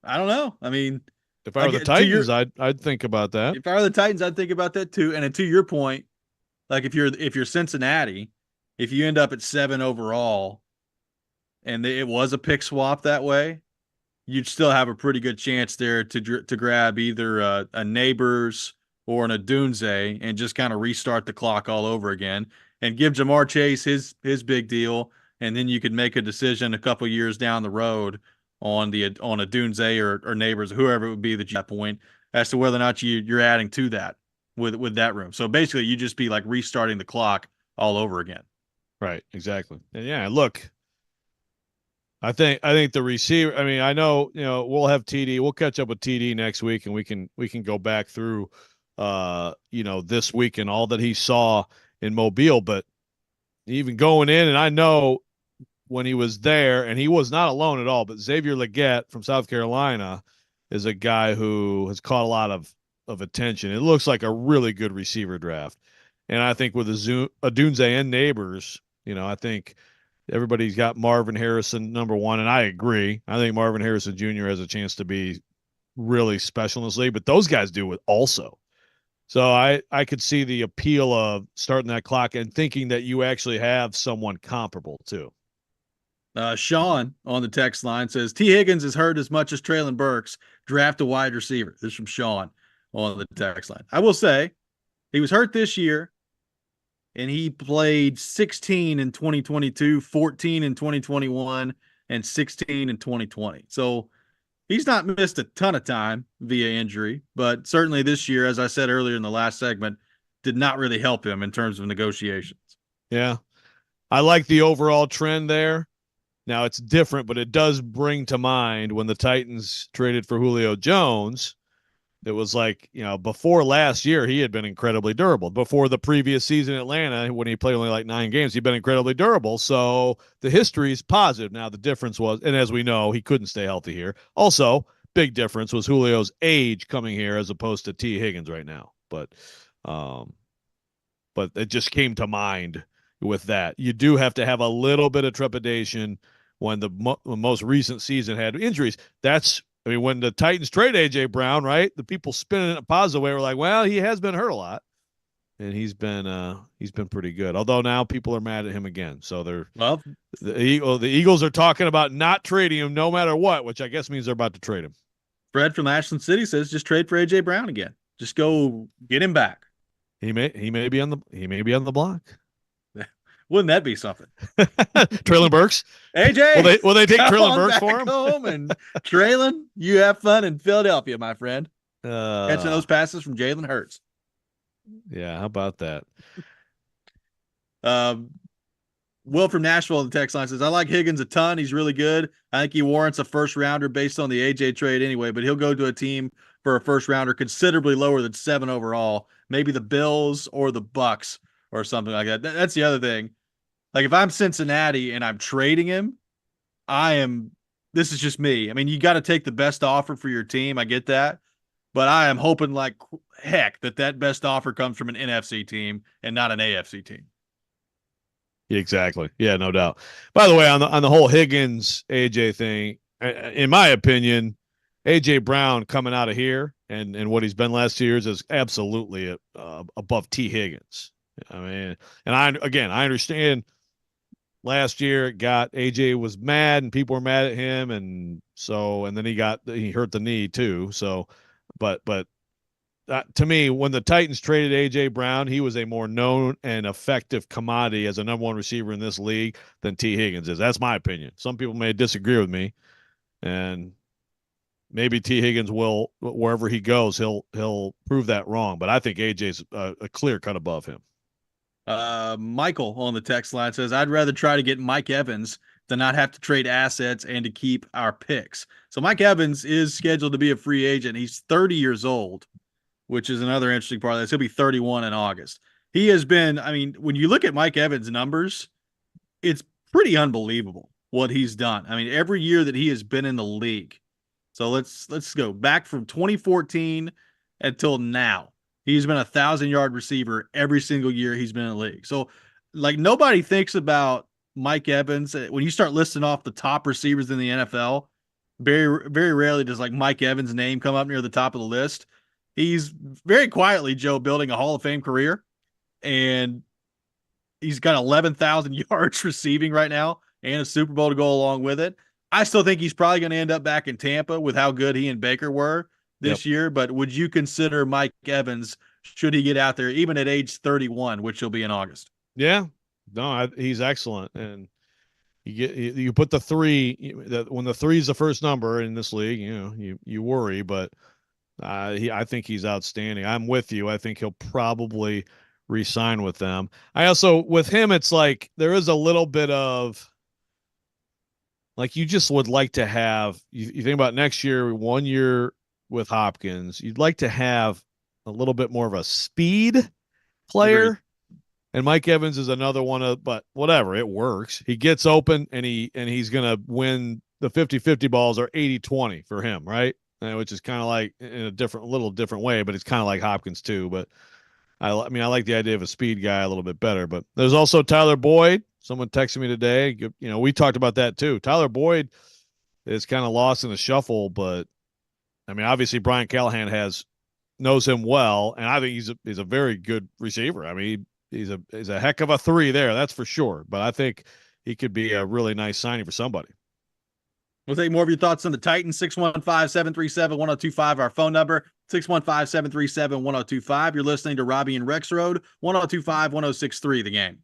I don't know. I mean, if I were the Titans, I'd think about that. If I were the Titans, I'd think about that too. And to your point, like if you're Cincinnati, if you end up at 7 overall, and it was a pick swap that way, you'd still have a pretty good chance there to grab either a Neighbors or an Adunze and just kind of restart the clock all over again and give Jamar Chase his big deal, and then you could make a decision a couple years down the road on a Dunze or Neighbors, whoever it would be that you at that point, as to whether or not you're adding to that with that room. So basically, you just be like restarting the clock all over again. Right, exactly. And yeah, look, I think the receiver. I mean, I know we'll have TD. We'll catch up with TD next week, and we can go back through, this week and all that he saw in Mobile. But even going in, and I know when he was there, and he was not alone at all, but Xavier Legette from South Carolina is a guy who has caught a lot of attention. It looks like a really good receiver draft. And I think with Adunze and Neighbors, I think everybody's got Marvin Harrison number 1, and I agree. I think Marvin Harrison Jr. has a chance to be really special in this league, but those guys do it also. So I could see the appeal of starting that clock and thinking that you actually have someone comparable too. Sean on the text line says, T. Higgins is hurt as much as Traylon Burks. Draft a wide receiver. This is from Sean on the text line. I will say he was hurt this year, and he played 16 in 2022, 14 in 2021, and 16 in 2020. So he's not missed a ton of time via injury, but certainly this year, as I said earlier in the last segment, did not really help him in terms of negotiations. Yeah. I like the overall trend there. Now, it's different, but it does bring to mind when the Titans traded for Julio Jones. It was like, before last year, he had been incredibly durable. Before the previous season in Atlanta, when he played only like 9 games, he'd been incredibly durable. So the history is positive. Now, the difference was, and as we know, he couldn't stay healthy here. Also, big difference was Julio's age coming here as opposed to T. Higgins right now. But it just came to mind with that. You do have to have a little bit of trepidation when the most recent season had injuries. When the Titans trade A.J. Brown, right, the people spinning it a positive way were like, well, he has been hurt a lot, and he's been pretty good. Although now people are mad at him again. So the Eagles are talking about not trading him no matter what, which I guess means they're about to trade him. Fred from Ashland City says just trade for A.J. Brown again. Just go get him back. He may be on the block. Wouldn't that be something? Traylon Burks? AJ, will they take Traylon Burks for him? Home and Traylon, you have fun in Philadelphia, my friend. Catching those passes from Jalen Hurts. Yeah, how about that? Will from Nashville on the text line says, I like Higgins a ton. He's really good. I think he warrants a first rounder based on the AJ trade anyway, but he'll go to a team for a first rounder considerably lower than 7 overall. Maybe the Bills or the Bucks or something like that. That's the other thing. Like if I'm Cincinnati and I'm trading him, this is just me. I mean, you got to take the best offer for your team. I get that. But I am hoping like heck that best offer comes from an NFC team and not an AFC team. Exactly. Yeah, no doubt. By the way, on the whole Higgins AJ thing, in my opinion, AJ Brown coming out of here and what he's been last 2 years is absolutely above T Higgins. I mean, and I understand last year AJ was mad and people were mad at him, and then he hurt the knee too. So, but to me, when the Titans traded A.J. Brown, he was a more known and effective commodity as a number one receiver in this league than T. Higgins is. That's my opinion. Some people may disagree with me, and maybe T. Higgins will, wherever he goes, he'll prove that wrong. But I think A.J.'s a clear cut above him. Michael on the text line says, I'd rather try to get Mike Evans than not have to trade assets and to keep our picks. So Mike Evans is scheduled to be a free agent. He's 30 years old, which is another interesting part of this. He'll be 31 in August. He has been, I mean, when you look at Mike Evans' numbers, it's pretty unbelievable what he's done. I mean, every year that he has been in the league. So let's go back from 2014 until now. He's been 1,000-yard receiver every single year he's been in the league. So, like, nobody thinks about Mike Evans. When you start listing off the top receivers in the NFL, very, very rarely does, like, Mike Evans' name come up near the top of the list. He's very quietly, Joe, building a Hall of Fame career, and he's got 11,000 yards receiving right now and a Super Bowl to go along with it. I still think he's probably going to end up back in Tampa with how good he and Baker were this year. But would you consider Mike Evans, should he get out there, even at age 31, which he'll be in August? Yeah, no, he's excellent. And you put the three, when the three is the first number in this league, you worry, but I think he's outstanding. I'm with you. I think he'll probably re-sign with them. With him, it's like there is a little bit of, like, you just would like to have, you think about next year, 1 year with Hopkins, you'd like to have a little bit more of a speed player. Agreed. And Mike Evans is another one but whatever, it works. He gets open and he's going to win the 50-50 balls are 80-20 for him, right? Which is kind of like in a little different way, but it's kind of like Hopkins too. But I like the idea of a speed guy a little bit better. But there's also Tyler Boyd. Someone texted me today. We talked about that too. Tyler Boyd is kind of lost in the shuffle, but I mean, obviously Brian Callahan knows him well, and I think he's a very good receiver. I mean, he's a heck of a three there, that's for sure. But I think he could be a really nice signing for somebody. We'll take more of your thoughts on the Titans. 615-737-1025, our phone number. 615-737-1025. You're listening to Robby and Rexrode, 1025-1063, The Game.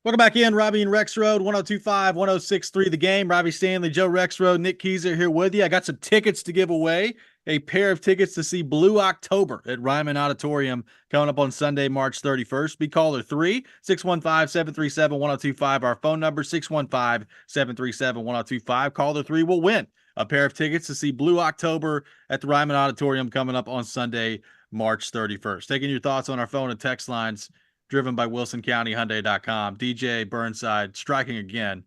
Welcome back in, Robby and Rexrode, 102.5, 106.3 The Game. Robbie Stanley, Joe Rexrode, Nick Keyser here with you. I got some tickets to give away, a pair of tickets to see Blue October at Ryman Auditorium coming up on Sunday, March 31st. Be caller 3, 615-737-1025. Our phone number, 615-737-1025. Caller 3 will win a pair of tickets to see Blue October at the Ryman Auditorium coming up on Sunday, March 31st. Taking your thoughts on our phone and text lines, driven by WilsonCountyHyundai.com. DJ Burnside striking again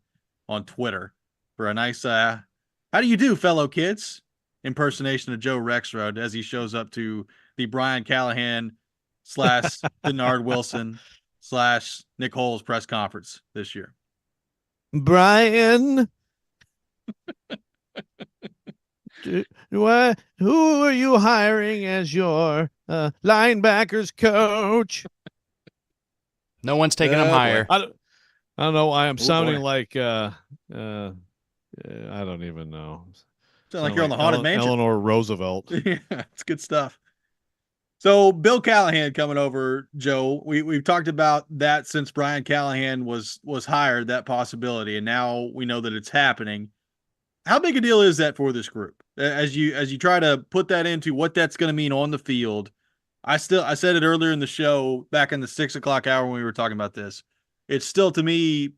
on Twitter for a nice, how do you do, fellow kids? Impersonation of Joe Rexrode as he shows up to the Brian Callahan / Denard Wilson / Nick Holes press conference this year. Brian, who are you hiring as your linebackers coach? No one's taking him higher. I don't know why I'm sounding boy. like I don't even know. Sound like you're on the Haunted Mansion. Eleanor Roosevelt. Yeah, it's good stuff. So Bill Callahan coming over, Joe. We've talked about that since Brian Callahan was hired, that possibility, and now we know that it's happening. How big a deal is that for this group? As you try to put that into what that's going to mean on the field, I said it earlier in the show, back in the 6 o'clock hour when we were talking about this. It's still, to me,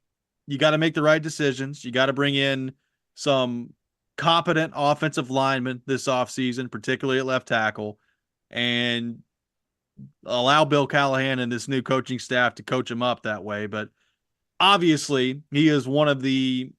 you got to make the right decisions. You got to bring in some competent offensive linemen this offseason, particularly at left tackle, and allow Bill Callahan and this new coaching staff to coach him up that way. But obviously, he is one of the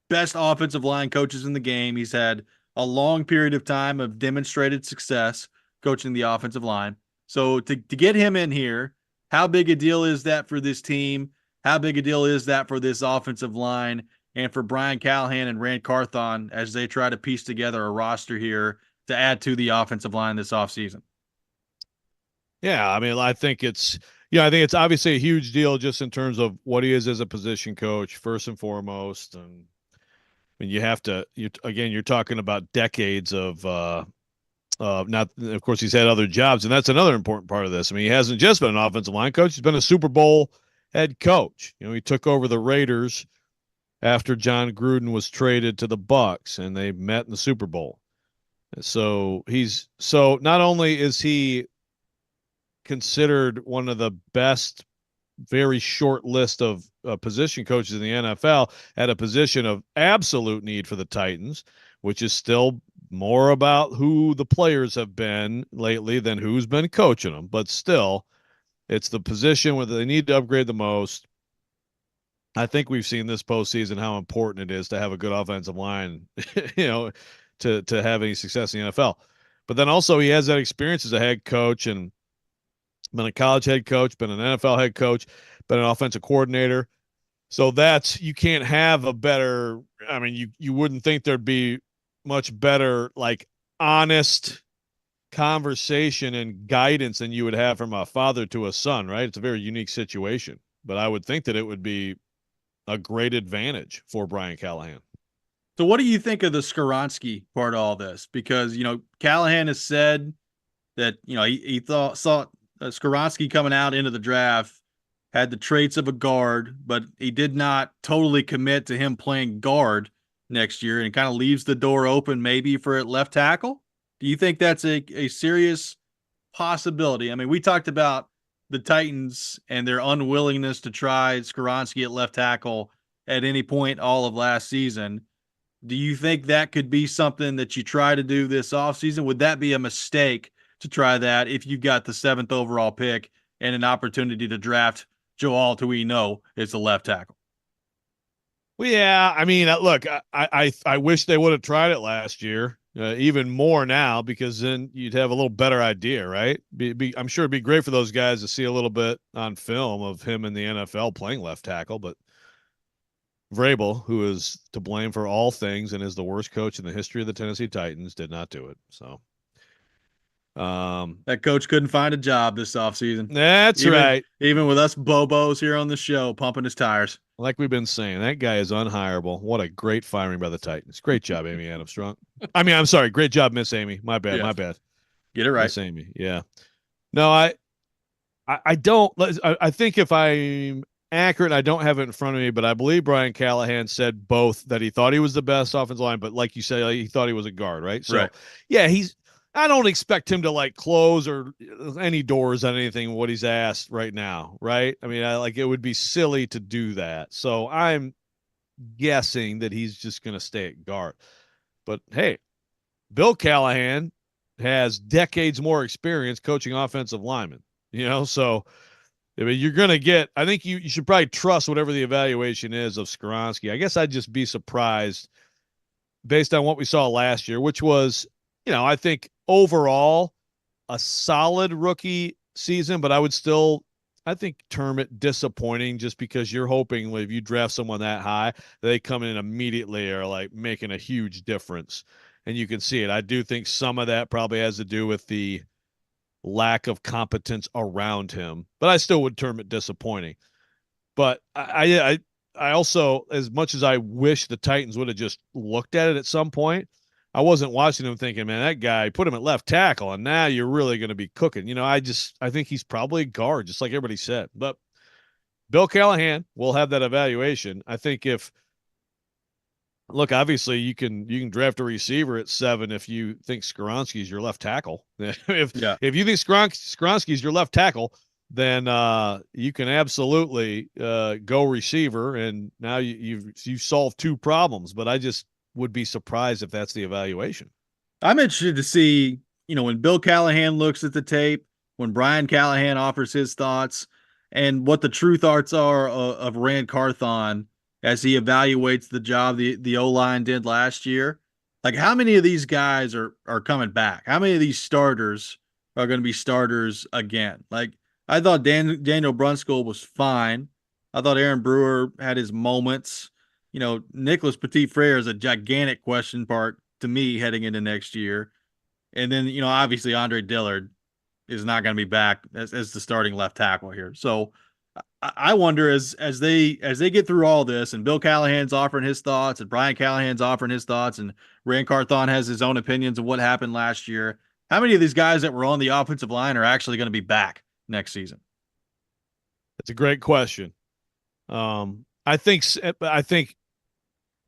best offensive line coaches in the game. He's had a long period of time of demonstrated success coaching the offensive line. So to get him in here, how big a deal is that for this team? How big a deal is that for this offensive line and for Brian Callahan and Rand Carthon as they try to piece together a roster here to add to the offensive line this offseason? Yeah, I mean, I think it's obviously a huge deal just in terms of what he is as a position coach, first and foremost. And I mean, you're talking about decades of not, of course, he's had other jobs, and that's another important part of this. I mean, he hasn't just been an offensive line coach; he's been a Super Bowl head coach. You know, he took over the Raiders after John Gruden was traded to the Bucs, and they met in the Super Bowl. So not only is he considered one of the best, very short list of position coaches in the NFL at a position of absolute need for the Titans, which is still more about who the players have been lately than who's been coaching them. But still, it's the position where they need to upgrade the most. I think we've seen this postseason how important it is to have a good offensive line, to have any success in the NFL. But then also he has that experience as a head coach and been a college head coach, been an NFL head coach, been an offensive coordinator. So you can't have a better, I mean, you wouldn't think there'd be much better, like, honest conversation and guidance than you would have from a father to a son, right? It's a very unique situation, but I would think that it would be a great advantage for Brian Callahan. So what do you think of the Skoronski part of all this? Because, Callahan has said that, he saw Skoronski coming out into the draft had the traits of a guard, but he did not totally commit to him playing guard next year, and kind of leaves the door open maybe for at left tackle. Do you think that's a serious possibility? I mean, we talked about the Titans and their unwillingness to try Skoronski at left tackle at any point all of last season. Do you think that could be something that you try to do this offseason? Would that be a mistake to try that if you've got the 7th overall pick and an opportunity to draft Joe Alt, who we know is the left tackle? Well, yeah, I mean, look, I wish they would have tried it last year, even more now, because then you'd have a little better idea, right? I'm sure it'd be great for those guys to see a little bit on film of him in the NFL playing left tackle, but Vrabel, who is to blame for all things and is the worst coach in the history of the Tennessee Titans, did not do it. So that coach couldn't find a job this offseason. That's right. Even with us Bobos here on the show pumping his tires. Like we've been saying, that guy is unhireable. What a great firing by the Titans. Great job, Amy Adams-Strunk. I mean, I'm sorry. Great job, Miss Amy. My bad. My bad. Get it right. Miss Amy. Yeah. No, I don't. I think if I'm accurate. I don't have it in front of me, but I believe Brian Callahan said both, that he thought he was the best offensive line, but like you said, like, he thought he was a guard, right? So, Right. yeah, I don't expect him to like close or any doors on anything what he's asked right now, right? I mean, it would be silly to do that. So I'm guessing that he's just going to stay at guard. But hey, Bill Callahan has decades more experience coaching offensive linemen, so I mean, you're going to get, I think you should probably trust whatever the evaluation is of Skoronski. I guess I'd just be surprised based on what we saw last year, which was, I think overall a solid rookie season, but I would still, I think, term it disappointing, just because you're hoping if you draft someone that high, they come in immediately or like making a huge difference. And you can see it. I do think some of that probably has to do with the lack of competence around him, but I still would term it disappointing. But I also, as much as I wish the Titans would have just looked at it at some point, I wasn't watching them thinking, man, that guy, put him at left tackle, and now you're really going to be cooking. I think he's probably a guard, just like everybody said. But Bill Callahan will have that evaluation. I think look, obviously you can draft a receiver at 7 if you think Skoronski's your left tackle. If you think Skoronski's your left tackle, then you can absolutely go receiver, and now you've solved 2 problems. But I just would be surprised if that's the evaluation. I'm interested to see, when Bill Callahan looks at the tape, when Brian Callahan offers his thoughts, and what the true thoughts are of Rand Carthon as he evaluates the job the O-line did last year. Like, how many of these guys are coming back? How many of these starters are going to be starters again? Like, I thought Daniel Brunskill was fine. I thought Aaron Brewer had his moments. Nicholas Petit-Frere is a gigantic question mark to me heading into next year. And then, obviously Andre Dillard is not going to be back as the starting left tackle here. So I wonder as they get through all this, and Bill Callahan's offering his thoughts, and Brian Callahan's offering his thoughts, and Rand Carthon has his own opinions of what happened last year, how many of these guys that were on the offensive line are actually going to be back next season? That's a great question. I think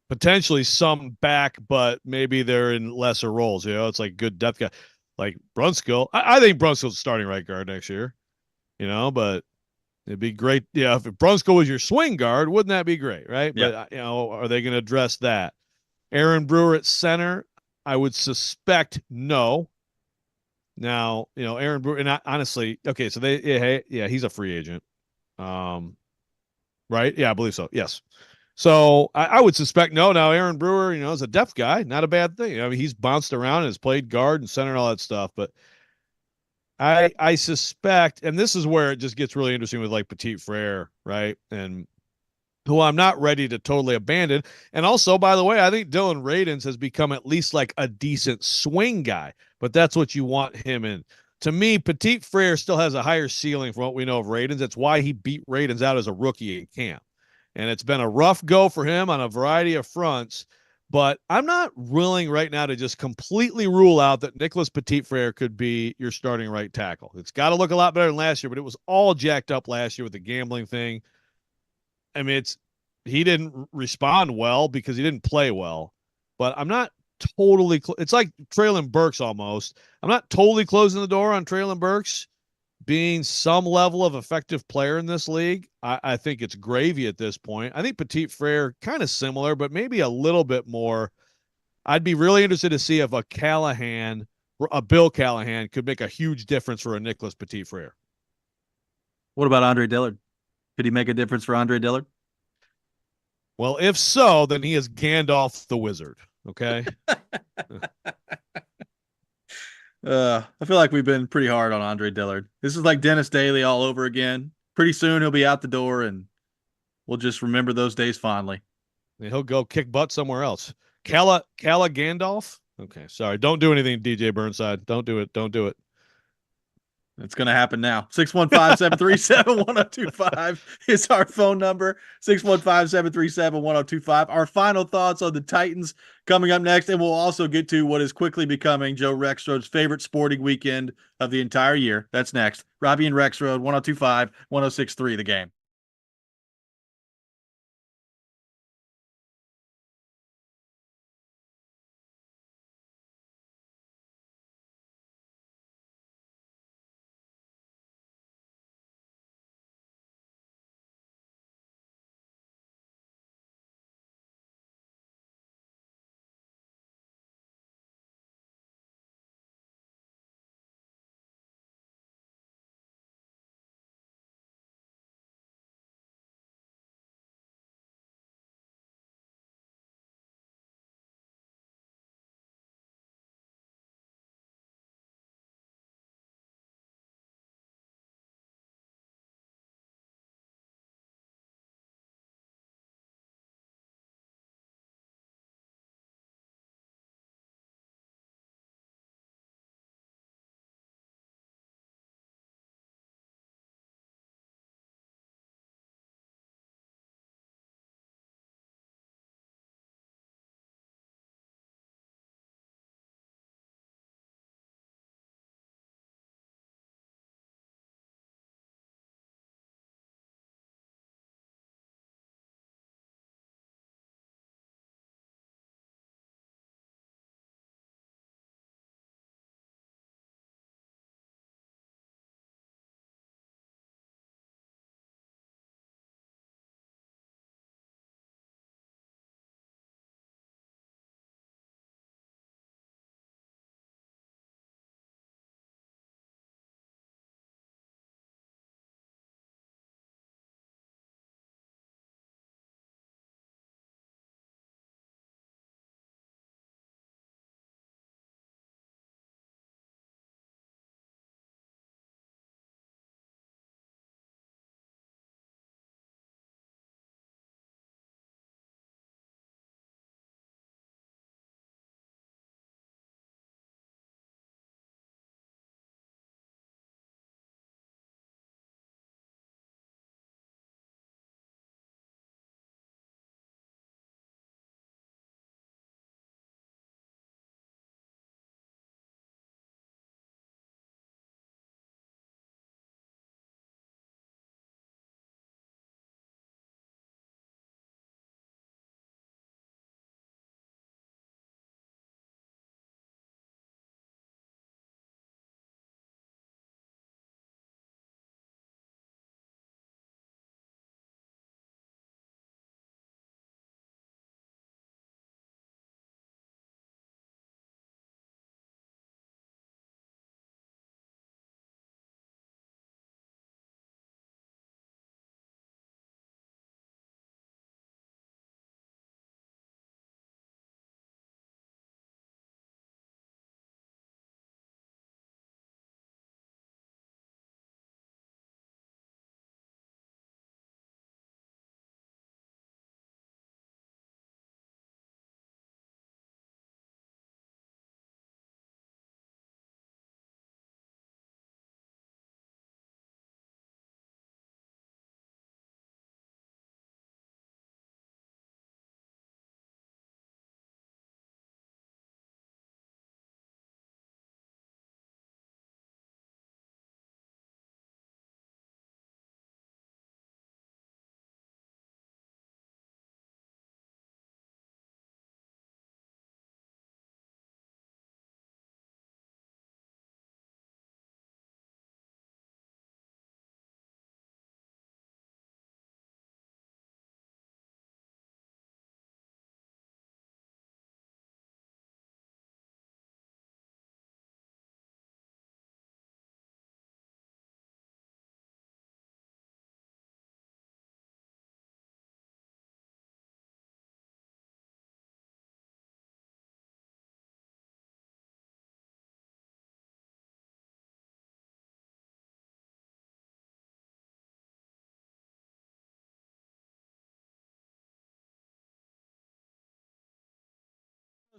potentially some back, but maybe they're in lesser roles. It's like good depth guy, like Brunskill. I think Brunskill's starting right guard next year. But it'd be great. Yeah, if Brunskill was your swing guard, wouldn't that be great, right? Yeah. But are they going to address that? Aaron Brewer at center, I would suspect no. Now, Aaron Brewer, and honestly, okay, so he's a free agent. Right? Yeah, I believe so. Yes. So I would suspect no. Now, Aaron Brewer, is a depth guy, not a bad thing. I mean, he's bounced around and has played guard and center and all that stuff, but I suspect, and this is where it just gets really interesting with like Petit-Frere, right? And who I'm not ready to totally abandon. And also, by the way, I think Dylan Radins has become at least like a decent swing guy, but that's what you want him in. To me, Petit-Frere still has a higher ceiling from what we know of Radins. That's why he beat Radins out as a rookie in camp. And it's been a rough go for him on a variety of fronts. But I'm not willing right now to just completely rule out that Nicholas Petit-Frere could be your starting right tackle. It's got to look a lot better than last year, but it was all jacked up last year with the gambling thing. I mean, he didn't respond well because he didn't play well. But I'm not totally it's like Traylon Burks almost. I'm not totally closing the door on Traylon Burks being some level of effective player in this league. I think it's gravy at this point. I think Petit-Frere kind of similar, but maybe a little bit more. I'd be really interested to see if a Bill Callahan could make a huge difference for a Nicholas Petit-Frere. What about Andre Dillard? Could he make a difference for Andre Dillard? Well, if so, then he is Gandalf the Wizard. Okay. I feel like we've been pretty hard on Andre Dillard. This is like Dennis Daly all over again. Pretty soon he'll be out the door, and we'll just remember those days fondly. He'll go kick butt somewhere else. Calla Gandalf? Okay, sorry. Don't do anything, DJ Burnside. Don't do it. Don't do it. It's going to happen now. 615-737-1025 is our phone number. 615-737-1025. Our final thoughts on the Titans coming up next, and we'll also get to what is quickly becoming Joe Rexrode's favorite sporting weekend of the entire year. That's next. Robby and Rexrode, 1025, 1063, The Game.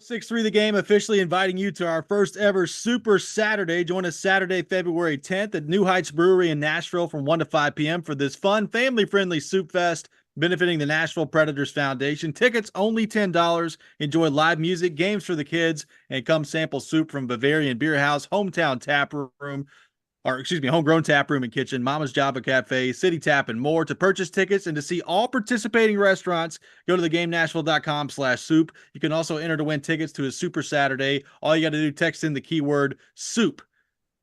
6-3 The Game officially inviting you to our first ever Super Saturday. Join us Saturday, February 10th at New Heights Brewery in Nashville from 1 to 5 p.m. for this fun, family-friendly soup fest benefiting the Nashville Predators Foundation. Tickets only $10. Enjoy live music, games for the kids, and come sample soup from Bavarian Beer House, Hometown Tap Room, Homegrown Tap Room and Kitchen, Mama's Java Cafe, City Tap, and more. To purchase tickets and to see all participating restaurants, go to thegamenashville.com/soup. You can also enter to win tickets to a Super Saturday. All you got to do, text in the keyword soup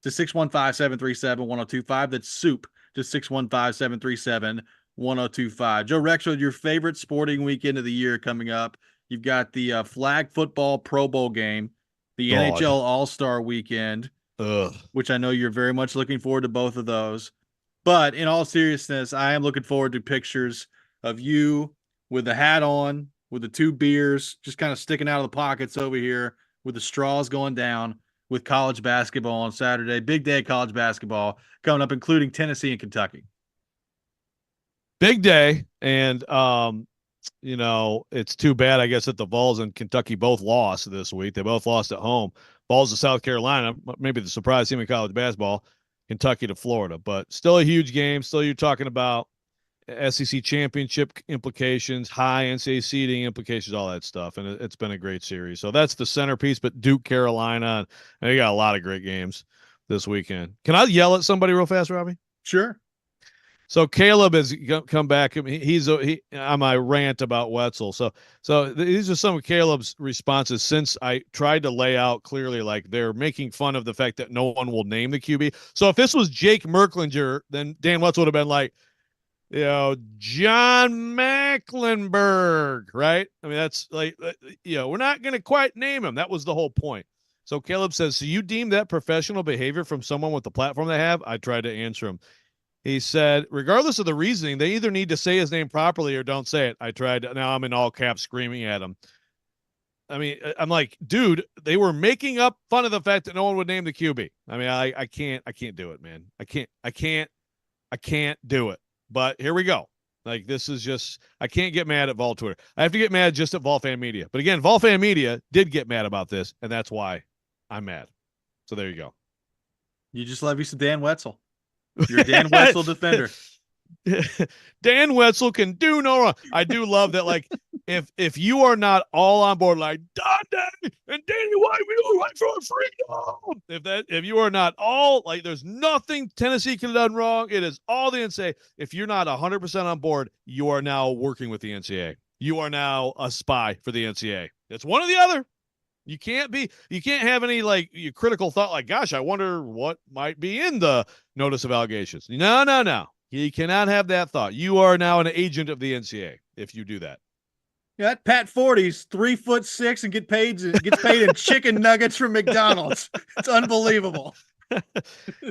to 615-737-1025. That's soup to 615-737-1025. Joe Rexrode, your favorite sporting weekend of the year coming up. You've got the flag football Pro Bowl game, the NHL All-Star weekend, which I know you're very much looking forward to both of those. But in all seriousness, I am looking forward to pictures of you with the hat on, with the 2 beers just kind of sticking out of the pockets over here, with the straws going down, with college basketball on Saturday. Big day of college basketball coming up, including Tennessee and Kentucky. Big day. And, it's too bad, I guess, that the Vols and Kentucky both lost this week. They both lost at home. Vols to South Carolina, maybe the surprise team in college basketball, Kentucky to Florida. But still a huge game. Still you're talking about SEC championship implications, high NCAA seeding implications, all that stuff. And it's been a great series. So that's the centerpiece. But Duke, Carolina, and they got a lot of great games this weekend. Can I yell at somebody real fast, Robby? Sure. So Caleb has come back. He's on my rant about Wetzel. So these are some of Caleb's responses since I tried to lay out clearly, like they're making fun of the fact that no one will name the QB. So if this was Jake Merklinger, then Dan Wetzel would have been like, John Mecklenburg, right? I mean, that's like, we're not going to quite name him. That was the whole point. So Caleb says, so you deem that professional behavior from someone with the platform they have? I tried to answer him. He said, regardless of the reasoning, they either need to say his name properly or don't say it. I tried. Now I'm in all caps screaming at him. I mean, I'm like, dude, they were making up fun of the fact that no one would name the QB. I mean, I can't do it, man. I can't do it. But here we go. Like, this is just, I can't get mad at Vol Twitter. I have to get mad just at Vol Fan Media. But again, Vol Fan Media did get mad about this, and that's why I'm mad. So there you go. You just love you some Dan Wetzel. You're a Dan Wetzel defender. Dan Wetzel can do no wrong. I do love that. Like, if you are not all on board, like Dante and Danny White, we don't fight for freedom. If you are not all, like, there's nothing Tennessee could have done wrong. It is all the NCAA. If you're not 100% on board, you are now working with the NCAA. You are now a spy for the NCAA. It's one or the other. You can't have any like critical thought like, gosh, I wonder what might be in the notice of allegations. No. You cannot have that thought. You are now an agent of the NCAA if you do that. Yeah, Pat 40's 3'6" and gets paid in chicken nuggets from McDonald's. It's unbelievable.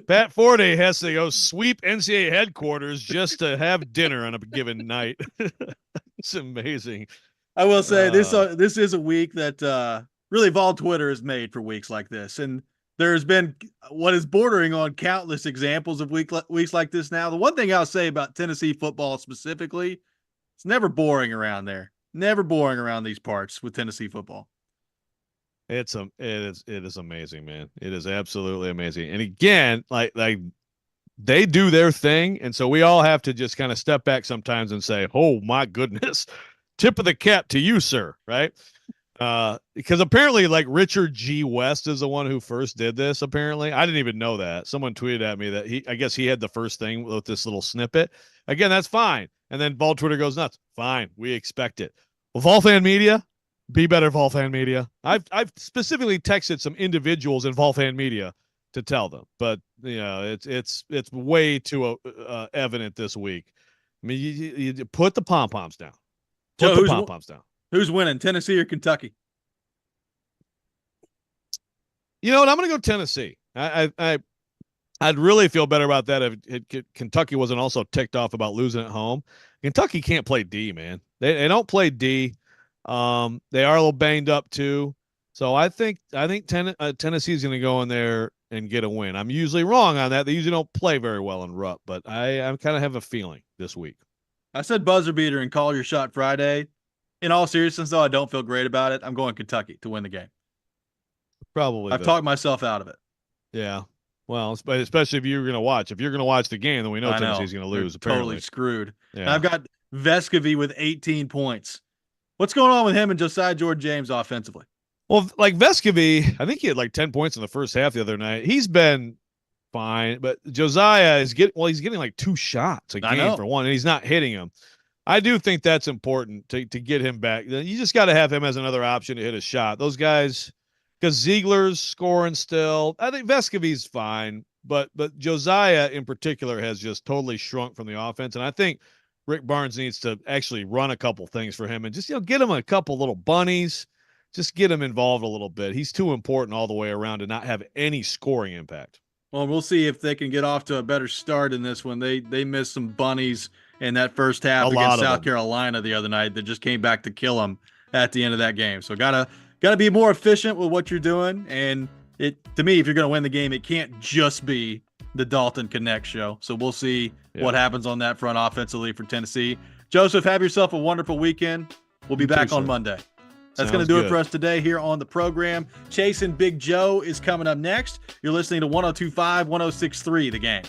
Pat 40 has to go sweep NCAA headquarters just to have dinner on a given night. It's amazing. I will say this is a week that really Vol Twitter is made for weeks like this. And there's been what is bordering on countless examples of weeks like this now. The one thing I'll say about Tennessee football specifically, it's never boring around there. Never boring around these parts with Tennessee football. It is amazing, man. It is absolutely amazing. And again, like they do their thing, and so we all have to just kind of step back sometimes and say, "Oh my goodness, tip of the cap to you, sir." Right? Because apparently, like, Richard G. West is the one who first did this. Apparently, I didn't even know that. Someone tweeted at me that I guess he had the first thing with this little snippet. Again, that's fine. And then Vol Twitter goes nuts. Fine, we expect it. Well, Vol Fan Media, be better, Vol Fan Media. I've specifically texted some individuals in Vol Fan Media to tell them, but it's way too evident this week. I mean, you put the pom poms down. Put the pom poms down. Who's winning, Tennessee or Kentucky? You know what? I'm going to go Tennessee. I'd really feel better about that if Kentucky wasn't also ticked off about losing at home. Kentucky can't play D, man. They don't play D. They are a little banged up too. So I think Tennessee is going to go in there and get a win. I'm usually wrong on that. They usually don't play very well in Rupp, but I kind of have a feeling this week. I said buzzer beater and call your shot Friday. In all seriousness, though, I don't feel great about it. I'm going Kentucky to win the game. Probably. I've talked myself out of it. Yeah. Well, especially if you're going to watch. If you're going to watch the game, then we know Tennessee's going to lose. They're apparently. totally screwed. Yeah. And I've got Vescovy with 18 points. What's going on with him and Josiah George-James offensively? Well, like Vescovy, I think he had like 10 points in the first half the other night. He's been fine, but Josiah is he's getting like 2 shots a game for one, and he's not hitting them. I do think that's important to get him back. You just got to have him as another option to hit a shot. Those guys, because Ziegler's scoring still. I think Vescovy's fine, but Josiah in particular has just totally shrunk from the offense, and I think Rick Barnes needs to actually run a couple things for him and just get him a couple little bunnies. Just get him involved a little bit. He's too important all the way around to not have any scoring impact. Well, we'll see if they can get off to a better start in this one. They missed some bunnies in that first half against South Carolina the other night that just came back to kill them at the end of that game. So gotta be more efficient with what you're doing. And to me, if you're gonna win the game, it can't just be the Dalton Connect show. So we'll see what happens on that front offensively for Tennessee. Joseph, have yourself a wonderful weekend. We'll be back on Monday. That's going to do it for us today here on the program. Chasing Big Joe is coming up next. You're listening to 102.5, 106.3 The Game.